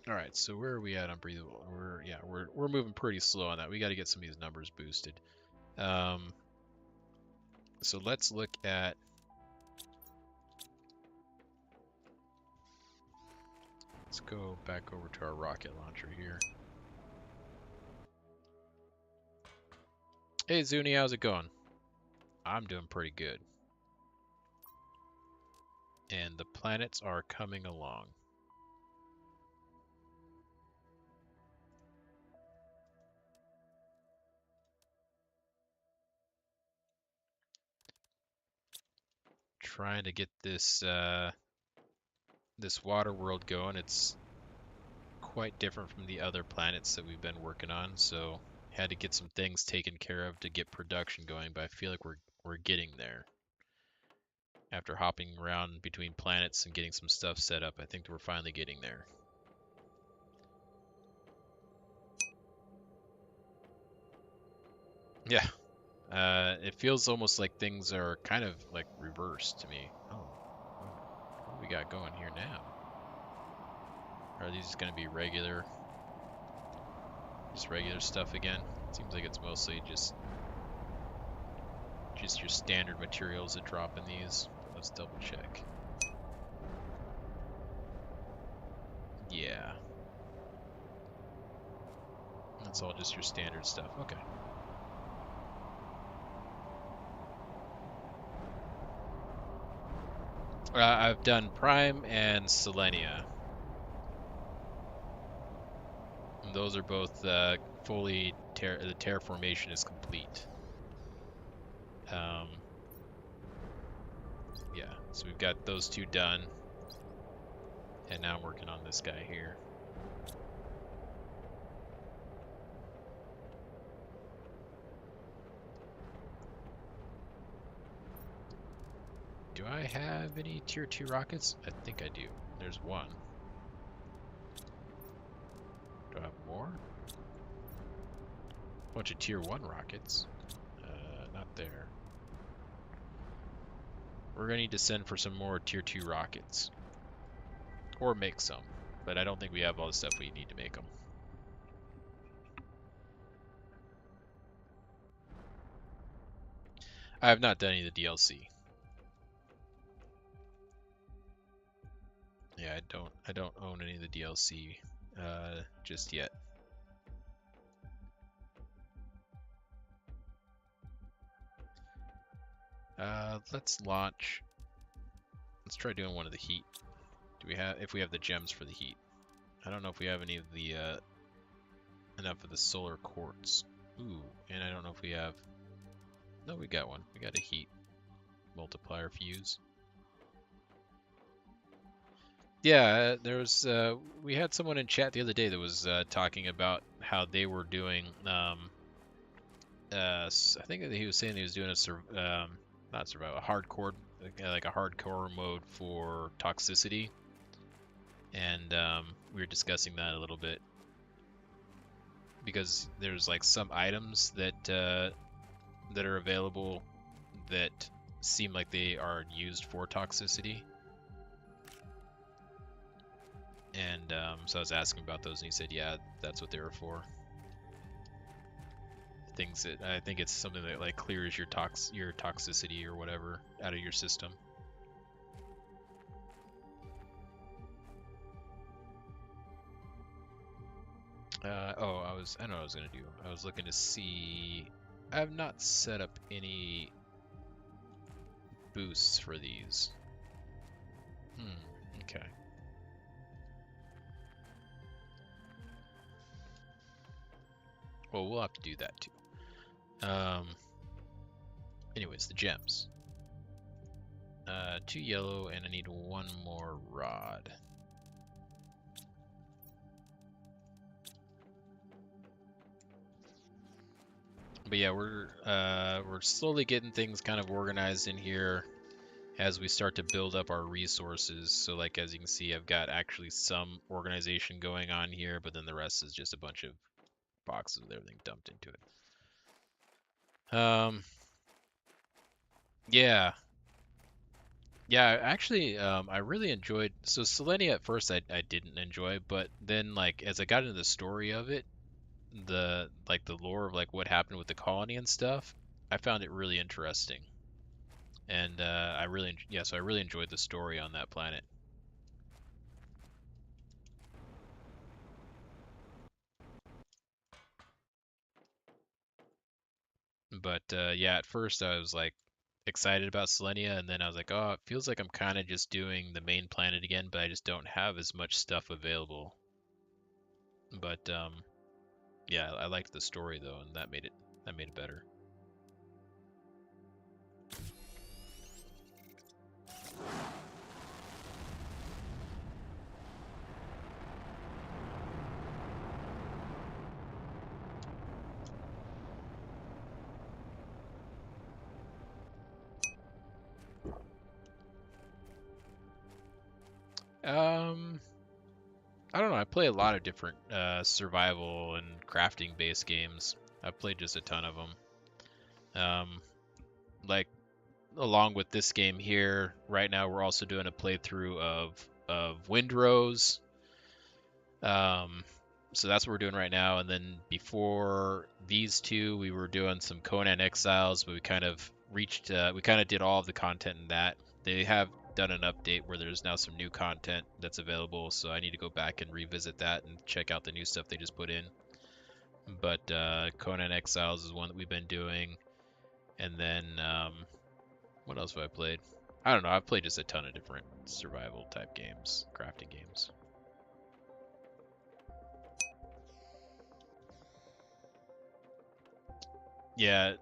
S1: All right, so where are we at on breathable? We're moving pretty slow on that. We got to get some of these numbers boosted. So let's look at. Let's go back over to our rocket launcher here. Hey Zuni, how's it going? I'm doing pretty good. And the planets are coming along. Trying to get this this water world going. It's quite different from the other planets that we've been working on, so had to get some things taken care of to get production going, but I feel like we're getting there. After hopping around between planets and getting some stuff set up, I think we're finally getting there. Yeah. It feels almost like things are kind of like reversed to me. Oh, what do we got going here now? Are these going to be just regular stuff again? Seems like it's mostly just your standard materials that drop in these. Let's double check. Yeah. That's all just your standard stuff. Okay. I've done Prime and Selenia. And those are both fully, the terraformation is complete. Yeah, so we've got those two done. And now I'm working on this guy here. Do I have any tier 2 rockets? I think I do. There's one. Do I have more? Bunch of tier 1 rockets. Not there. We're gonna need to send for some more tier 2 rockets. Or make some. But I don't think we have all the stuff we need to make them. I have not done any of the DLC. Yeah, I don't own any of the DLC just yet. let's launch. Let's try doing one of the heat. Do we have, if we have the gems for the heat? I don't know if we have any of the, enough of the solar quartz. Ooh, and I don't know if we have, no, we got one. We got a heat multiplier fuse. Yeah, there's, we had someone in chat the other day that was, talking about how they were doing, I think that he was saying he was doing a, not survival, a hardcore, like a hardcore mode for toxicity. And we were discussing that a little bit because there's like some items that that are available that seem like they are used for toxicity. And so I was asking about those, and he said, yeah, that's what they were for. Things that I think it's something that like clears your toxicity or whatever out of your system. I know what I was gonna do. I was looking to see. I have not set up any boosts for these. Okay. Well, we'll have to do that too. Anyways, the gems. 2 yellow, and I need 1 more rod. But yeah, we're slowly getting things kind of organized in here as we start to build up our resources. So like as you can see, I've got actually some organization going on here, but then the rest is just a bunch of boxes with everything dumped into it. Yeah. Yeah, actually, I really enjoyed. So Selenia at first I didn't enjoy, but then like as I got into the story of it, the like the lore of like what happened with the colony and stuff, I found it really interesting. And so I really enjoyed the story on that planet. But yeah, at first I was like excited about Selenia, and then I was like, oh, it feels like I'm kind of just doing the main planet again, but I just don't have as much stuff available. But yeah, I liked the story though, and that made it better. I don't know. I play a lot of different survival and crafting based games. I've played just a ton of them. Like along with this game here, right now we're also doing a playthrough of Windrose. So that's what we're doing right now. And then before these two, we were doing some Conan Exiles, but we kind of did all of the content in that. They have done an update where there's now some new content that's available, so I need to go back and revisit that and check out the new stuff they just put in. But Conan Exiles is one that we've been doing. And then, what else have I played? I don't know. I've played just a ton of different survival type games, crafting games. Yeah,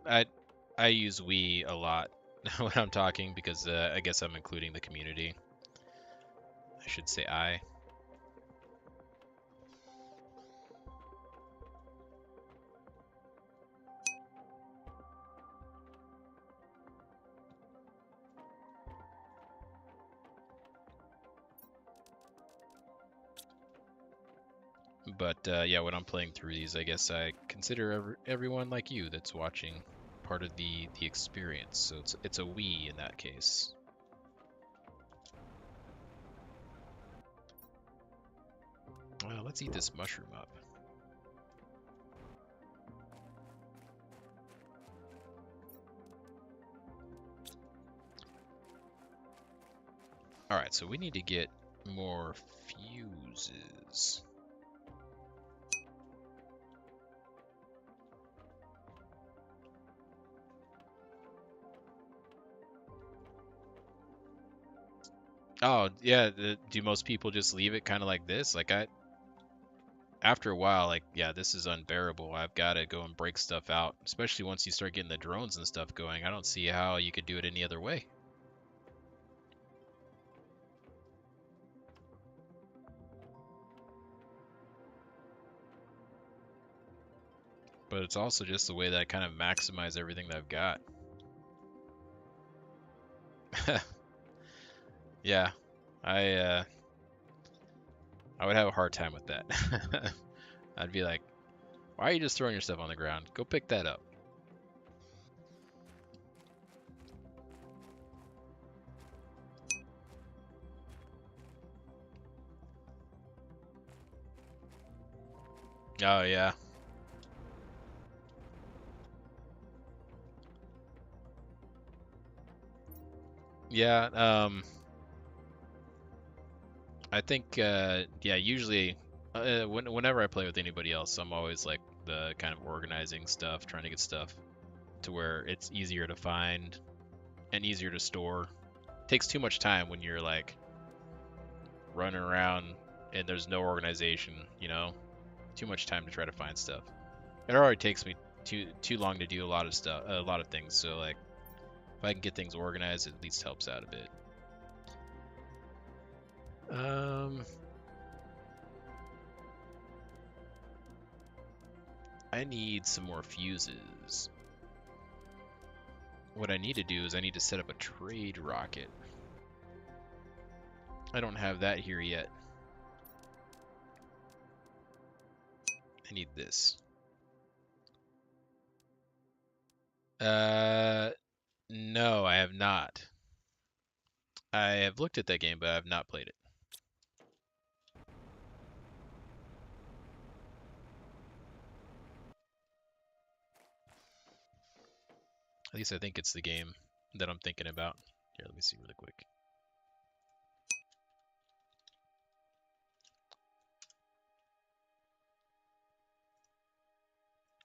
S1: I use we a lot when I'm talking because I guess I'm including the community. I should say I. But yeah, when I'm playing through these, I guess I consider everyone like you that's watching part of the experience. So it's a we in that case. Well, let's eat this mushroom up. All right, so we need to get more fuses. Oh, yeah, do most people just leave it kind of like this? Like after a while, like, yeah, this is unbearable. I've got to go and break stuff out, especially once you start getting the drones and stuff going. I don't see how you could do it any other way. But it's also just the way that I kind of maximize everything that I've got. Yeah, I uh, I would have a hard time with that. I'd be like, why are you just throwing your stuff on the ground? Go pick that up. Oh yeah, yeah. I think yeah. Usually, whenever I play with anybody else, I'm always like the kind of organizing stuff, trying to get stuff to where it's easier to find and easier to store. It takes too much time when you're like running around and there's no organization, you know? Too much time to try to find stuff. It already takes me too long to do a lot of stuff, a lot of things. So like if I can get things organized, it at least helps out a bit. Um I need some more fuses. What I need to do is I need to set up a trade rocket. I don't have that here yet. I need this. Uh, no, I have not. I have looked at that game, but I have not played it. At least I think it's the game that I'm thinking about. Here, let me see really quick.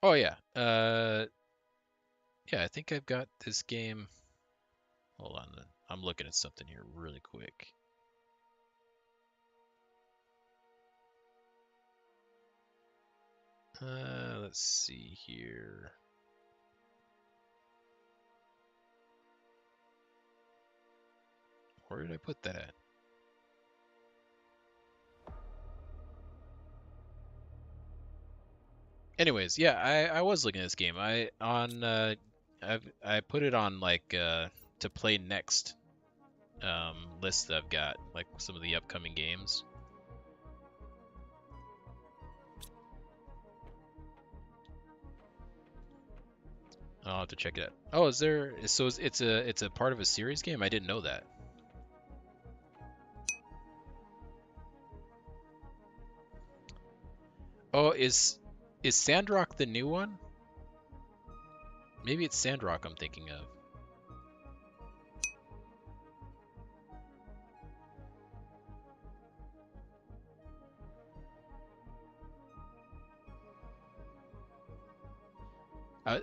S1: Oh yeah. Yeah, I think I've got this game. Hold on. I'm looking at something here really quick. Let's see here. Where did I put that at? Anyways, yeah, I was looking at this game. I put it on like to play next list that I've got, like some of the upcoming games. I'll have to check it out. Oh, is there? So it's a part of a series game? I didn't know that. Oh, is Sandrock the new one? Maybe it's Sandrock I'm thinking of.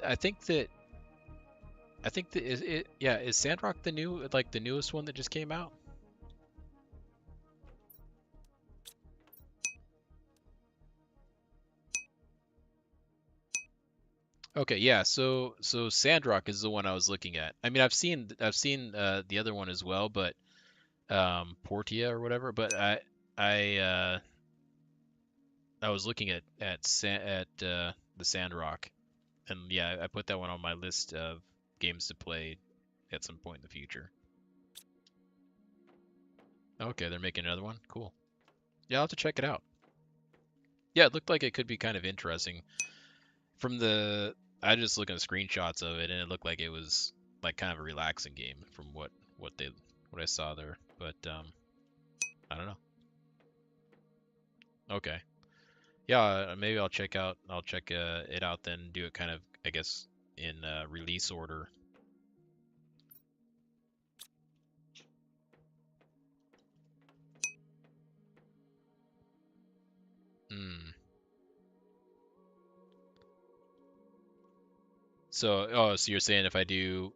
S1: I think that is it. Yeah, is Sandrock the new like the newest one that just came out? Okay, yeah. So Sandrock is the one I was looking at. I mean, I've seen the other one as well, but Portia or whatever. But I was looking at the Sandrock, and yeah, I put that one on my list of games to play at some point in the future. Okay, they're making another one. Cool. Yeah, I'll have to check it out. Yeah, it looked like it could be kind of interesting. From the I just looked at screenshots of it, and it looked like it was like kind of a relaxing game from what I saw there. But I don't know. Okay. Yeah, maybe I'll check it out then. Do it kind of I guess in release order. Hmm. So, oh, so you're saying if I do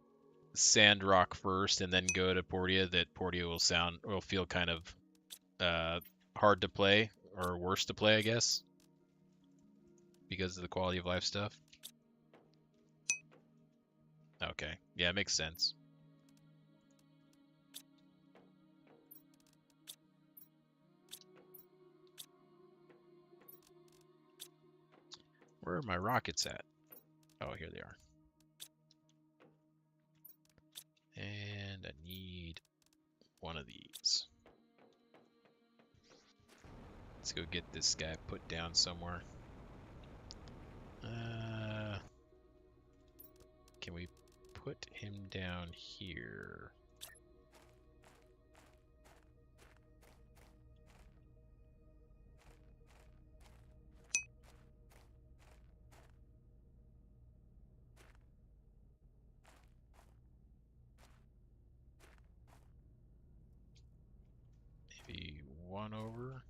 S1: Sandrock first and then go to Portia, that Portia will feel kind of hard to play or worse to play, I guess, because of the quality of life stuff. Okay, yeah, it makes sense. Where are my rockets at? Oh, here they are. And I need one of these. Let's go get this guy put down somewhere. Can we put him down here? Maybe one over.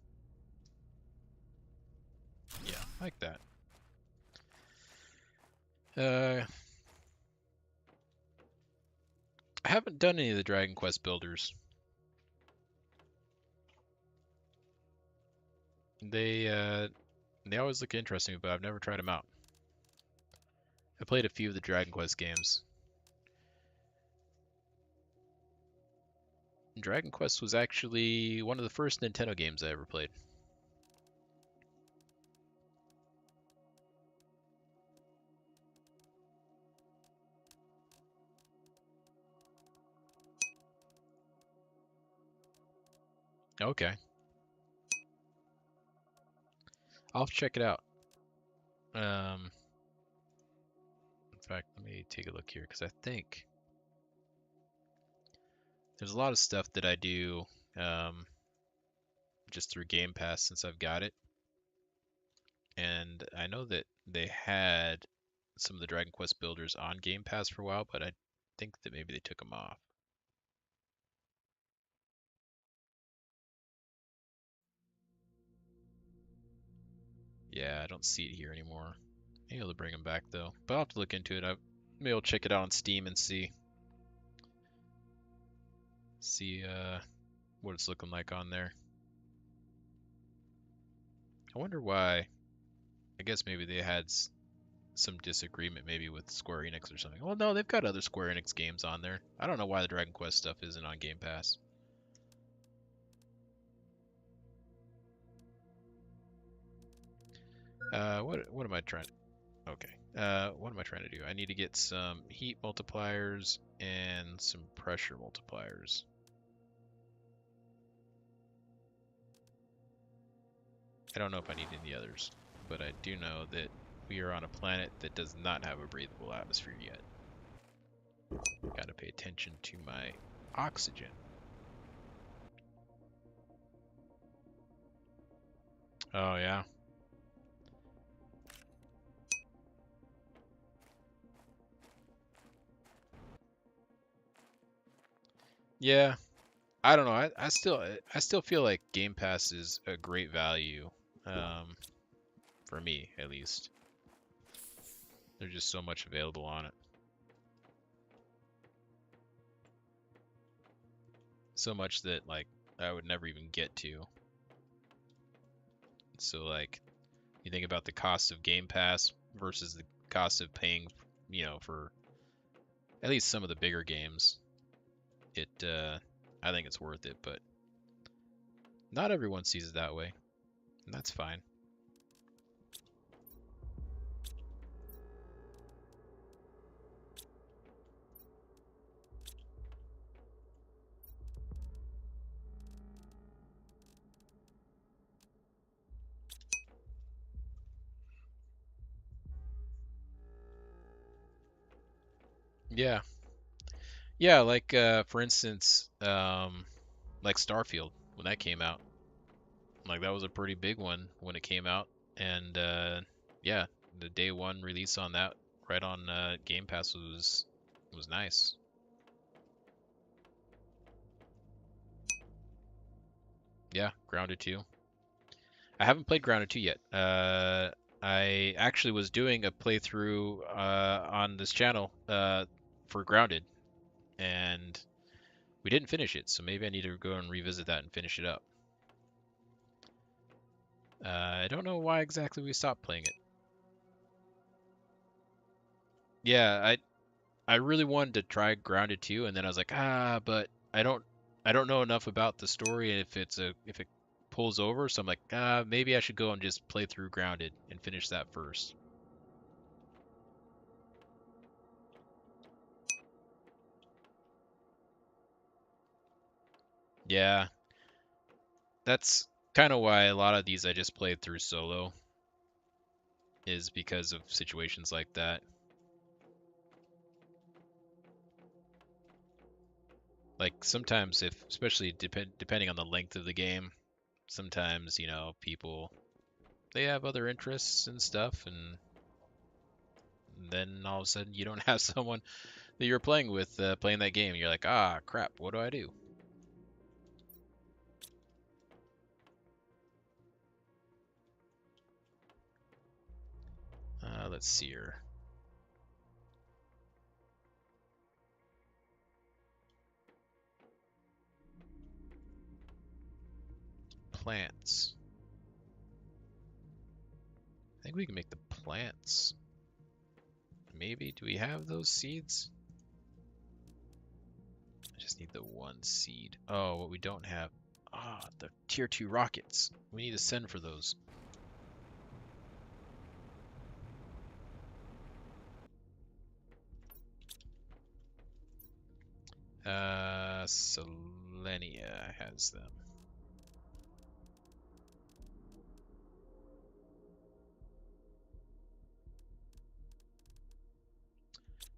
S1: Yeah, like that. I haven't done any of the Dragon Quest builders. They always look interesting, but I've never tried them out. I played a few of the Dragon Quest games. Dragon Quest was actually one of the first Nintendo games I ever played. Okay. I'll check it out. In fact, let me take a look here, because I think there's a lot of stuff that I do just through Game Pass since I've got it. And I know that they had some of the Dragon Quest builders on Game Pass for a while, but I think that maybe they took them off. Yeah, I don't see it here anymore. Maybe able to bring them back though, but I'll have to look into it. Maybe I'll check it out on Steam and see what it's looking like on there. I wonder why. I guess maybe they had some disagreement maybe with Square Enix or something. Well, no, they've got other Square Enix games on there. I don't know why the Dragon Quest stuff isn't on Game Pass. What am I trying to... Okay. What am I trying to do? I need to get some heat multipliers and some pressure multipliers. I don't know if I need any others, but I do know that we are on a planet that does not have a breathable atmosphere yet. Gotta pay attention to my oxygen. Oh, yeah. Yeah, I don't know. I still feel like Game Pass is a great value, for me at least. There's just so much available on it. So much that like I would never even get to. So like you think about the cost of Game Pass versus the cost of paying, for at least some of the bigger games. I think it's worth it, but not everyone sees it that way, and that's fine. Yeah. Yeah, like for instance, like Starfield when that came out. Like that was a pretty big one when it came out, and yeah, the day one release on that right on Game Pass was nice. Yeah, Grounded 2. I haven't played Grounded 2 yet. I actually was doing a playthrough on this channel for Grounded, and we didn't finish it, so maybe I need to go and revisit that and finish it up. I don't know why exactly we stopped playing it. Yeah, I really wanted to try Grounded 2, and then I was like, but I don't know enough about the story if it pulls over, so I'm like, maybe I should go and just play through Grounded and finish that first. Yeah, that's kind of why a lot of these I just played through solo, is because of situations like that. Like sometimes if, especially depending on the length of the game, sometimes, people they have other interests and stuff, and then all of a sudden you don't have someone that you're playing with playing that game. You're like, crap, what do I do? Let's see here. Plants. I think we can make the plants. Maybe. Do we have those seeds? I just need the one seed. Oh, what we don't have. The tier 2 rockets. We need to send for those. Selenia has them.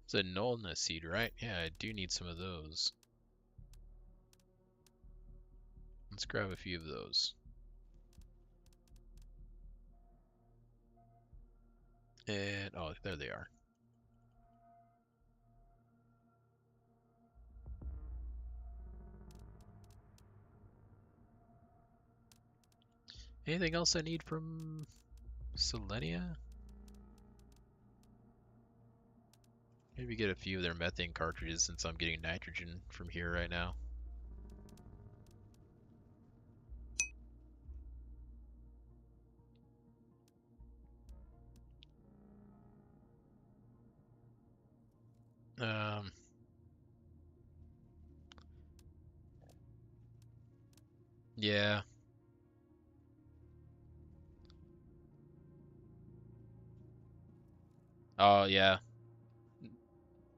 S1: It's a Nolna seed, right? Yeah, I do need some of those. Let's grab a few of those. And, oh, there they are. Anything else I need from Selenia? Maybe get a few of their methane cartridges since I'm getting nitrogen from here right now. Um, yeah. Oh, yeah.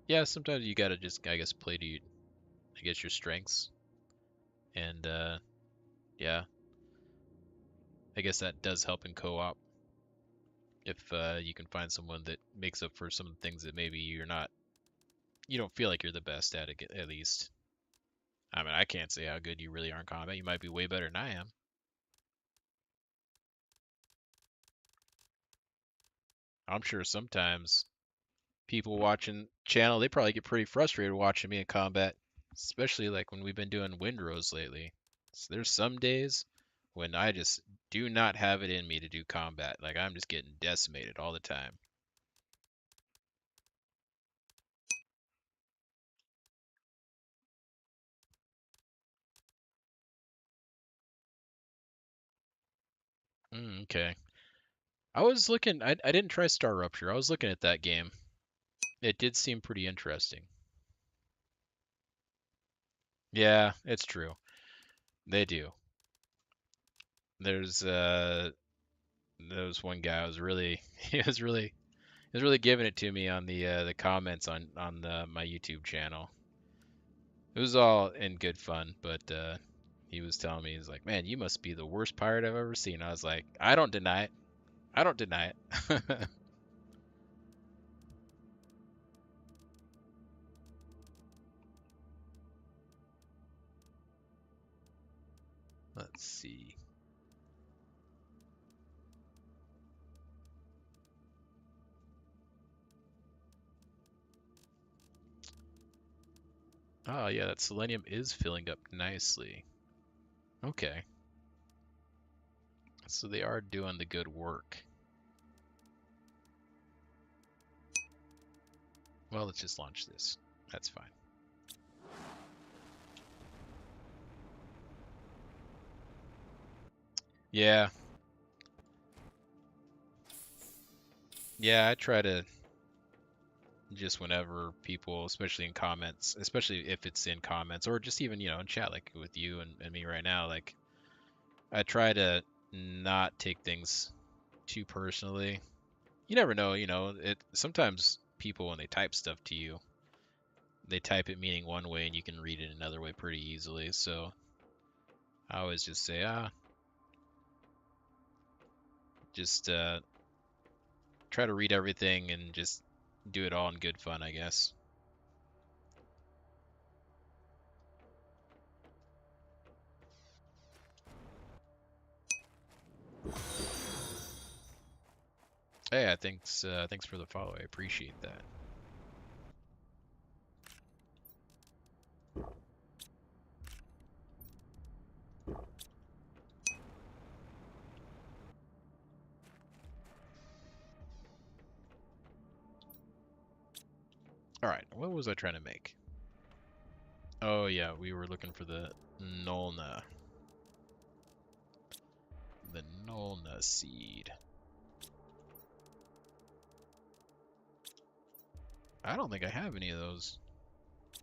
S1: Yeah, sometimes you gotta just, I guess, play to, I guess, your strengths. And, yeah, I guess that does help in co-op. If you can find someone that makes up for some of the things that maybe you don't feel like you're the best at it, at least. I mean, I can't say how good you really are in combat. You might be way better than I am. I'm sure sometimes people watching channel, they probably get pretty frustrated watching me in combat, especially like when we've been doing windrows lately. So there's some days when I just do not have it in me to do combat. Like I'm just getting decimated all the time. Okay. I was looking, I didn't try Star Rupture. I was looking at that game. It did seem pretty interesting. Yeah, it's true. They do. There's there was one guy who was really he was really giving it to me on the comments on my YouTube channel. It was all in good fun, but he was telling me, he's like, "Man, you must be the worst pirate I've ever seen." I was like, "I don't deny it. I don't deny it." Let's see. Oh yeah, that selenium is filling up nicely. Okay. So they are doing the good work. Well, let's just launch this. That's fine. Yeah. Yeah, I try to just whenever people, especially in comments, especially if it's in comments or just even, in chat like with you and me right now, like I try to not take things too personally. You never know, it sometimes people when they type stuff to you, they type it meaning one way and you can read it another way pretty easily. So I always just say, just try to read everything and just do it all in good fun, I guess. Hey, thanks for the follow. I appreciate that. All right, what was I trying to make? Oh yeah, we were looking for the Nolna. The Nolna seed. I don't think I have any of those.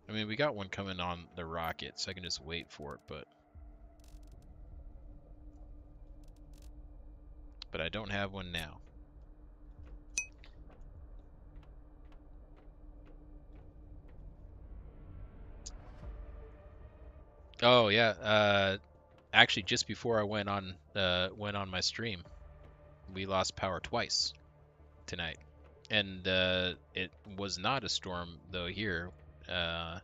S1: I mean, we got one coming on the rocket, so I can just wait for it, but I don't have one now. Oh yeah, actually just before I went on my stream, we lost power twice tonight. And it was not a storm though here, uh,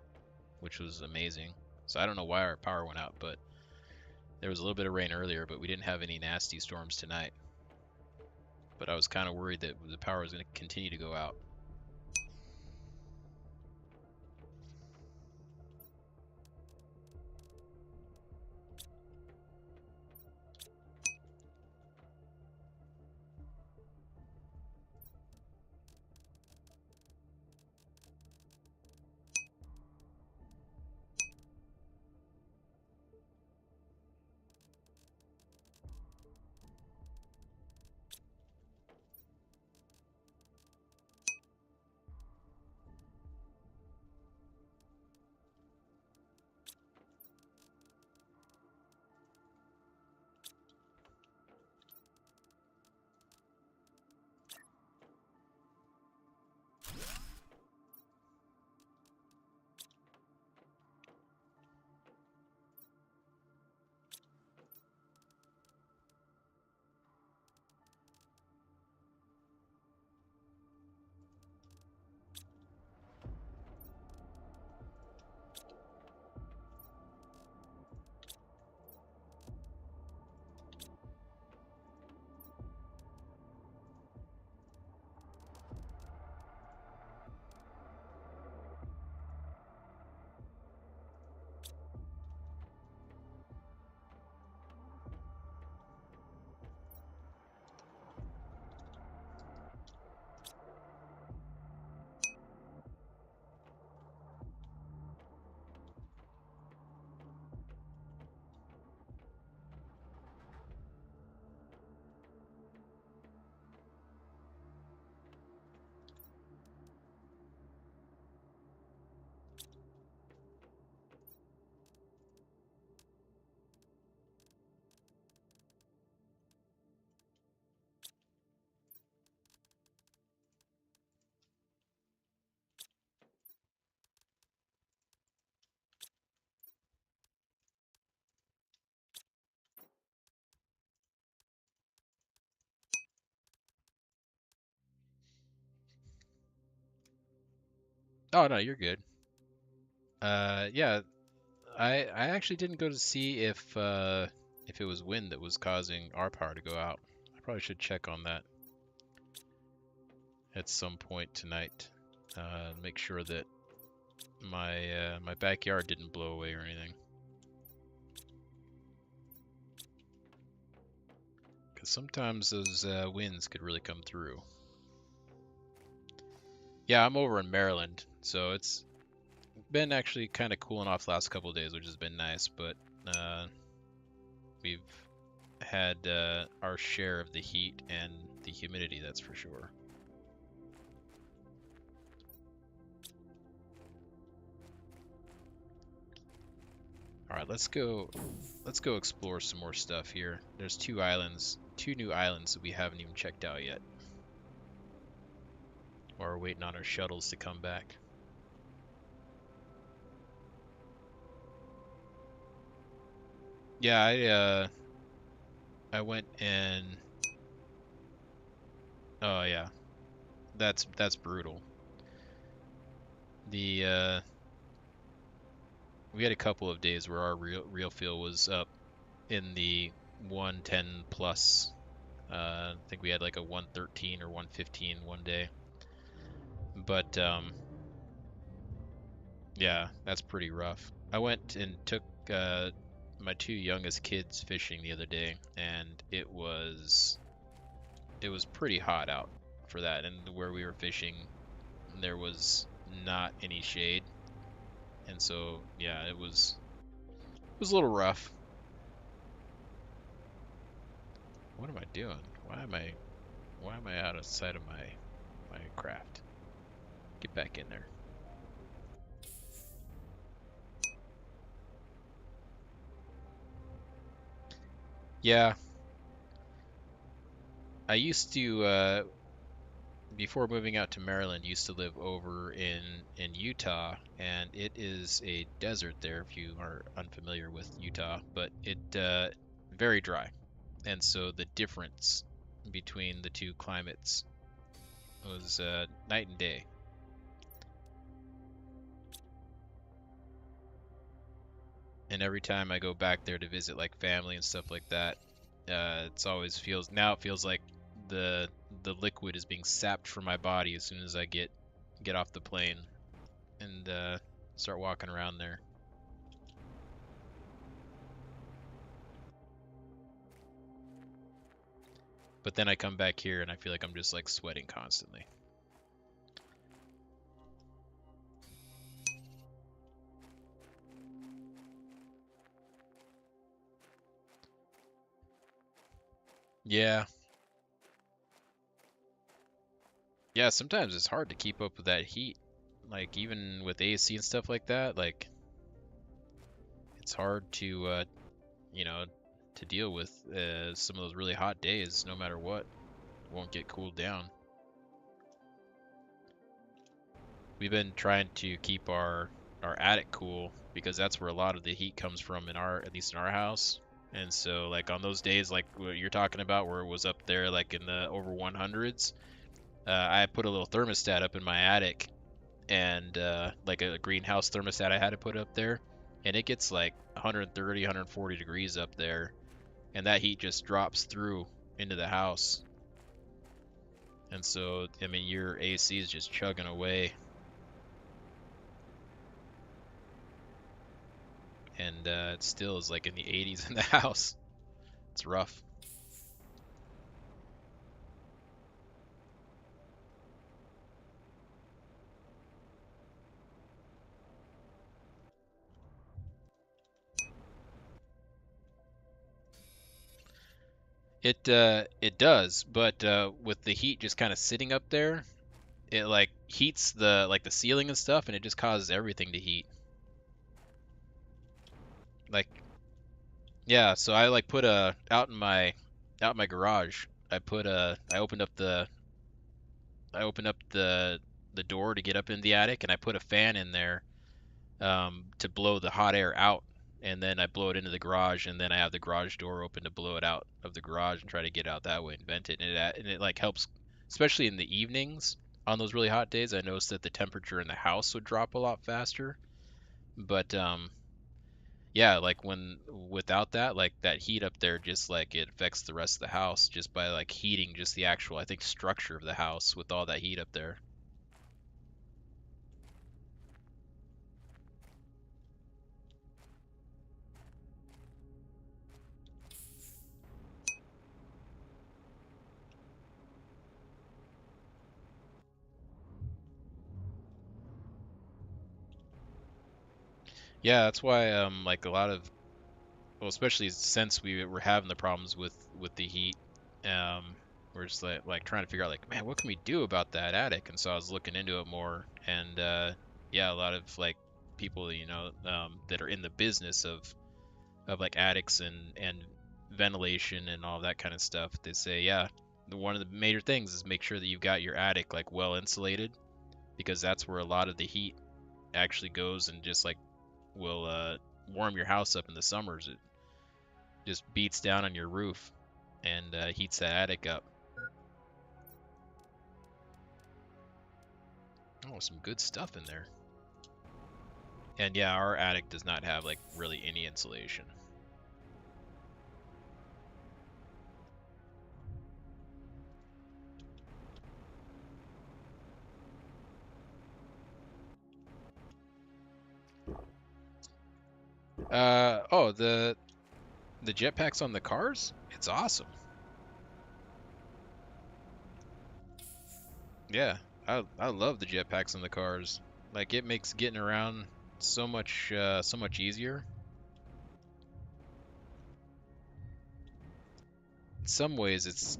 S1: which was amazing. So I don't know why our power went out, but there was a little bit of rain earlier, but we didn't have any nasty storms tonight. But I was kind of worried that the power was going to continue to go out. Oh no, you're good. Yeah, I actually didn't go to see if it was wind that was causing our power to go out. I probably should check on that at some point tonight. Make sure that my backyard didn't blow away or anything. Because sometimes those winds could really come through. Yeah, I'm over in Maryland, so it's been actually kind of cooling off the last couple of days, which has been nice. But we've had our share of the heat and the humidity, that's for sure. All right, let's go explore some more stuff here. There's two new islands that we haven't even checked out yet. While we're waiting on our shuttles to come back. Yeah, I went and oh yeah, that's brutal. The we had a couple of days where our real feel was up in the 110 plus. I think we had like a 113 or 115 one day. But yeah, that's pretty rough. I went and took my two youngest kids fishing the other day, and it was pretty hot out for that. And where we were fishing, there was not any shade, and so yeah, it was a little rough. What am I doing? Why am I out of sight of my craft? Get back in there. Yeah, I used to before moving out to Maryland, used to live over in Utah, and it is a desert there if you are unfamiliar with Utah, but it very dry. And so the difference between the two climates was night and day. And every time I go back there to visit like family and stuff like that, it's always it feels like the liquid is being sapped from my body as soon as I get off the plane and start walking around there. But then I come back here and I feel like I'm just like sweating constantly. Yeah. Yeah, sometimes it's hard to keep up with that heat. Like even with AC and stuff like that, like it's hard to you know, to deal with some of those really hot days no matter what. It won't get cooled down. We've been trying to keep our attic cool because that's where a lot of the heat comes from in our at least in our house. And so like on those days like what you're talking about where it was up there like in the over 100s, I put a little thermostat up in my attic and like a greenhouse thermostat I had to put up there, and it gets like 130, 140 degrees up there, and that heat just drops through into the house. And so, I mean, your AC is just chugging away, and it still is like in the 80s in the house. It's rough. It does, but with the heat just kind of sitting up there, it like heats the ceiling and stuff, and it just causes everything to heat. Like yeah, so I like put a out in my garage. I opened up the door to get up in the attic, and I put a fan in there to blow the hot air out, and then I blow it into the garage, and then I have the garage door open to blow it out of the garage and try to get out that way and vent it, and it like helps, especially in the evenings on those really hot days. I noticed that the temperature in the house would drop a lot faster, but yeah, like when without that, like that heat up there, just like it affects the rest of the house just by like heating just the actual, I think, structure of the house with all that heat up there. Yeah, that's why like a lot of well, especially since we were having the problems with the heat. We're just like trying to figure out like, man, what can we do about that attic? And so I was looking into it more, and yeah, a lot of like people, that are in the business of like attics and ventilation and all that kind of stuff. They say, yeah, one of the major things is make sure that you've got your attic like well insulated, because that's where a lot of the heat actually goes and just like will warm your house up in the summers. It just beats down on your roof and heats that attic up. Oh, some good stuff in there. And yeah, our attic does not have like really any insulation. Oh, the jetpacks on the cars? It's awesome. Yeah, I love the jetpacks on the cars. Like it makes getting around so much easier. In some ways, it's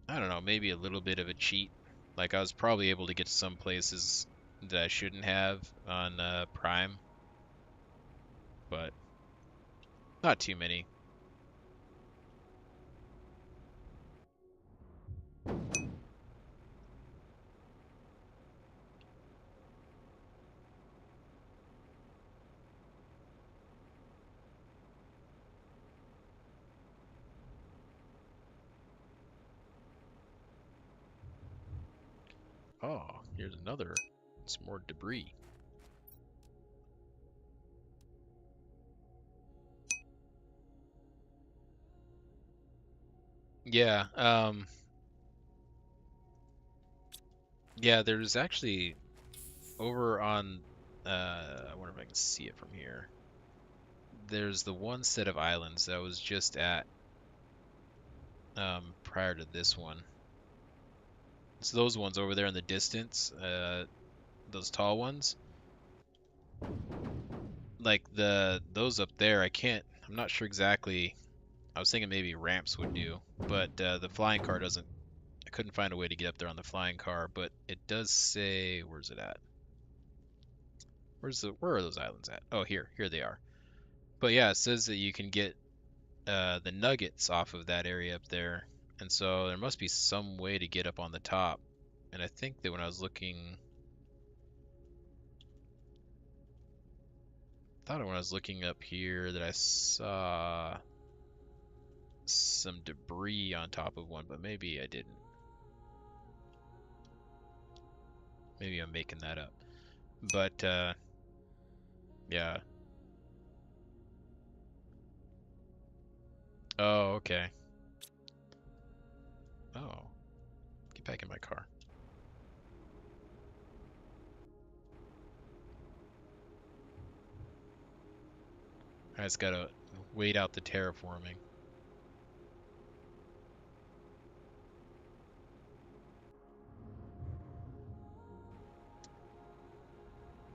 S1: I don't know, maybe a little bit of a cheat. Like I was probably able to get to some places that I shouldn't have on Prime, but not too many. Oh, here's another. Some more debris. Yeah, yeah, there's actually over on I wonder if I can see it from here. There's the one set of islands that I was just at prior to this one. It's those ones over there in the distance, those tall ones. Like those up there, I'm not sure exactly. I was thinking maybe ramps would do, but the flying car doesn't. I couldn't find a way to get up there on the flying car, but it does say, where's it at? Where are those islands at? Oh, here they are. But yeah, it says that you can get the nuggets off of that area up there, and so there must be some way to get up on the top. And I think that when I was looking, thought when I was looking up here that I saw some debris on top of one, but maybe I didn't. Maybe I'm making that up. But yeah. Oh, okay. Oh, get back in my car. I just gotta wait out the terraforming.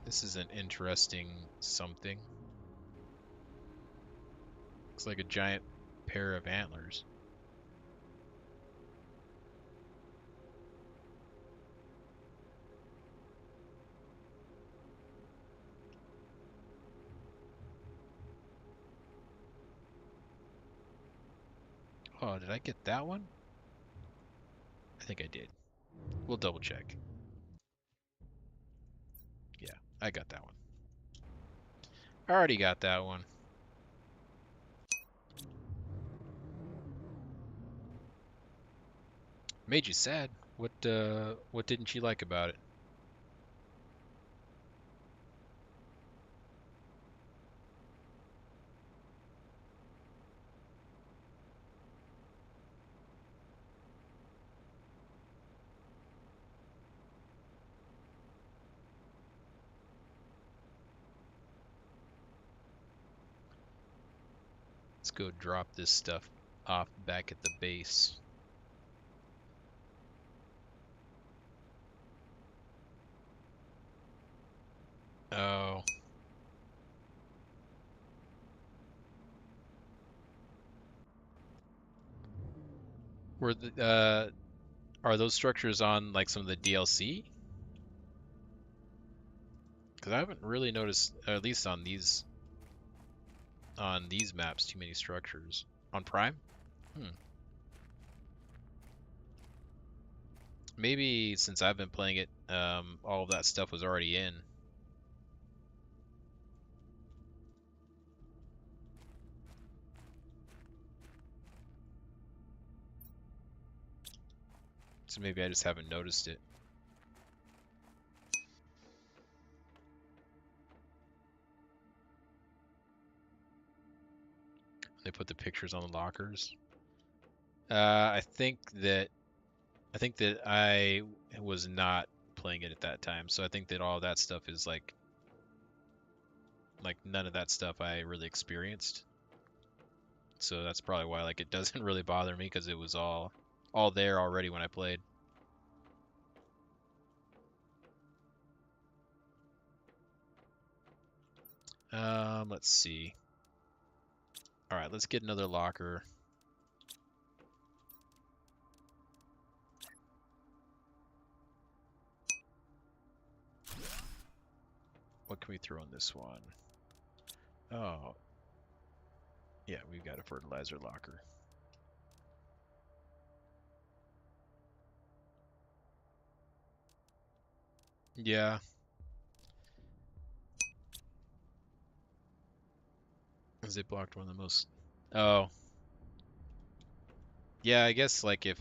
S1: This is an interesting something. Looks like a giant pair of antlers. Oh, did I get that one? I think I did. We'll double check. Yeah, I got that one. I already got that one. Made you sad. What didn't you like about it? Let's go drop this stuff off back at the base. Oh, Were the, are those structures on like some of the DLC? Because I haven't really noticed, at least on these maps, too many structures. On Prime? Hmm. Maybe since I've been playing it, all of that stuff was already in. So maybe I just haven't noticed it. They put the pictures on the lockers. I think that I was not playing it at that time, so I think that all that stuff is like none of that stuff I really experienced. So that's probably why like it doesn't really bother me because it was all there already when I played. Let's see. All right, let's get another locker. What can we throw in this one? Oh, yeah, we've got a fertilizer locker. Yeah, zip blocked one of the most. Oh, yeah, I guess like if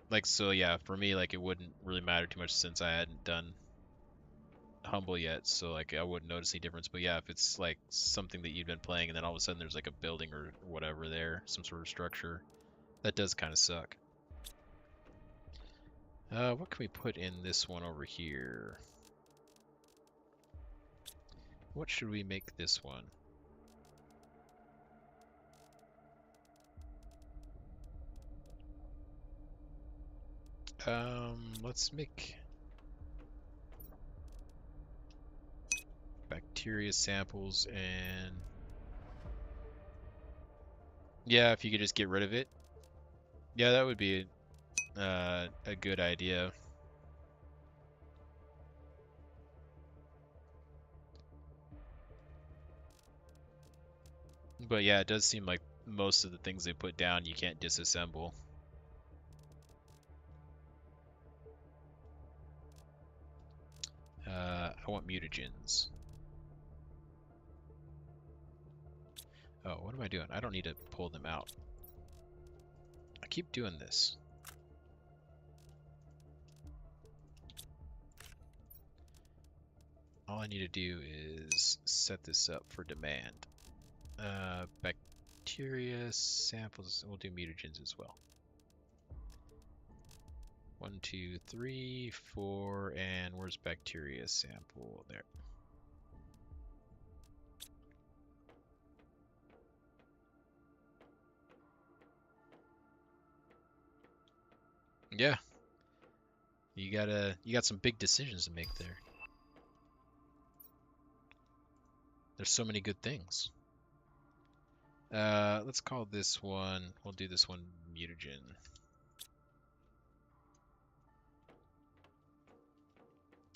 S1: like so yeah, for me like it wouldn't really matter too much since I hadn't done Humble yet, so like I wouldn't notice any difference. But yeah, if it's like something that you've been playing and then all of a sudden there's like a building or whatever there, some sort of structure, that does kind of suck. What can we put in this one over here? What should we make this one? Let's make bacteria samples and yeah, if you could just get rid of it. Yeah, that would be a good idea. But yeah, it does seem like most of the things they put down you can't disassemble. I want mutagens. Oh, what am I doing? I don't need to pull them out. I keep doing this. All I need to do is set this up for demand. Bacteria samples. We'll do mutagens as well. 1, 2, 3, 4, and where's bacteria sample? There. Yeah, you got some big decisions to make there. There's so many good things. Let's call this one, we'll do this one mutagen.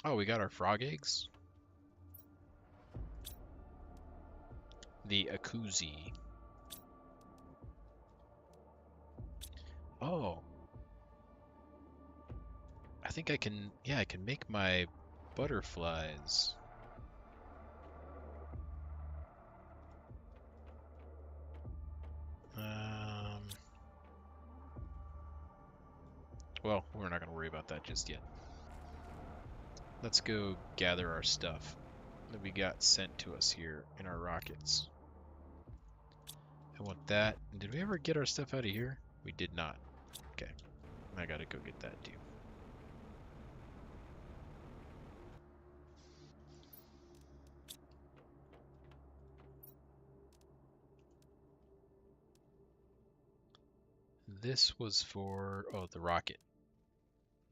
S1: Oh, we got our frog eggs. The Akuzi. Oh, I think I can, yeah, I can make my butterflies. Um, well, we're not going to worry about that just yet. Let's go gather our stuff that we got sent to us here in our rockets. I want that. Did we ever get our stuff out of here? We did not. Okay, I gotta go get that too. This was for, oh, the rocket.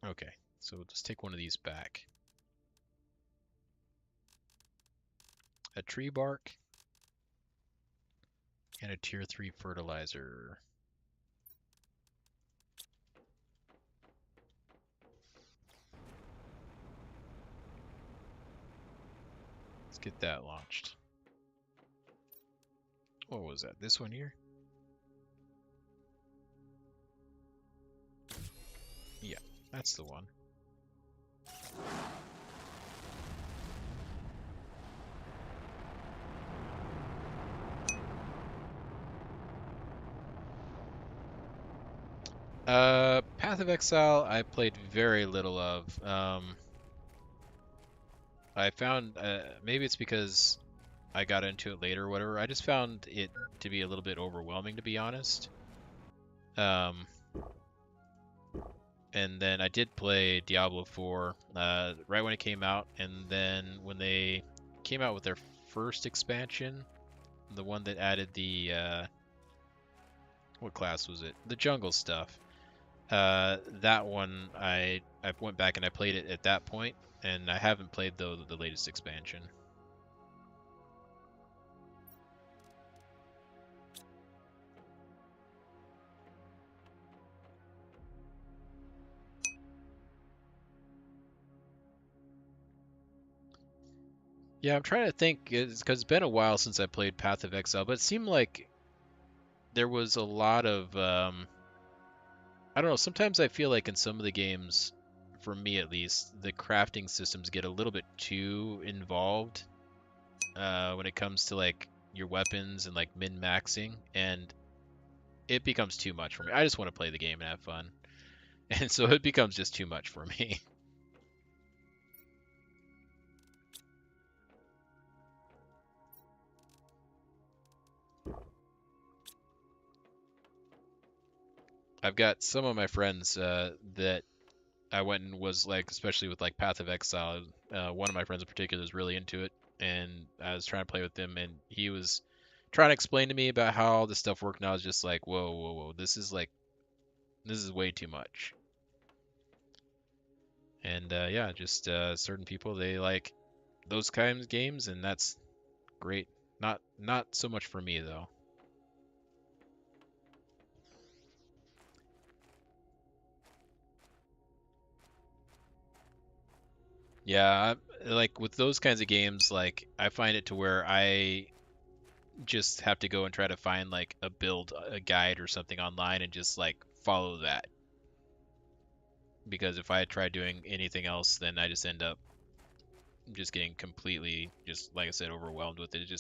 S1: Okay, so we'll just take one of these back. A tree bark and a tier 3 fertilizer. Let's get that launched. What was that? This one here? Yeah, that's the one. Path of Exile, I played very little of. I found, maybe it's because I got into it later or whatever. I just found it to be a little bit overwhelming, to be honest. Um, and then I did play Diablo 4 right when it came out, and then when they came out with their first expansion, the one that added the what class was it? The jungle stuff. That one I went back and I played it at that point, and I haven't played the latest expansion. Yeah, I'm trying to think, because it's been a while since I played Path of Exile, but it seemed like there was a lot of I don't know, sometimes I feel like in some of the games, for me at least, the crafting systems get a little bit too involved when it comes to like your weapons and like min-maxing, and it becomes too much for me. I just want to play the game and have fun. And so it becomes just too much for me. I've got some of my friends that I went and was like, especially with like Path of Exile. One of my friends in particular is really into it, and I was trying to play with him, and he was trying to explain to me about how all this stuff worked, and I was just like, whoa, whoa, whoa, this is way too much. And yeah, just certain people they like those kinds of games, and that's great. Not so much for me though. Yeah, like with those kinds of games, like I find it to where I just have to go and try to find like a build, a guide or something online and just like follow that. Because if I try doing anything else, then I just end up just getting completely, just like I said, overwhelmed with it.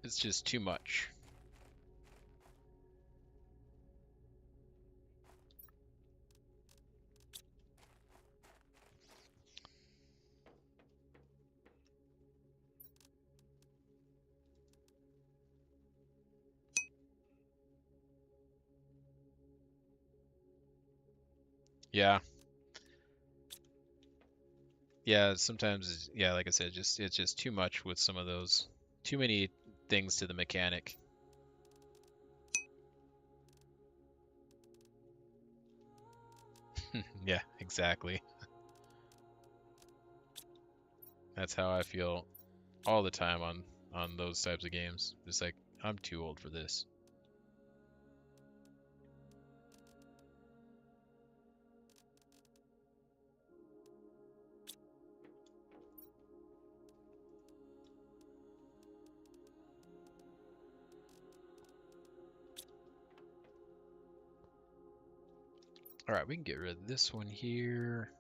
S1: It's just too much. Yeah, yeah. Sometimes, yeah, like I said, just it's just too much with some of those. Too many things to the mechanic. Yeah, exactly. That's how I feel all the time on those types of games. Just like I'm too old for this. All right, we can get rid of this one here.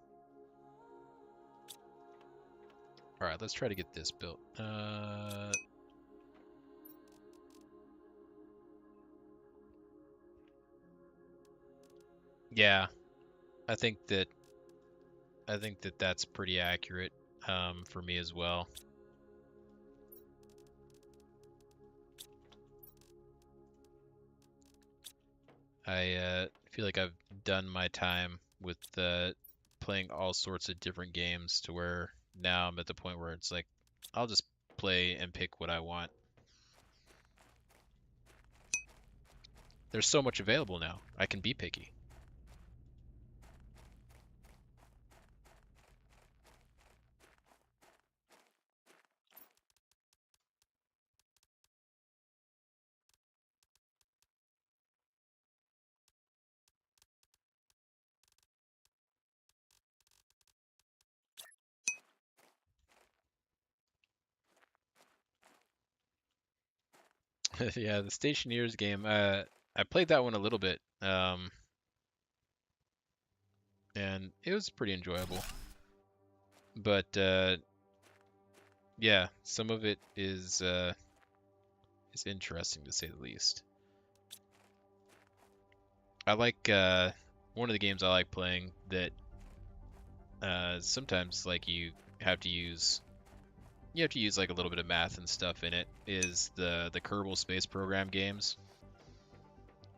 S1: All right, let's try to get this built. Yeah, I think that that's pretty accurate for me as well. I feel like I've done my time with playing all sorts of different games to where now I'm at the point where it's like I'll just play and pick what I want. There's so much available now. I can be picky. Yeah, the Stationeers game. I played that one a little bit, and it was pretty enjoyable. But yeah, some of it is interesting to say the least. I like one of the games I like playing that sometimes like you have to use like a little bit of math and stuff in it is the Kerbal Space Program games.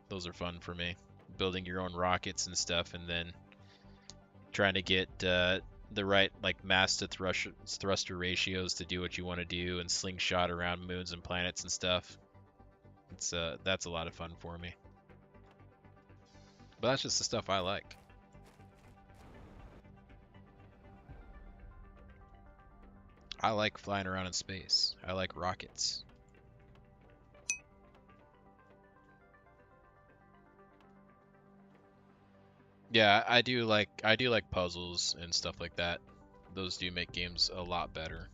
S1: Those are fun for me. Building your own rockets and stuff, and then trying to get the right like mass to thruster ratios to do what you want to do, and slingshot around moons and planets and stuff. It's that's a lot of fun for me. But that's just the stuff I like. I like flying around in space. I like rockets. Yeah, I do like puzzles and stuff like that. Those do make games a lot better.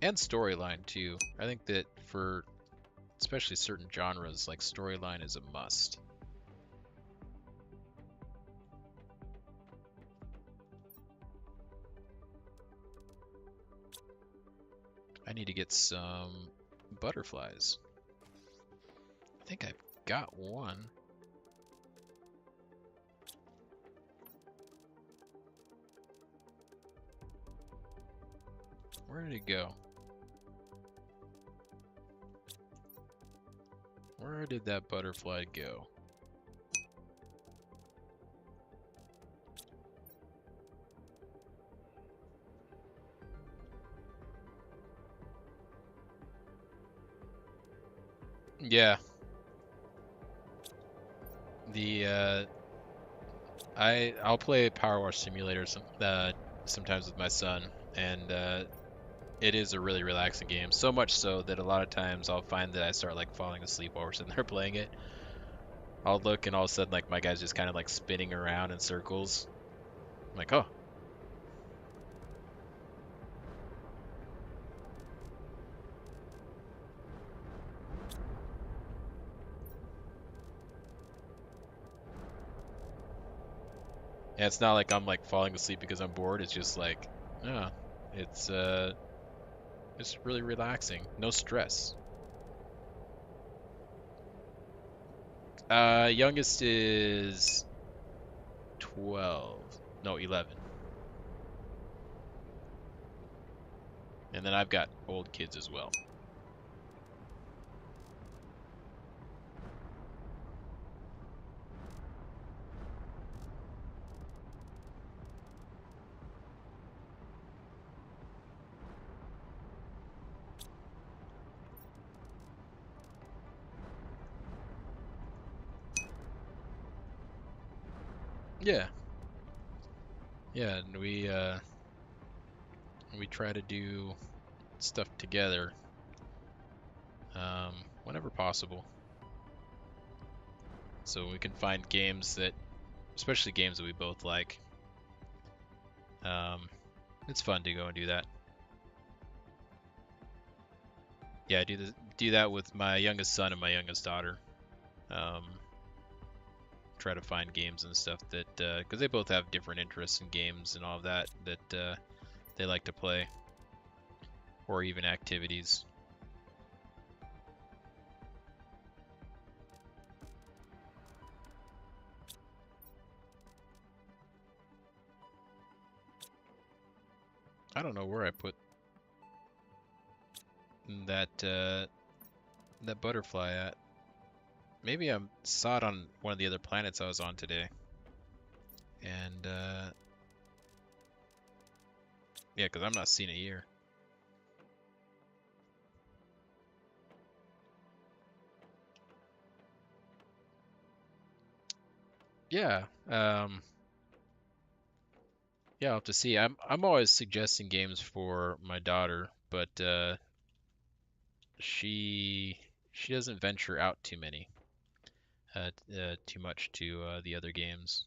S1: And storyline too. I think that for especially certain genres, like storyline is a must. I need to get some butterflies. I think I've got one. Where did it go? Where did that butterfly go? Yeah, the I'll play Power Wash Simulator sometimes with my son, and it is a really relaxing game. So much so that a lot of times I'll find that I start like falling asleep while we're sitting there playing it. I'll look and all of a sudden like my guy's just kind of like spinning around in circles. I'm like, oh, yeah. It's not like I'm like falling asleep because I'm bored. It's just like, oh, it's it's really relaxing. No stress. Youngest is 12. No, 11. And then I've got old kids as well. Yeah. Yeah, and we try to do stuff together whenever possible. So we can find games that, especially games that we both like. Um, it's fun to go and do that. Yeah, do that with my youngest son and my youngest daughter. Um, try to find games and stuff that, because they both have different interests in games and all of that that they like to play, or even activities. I don't know where I put that butterfly at. Maybe I saw it on one of the other planets I was on today. And yeah, because I'm not seeing it here. Yeah, yeah, I'll have to see. I'm always suggesting games for my daughter, but she she doesn't venture out too much to the other games.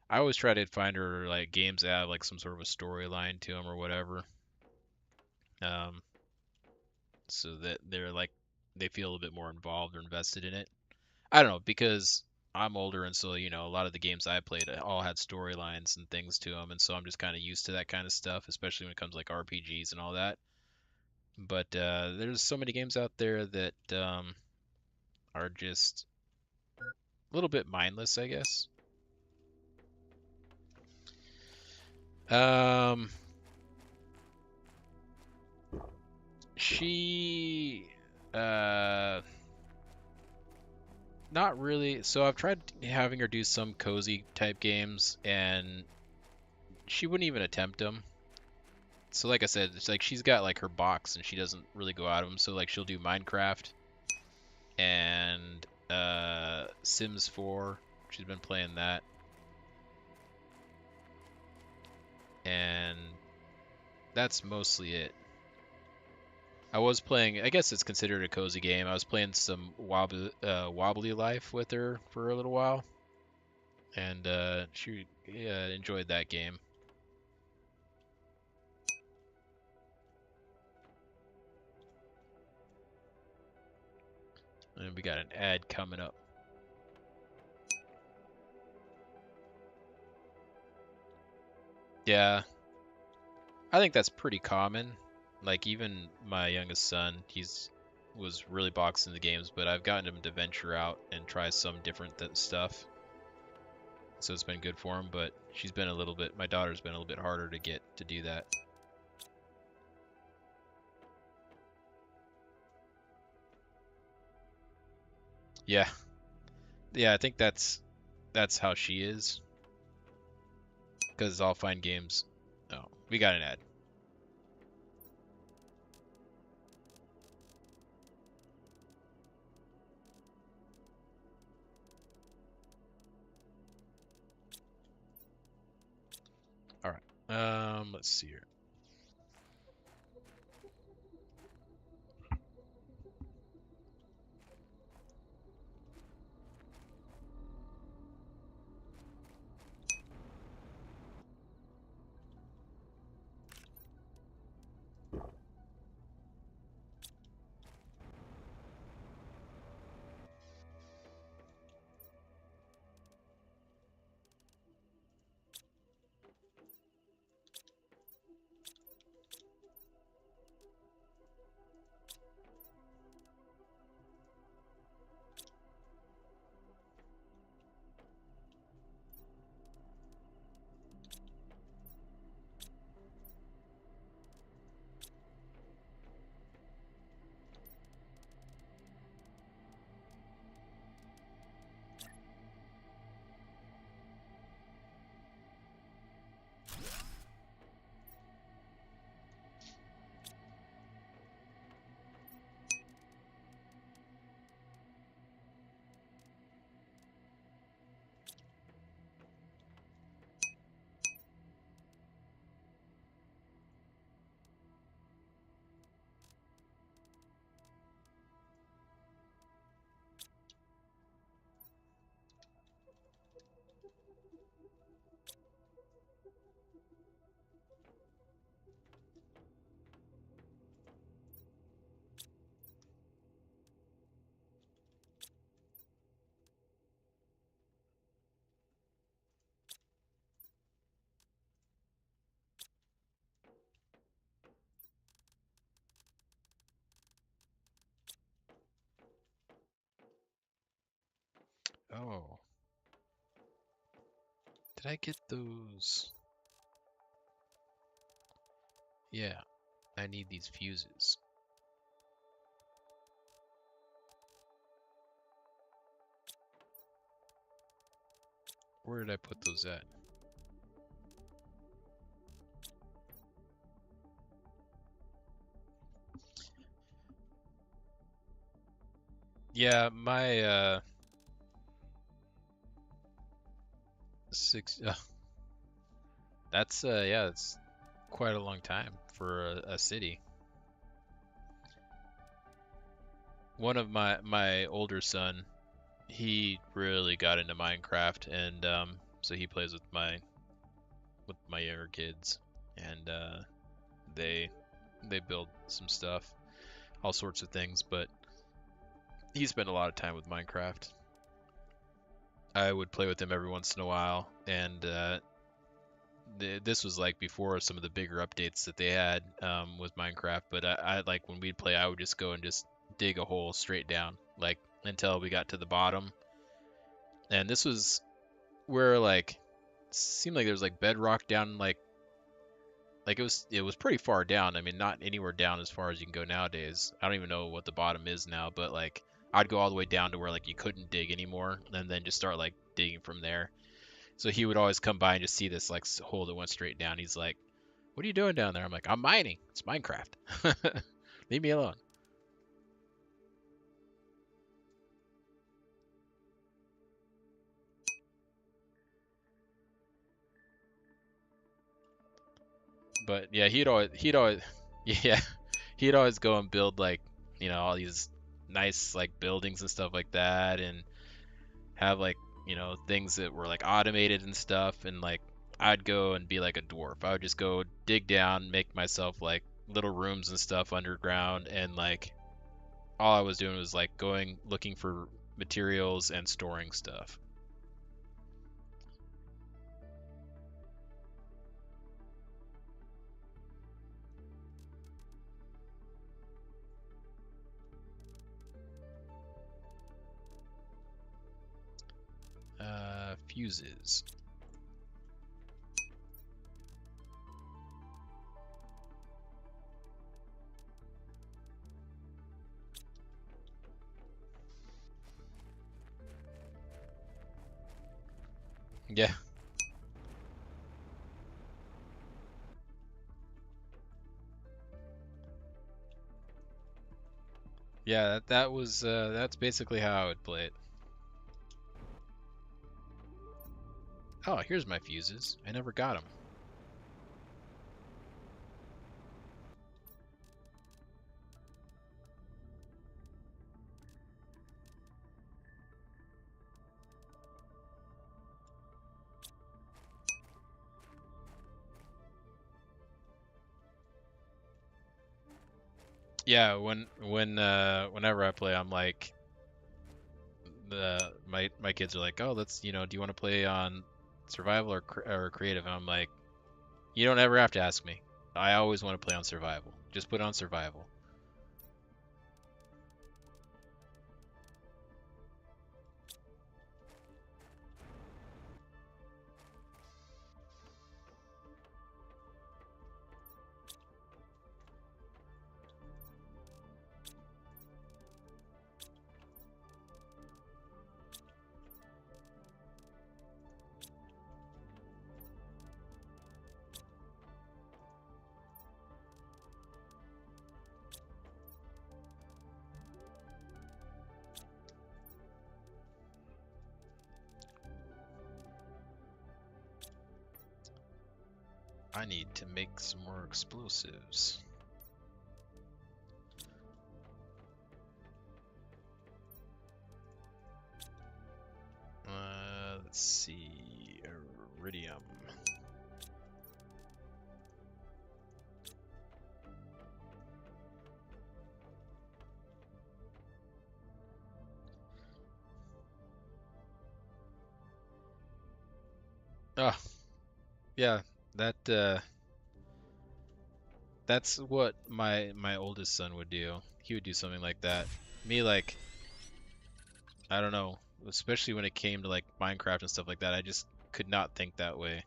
S1: I always try to find her like games that have like some sort of a storyline to them or whatever. Um, so that they feel a little bit more involved or invested in it. I don't know, because I'm older, and so a lot of the games I played all had storylines and things to them, and so I'm just kind of used to that kind of stuff, especially when it comes to like RPGs and all that. But there's so many games out there that are just a little bit mindless, I guess. Um, she, uh, not really. So I've tried having her do some cozy type games, and she wouldn't even attempt them. So like I said, it's like she's got like her box, and she doesn't really go out of them. So like she'll do Minecraft and Sims 4. She's been playing that, and that's mostly it. I was playing, I guess it's considered a cozy game. I was playing some Wobbly Life with her for a little while, and she enjoyed that game. And we got an ad coming up. Yeah, I think that's pretty common. Like even my youngest son, he's was really boxed in the games, but I've gotten him to venture out and try some different stuff. So it's been good for him, but my daughter's been a little bit harder to get to do that. Yeah. Yeah, I think that's how she is, because I'll find games. Oh, we got an ad. All right. Let's see here. Oh, did I get those? Yeah, I need these fuses. Where did I put those at? Yeah, my six. That's yeah, it's quite a long time for a city. One of my older son, he really got into Minecraft, and so he plays with my younger kids, and they build some stuff. all sorts of things, but he spent a lot of time with Minecraft. I would play with him every once in a while, and this was like before some of the bigger updates that they had with Minecraft. But I like when we'd play, I would just go and just dig a hole straight down, like until we got to the bottom. And this was where like seemed like there was like bedrock down like it was pretty far down. I mean, not anywhere down as far as you can go nowadays. I don't even know what the bottom is now, but like I'd go all the way down to where like you couldn't dig anymore, and then just start like digging from there. So he would always come by and just see this like hole that went straight down. He's like, "What are you doing down there?" I'm like, "I'm mining. It's Minecraft. Leave me alone." But yeah, he'd always yeah, he'd always go and build like, all these nice like buildings and stuff like that, and have like, things that were like automated and stuff. And like I'd go and be like a dwarf. I would just go dig down, make myself like little rooms and stuff underground, and like all I was doing was like going looking for materials and storing stuff. Fuses. Yeah, yeah, that was that's basically how I would play it. Oh, here's my fuses. I never got them. Yeah, whenever I play, I'm like my kids are like, "Oh, let's, do you want to play on survival or creative?" And I'm like, "You don't ever have to ask me. I always want to play on survival. Just put on survival." I need to make some more explosives. Let's see, iridium. Oh, yeah, that that's what my oldest son would do. He would do something like that. Me, like, I don't know, especially when it came to like Minecraft and stuff like that, I just could not think that way.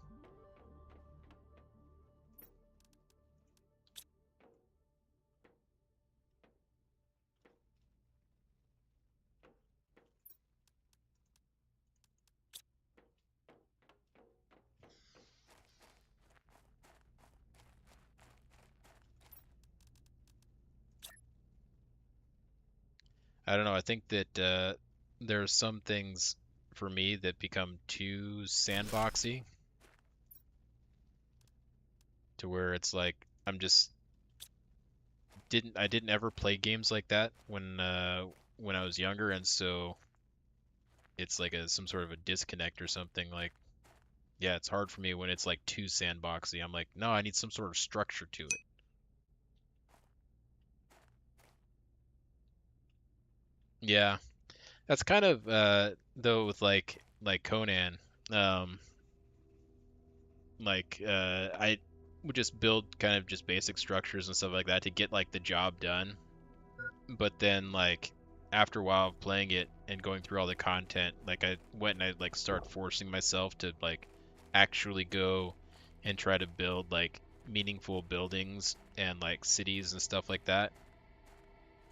S1: I don't know. I think that there are some things for me that become too sandboxy to where it's like I didn't ever play games like that when I was younger, and so it's like some sort of a disconnect or something. Like, yeah, it's hard for me when it's like too sandboxy. I'm like, no, I need some sort of structure to it. Yeah, that's kind of though with like Conan, um, I would just build kind of just basic structures and stuff like that to get like the job done. But then like after a while of playing it and going through all the content, like I went and I like started forcing myself to like actually go and try to build like meaningful buildings and like cities and stuff like that.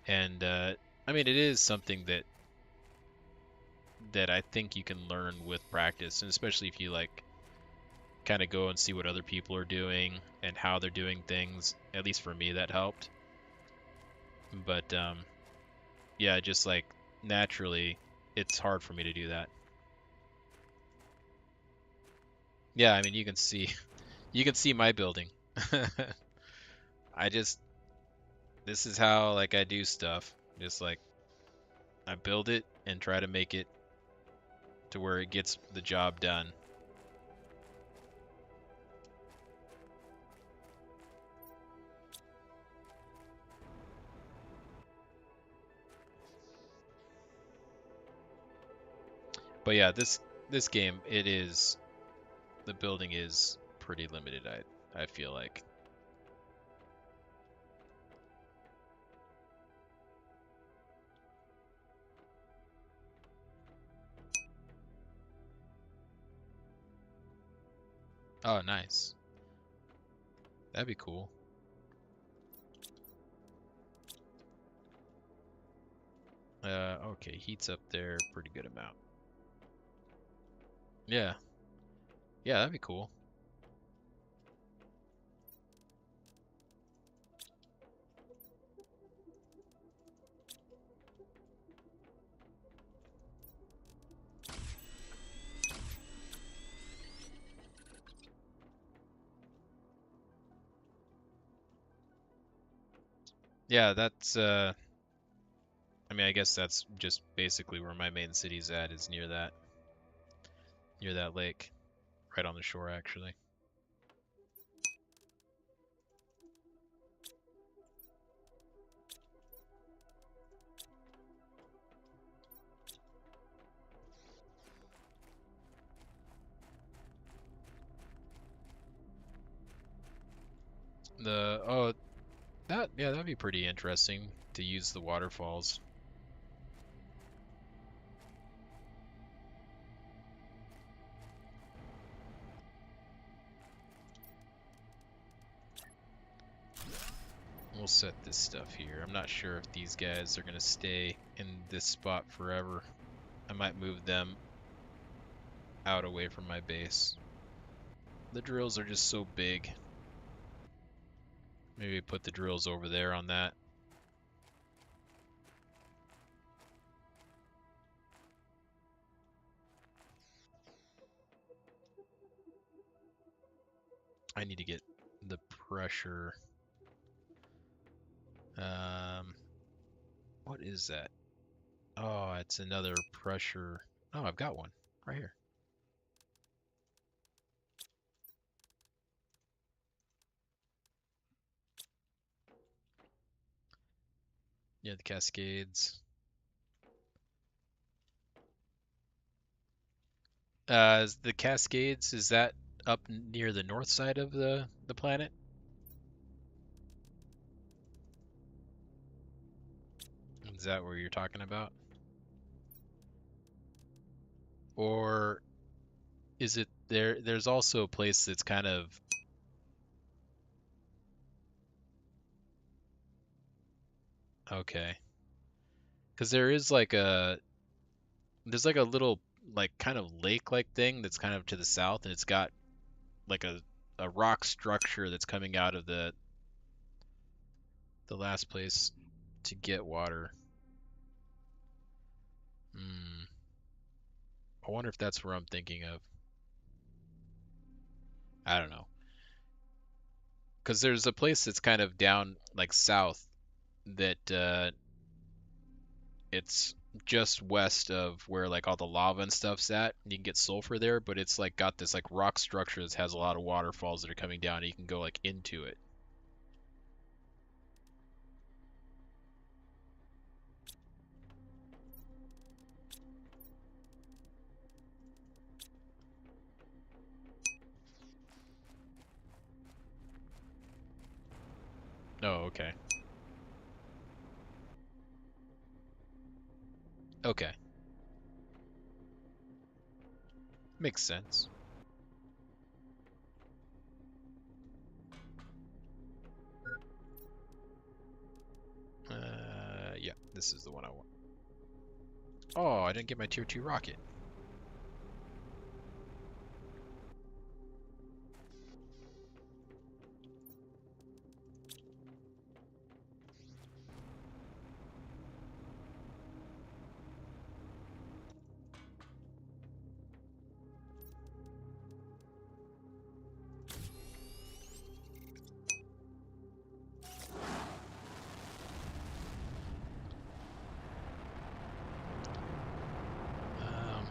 S1: And I mean, it is something that I think you can learn with practice, and especially if you like kind of go and see what other people are doing and how they're doing things. At least for me, that helped. But yeah, just like naturally, it's hard for me to do that. Yeah, I mean, you can see my building. I just this is how like I do stuff. Just like I build it and try to make it to where it gets the job done. But yeah, this game, it is the building is pretty limited, I feel like. Oh, nice. That'd be cool. Okay, heat's up there, pretty good amount. Yeah, yeah, that'd be cool. Yeah, that's I mean, I guess that's just basically where my main city's at, is near that lake, right on the shore actually. The oh that yeah, that'd be pretty interesting to use the waterfalls. We'll set this stuff here. I'm not sure if these guys are gonna stay in this spot forever. I might move them out away from my base. The drills are just so big. Maybe put the drills over there on that. I need to get the pressure. Um, what is that? Oh, it's another pressure. Oh, I've got one right here. Yeah, the Cascades. Is the Cascades, is that up near the north side of the planet? Is that where you're talking about? Or is it there? There's also a place that's kind of okay, because there's like a little like kind of lake-like thing that's kind of to the south, and it's got like a rock structure that's coming out of the last place to get water. Hmm. I wonder if that's where I'm thinking of. I don't know. Because there's a place that's kind of down like south that it's just west of where like all the lava and stuff's at. You can get sulfur there, but it's like got this like rock structure that has a lot of waterfalls that are coming down, and you can go like into it. okay. Okay. Makes sense. Yeah, this is the one I want. Oh, I didn't get my tier 2 rocket. Um,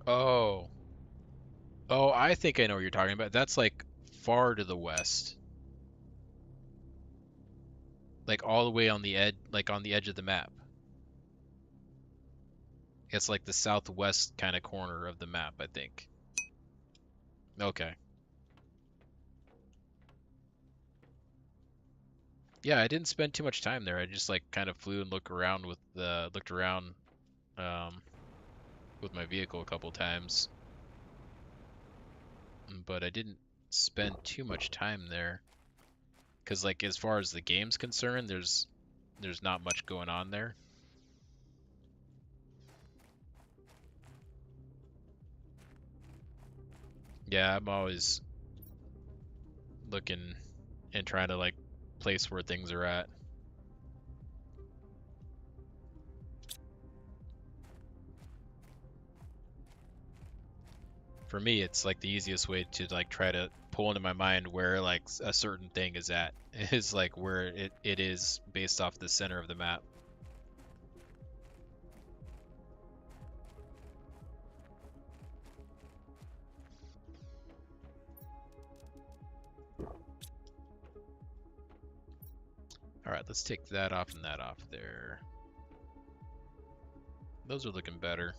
S1: oh. Oh, I think I know what you're talking about. That's like far to the west. Like all the way on the edge, like on the edge of the map. It's like the southwest kind of corner of the map, I think. Okay. Yeah, I didn't spend too much time there. I just like kind of flew and looked around um with my vehicle a couple times, but I didn't spend too much time there. 'Cause like as far as the game's concerned, there's not much going on there. Yeah, I'm always looking and trying to like place where things are at. For me, it's like the easiest way to like try to pull into my mind where like a certain thing is at is like where it is based off the center of the map. All right, let's take that off and that off there. Those are looking better.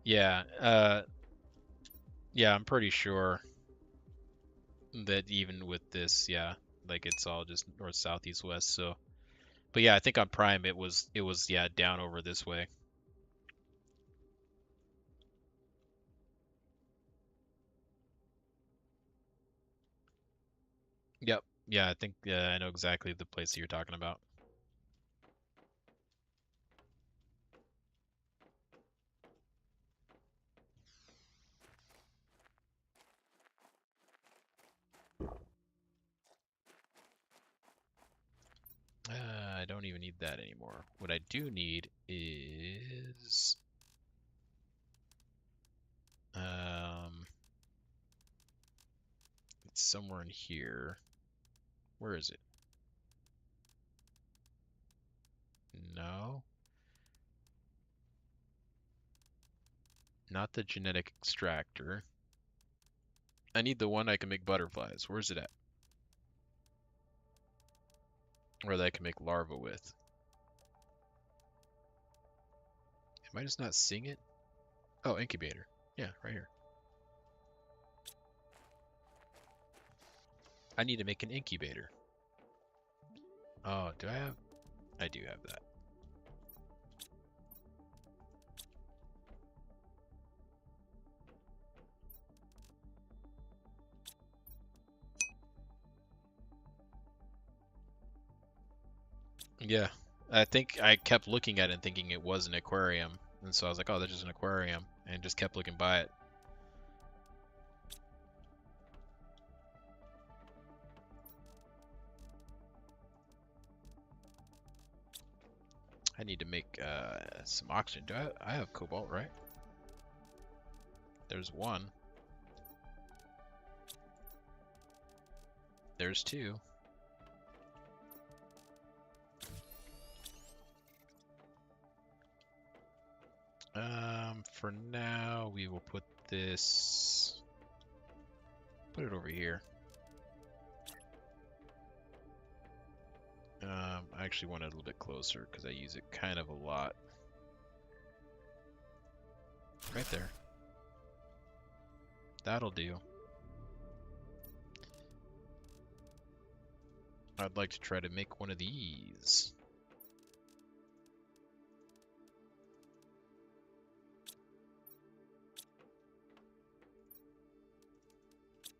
S1: Yeah, yeah, I'm pretty sure that even with this, yeah, like it's all just north, south, east, west. So, but yeah, I think on Prime it was yeah down over this way. Yep. Yeah, I think I know exactly the place that you're talking about. I don't even need that anymore. What I do need is um, it's somewhere in here. Where is it? No, not the genetic extractor. I need the one I can make butterflies. Where's it at? Or that I can make larvae with. Am I just not seeing it? Oh, incubator. Yeah, right here. I need to make an incubator. Oh, do I have? I do have that. Yeah, I think I kept looking at it and thinking it was an aquarium. And so I was like, oh, that's just an aquarium. And just kept looking by it. I need to make some oxygen. I have cobalt, right? There's one. There's two. For now, we will put this... Put it over here. I actually want it a little bit closer because I use it kind of a lot. Right there. That'll do. I'd like to try to make one of these.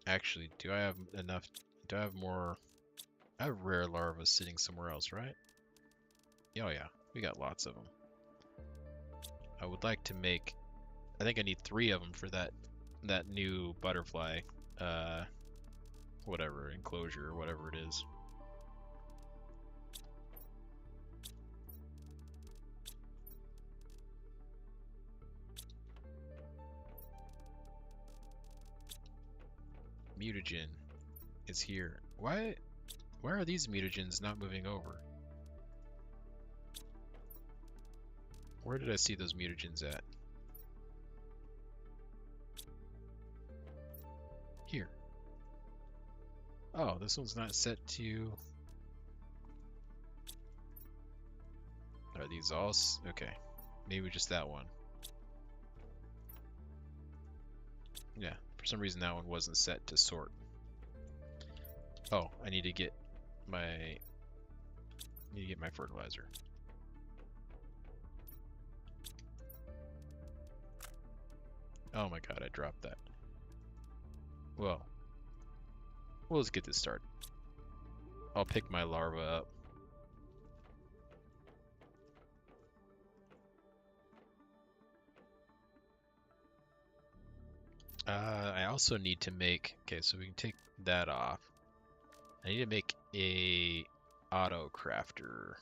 S1: Actually, do I have enough? Do I have more? I have rare larvae sitting somewhere else, right? Oh yeah, we got lots of them. I would like to make... I think I need 3 of them for that new butterfly, whatever, enclosure or whatever it is. Mutagen is here. Why are these mutagens not moving over? Where did I see those mutagens at? Here. Oh, this one's not set to... Are these all... Okay. Maybe just that one. Yeah, for some reason that one wasn't set to sort. Oh, I need to get my... fertilizer. Oh my god, I dropped that. Well, let's get this started. I'll pick my larva up. I also need to make... Okay, so we can take that off. I need to make a auto crafter.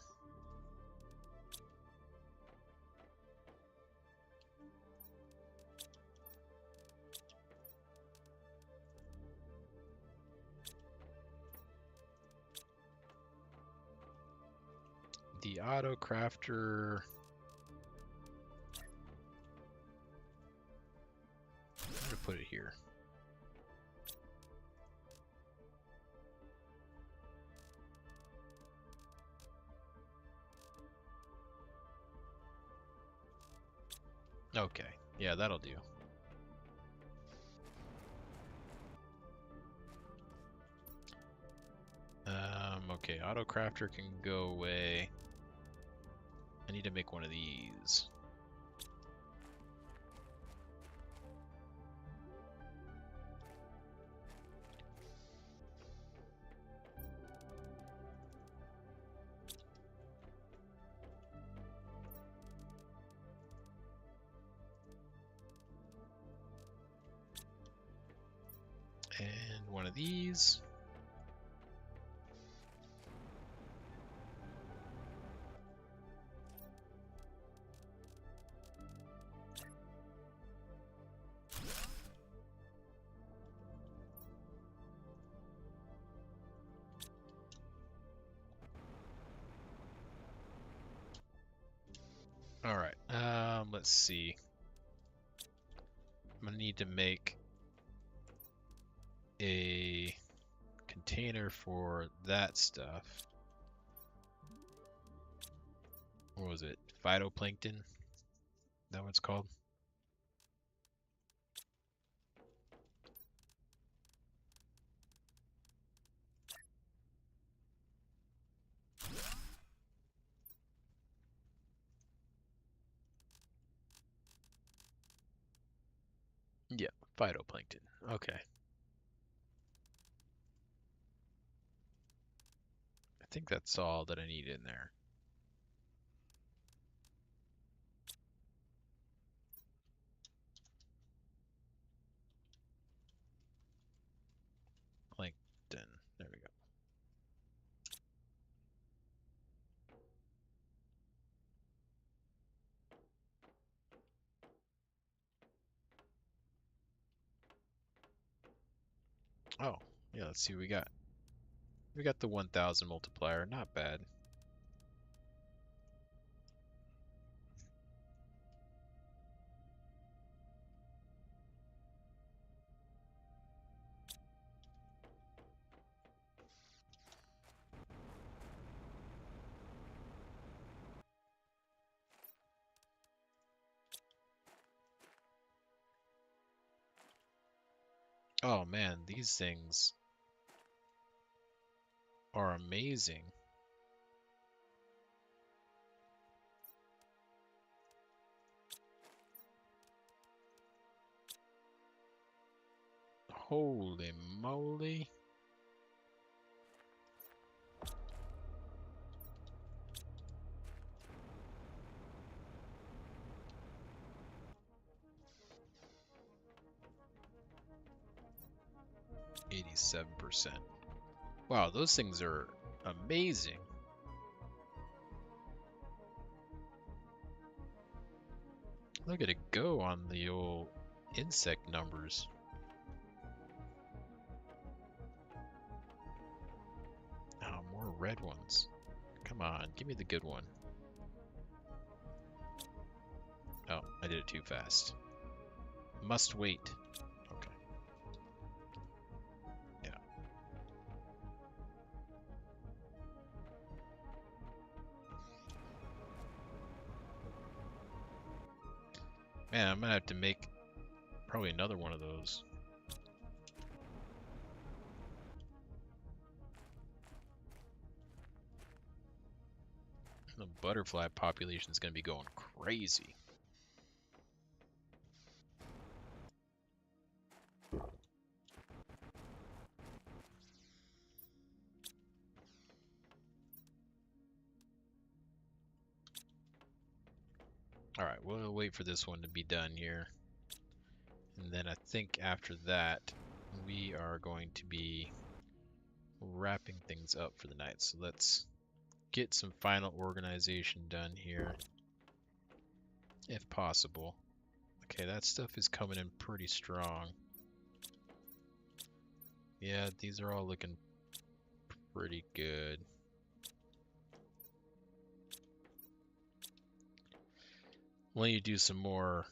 S1: The auto crafter... I'm gonna put it here. Okay, yeah, that'll do. Okay, auto crafter can go away. I need to make one of these. And one of these. All right. Let's see. I'm gonna need to make a container for that stuff. What was it? Phytoplankton? Is that what it's called? Yeah, phytoplankton. Okay. I think that's all that I need in there. Plankton. There we go. Oh, yeah, let's see what we got. We got the 1000 multiplier, not bad. Oh man, these things are amazing. Holy moly. %87. Wow, those things are amazing. Look at it go on the old insect numbers. Oh, more red ones. Come on, give me the good one. Oh, I did it too fast. Must wait. Okay. Yeah. Man, I'm gonna have to make probably another one of those. The butterfly population is gonna be going crazy. Alright, we'll wait for this one to be done here. And then I think after that, we are going to be wrapping things up for the night. So let's get some final organization done here, if possible. Okay, that stuff is coming in pretty strong. Yeah, these are all looking pretty good. We'll need to do some more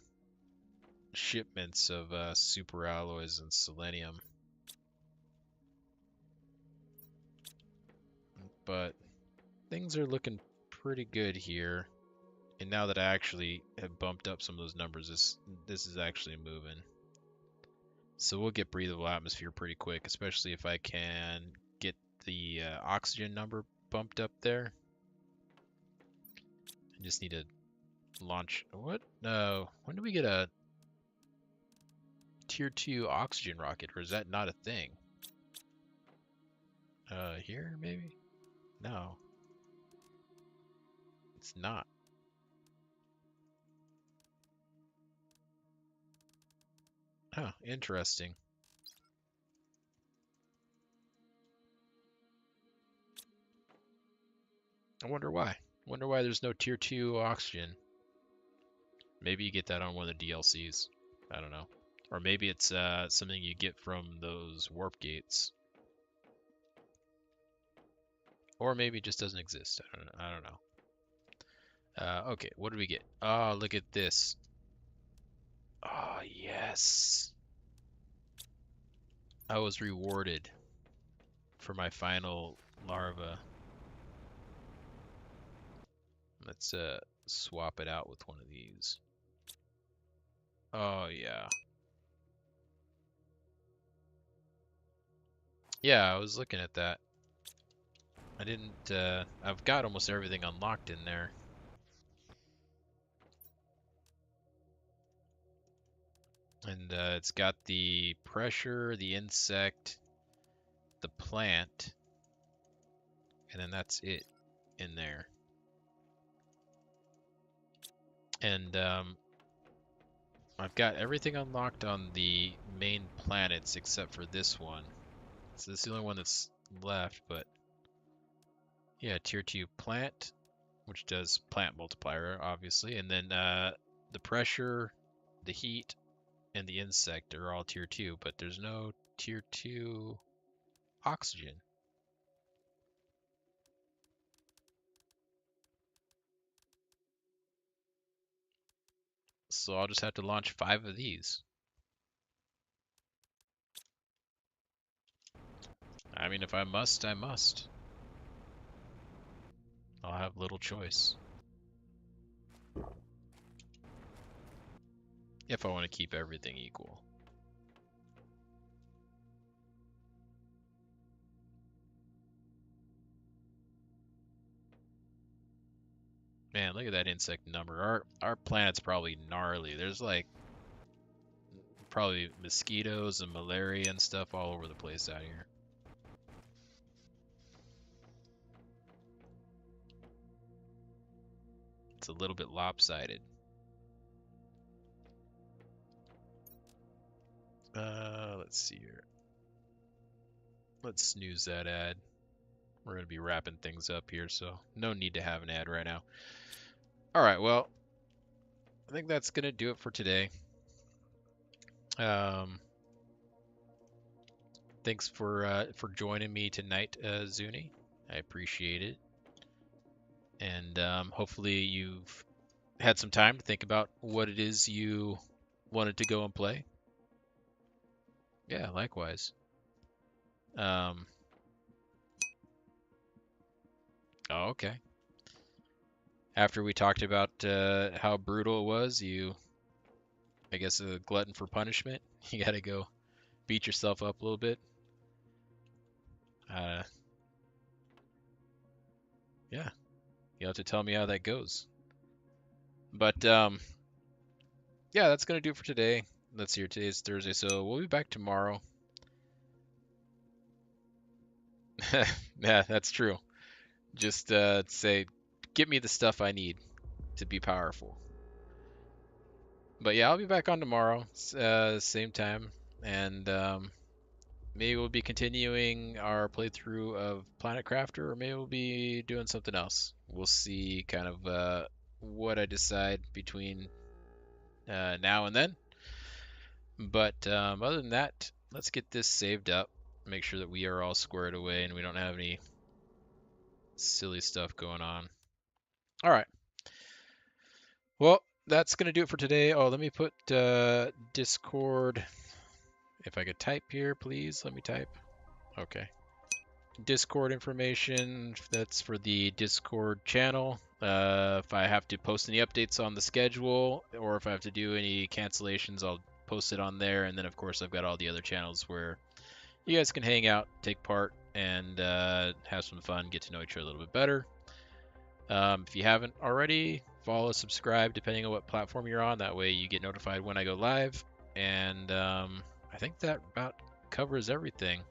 S1: shipments of super alloys and selenium. But things are looking pretty good here. And now that I actually have bumped up some of those numbers, this is actually moving. So we'll get breathable atmosphere pretty quick, especially if I can get the oxygen number bumped up there. I just need to launch. What? No. When do we get a tier 2 oxygen rocket, or is that not a thing? Here maybe? No. It's not. Huh, interesting. I wonder why. Wonder why there's no tier 2 oxygen. Maybe you get that on one of the DLCs. I don't know. Or maybe it's something you get from those warp gates. Or maybe it just doesn't exist. I don't know. Okay, what do we get? Oh, look at this. Oh, yes. I was rewarded for my final larva. Let's swap it out with one of these. Oh, yeah. Yeah, I was looking at that. I didn't, I've got almost everything unlocked in there. And it's got the pressure, the insect, the plant, and then that's it in there. And I've got everything unlocked on the main planets except for this one. So this is the only one that's left, but yeah, tier 2 plant, which does plant multiplier, obviously, and then the pressure, the heat, and the insect are all tier 2, but there's no tier 2 oxygen. So I'll just have to launch 5 of these. I mean, if I must, I must. I'll have little choice. If I want to keep everything equal. Man, look at that insect number. Our planet's probably gnarly. There's like probably mosquitoes and malaria and stuff all over the place out here. It's a little bit lopsided. Let's see here. Let's snooze that ad. We're going to be wrapping things up here, so no need to have an ad right now. All right, well, I think that's going to do it for today. Thanks for joining me tonight, Zuni. I appreciate it. And hopefully you've had some time to think about what it is you wanted to go and play. Yeah, likewise. Oh, okay. After we talked about how brutal it was, I guess, a glutton for punishment. You gotta go beat yourself up a little bit. Yeah, you'll have to tell me how that goes. But yeah, that's gonna do it for today. Let's see here. Today's Thursday, so we'll be back tomorrow. Yeah, that's true. Just say, get me the stuff I need to be powerful. But yeah, I'll be back on tomorrow, same time, and maybe we'll be continuing our playthrough of Planet Crafter, or maybe we'll be doing something else. We'll see kind of what I decide between now and then. But other than that, let's get this saved up, make sure that we are all squared away and we don't have any silly stuff going on. All right. Well, that's going to do it for today. Oh, let me put Discord. If I could type here, please, let me type. Okay. Discord information, that's for the Discord channel. If I have to post any updates on the schedule or if I have to do any cancellations, I'll post it on there. And then, of course, I've got all the other channels where you guys can hang out, take part, and have some fun, get to know each other a little bit better. If you haven't already, follow, subscribe, depending on what platform you're on. That way you get notified when I go live. And I think that about covers everything.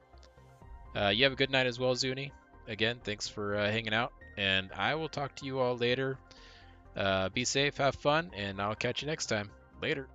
S1: You have a good night as well, Zuni. Again, thanks for hanging out, and I will talk to you all later. Be safe, have fun, and I'll catch you next time. Later.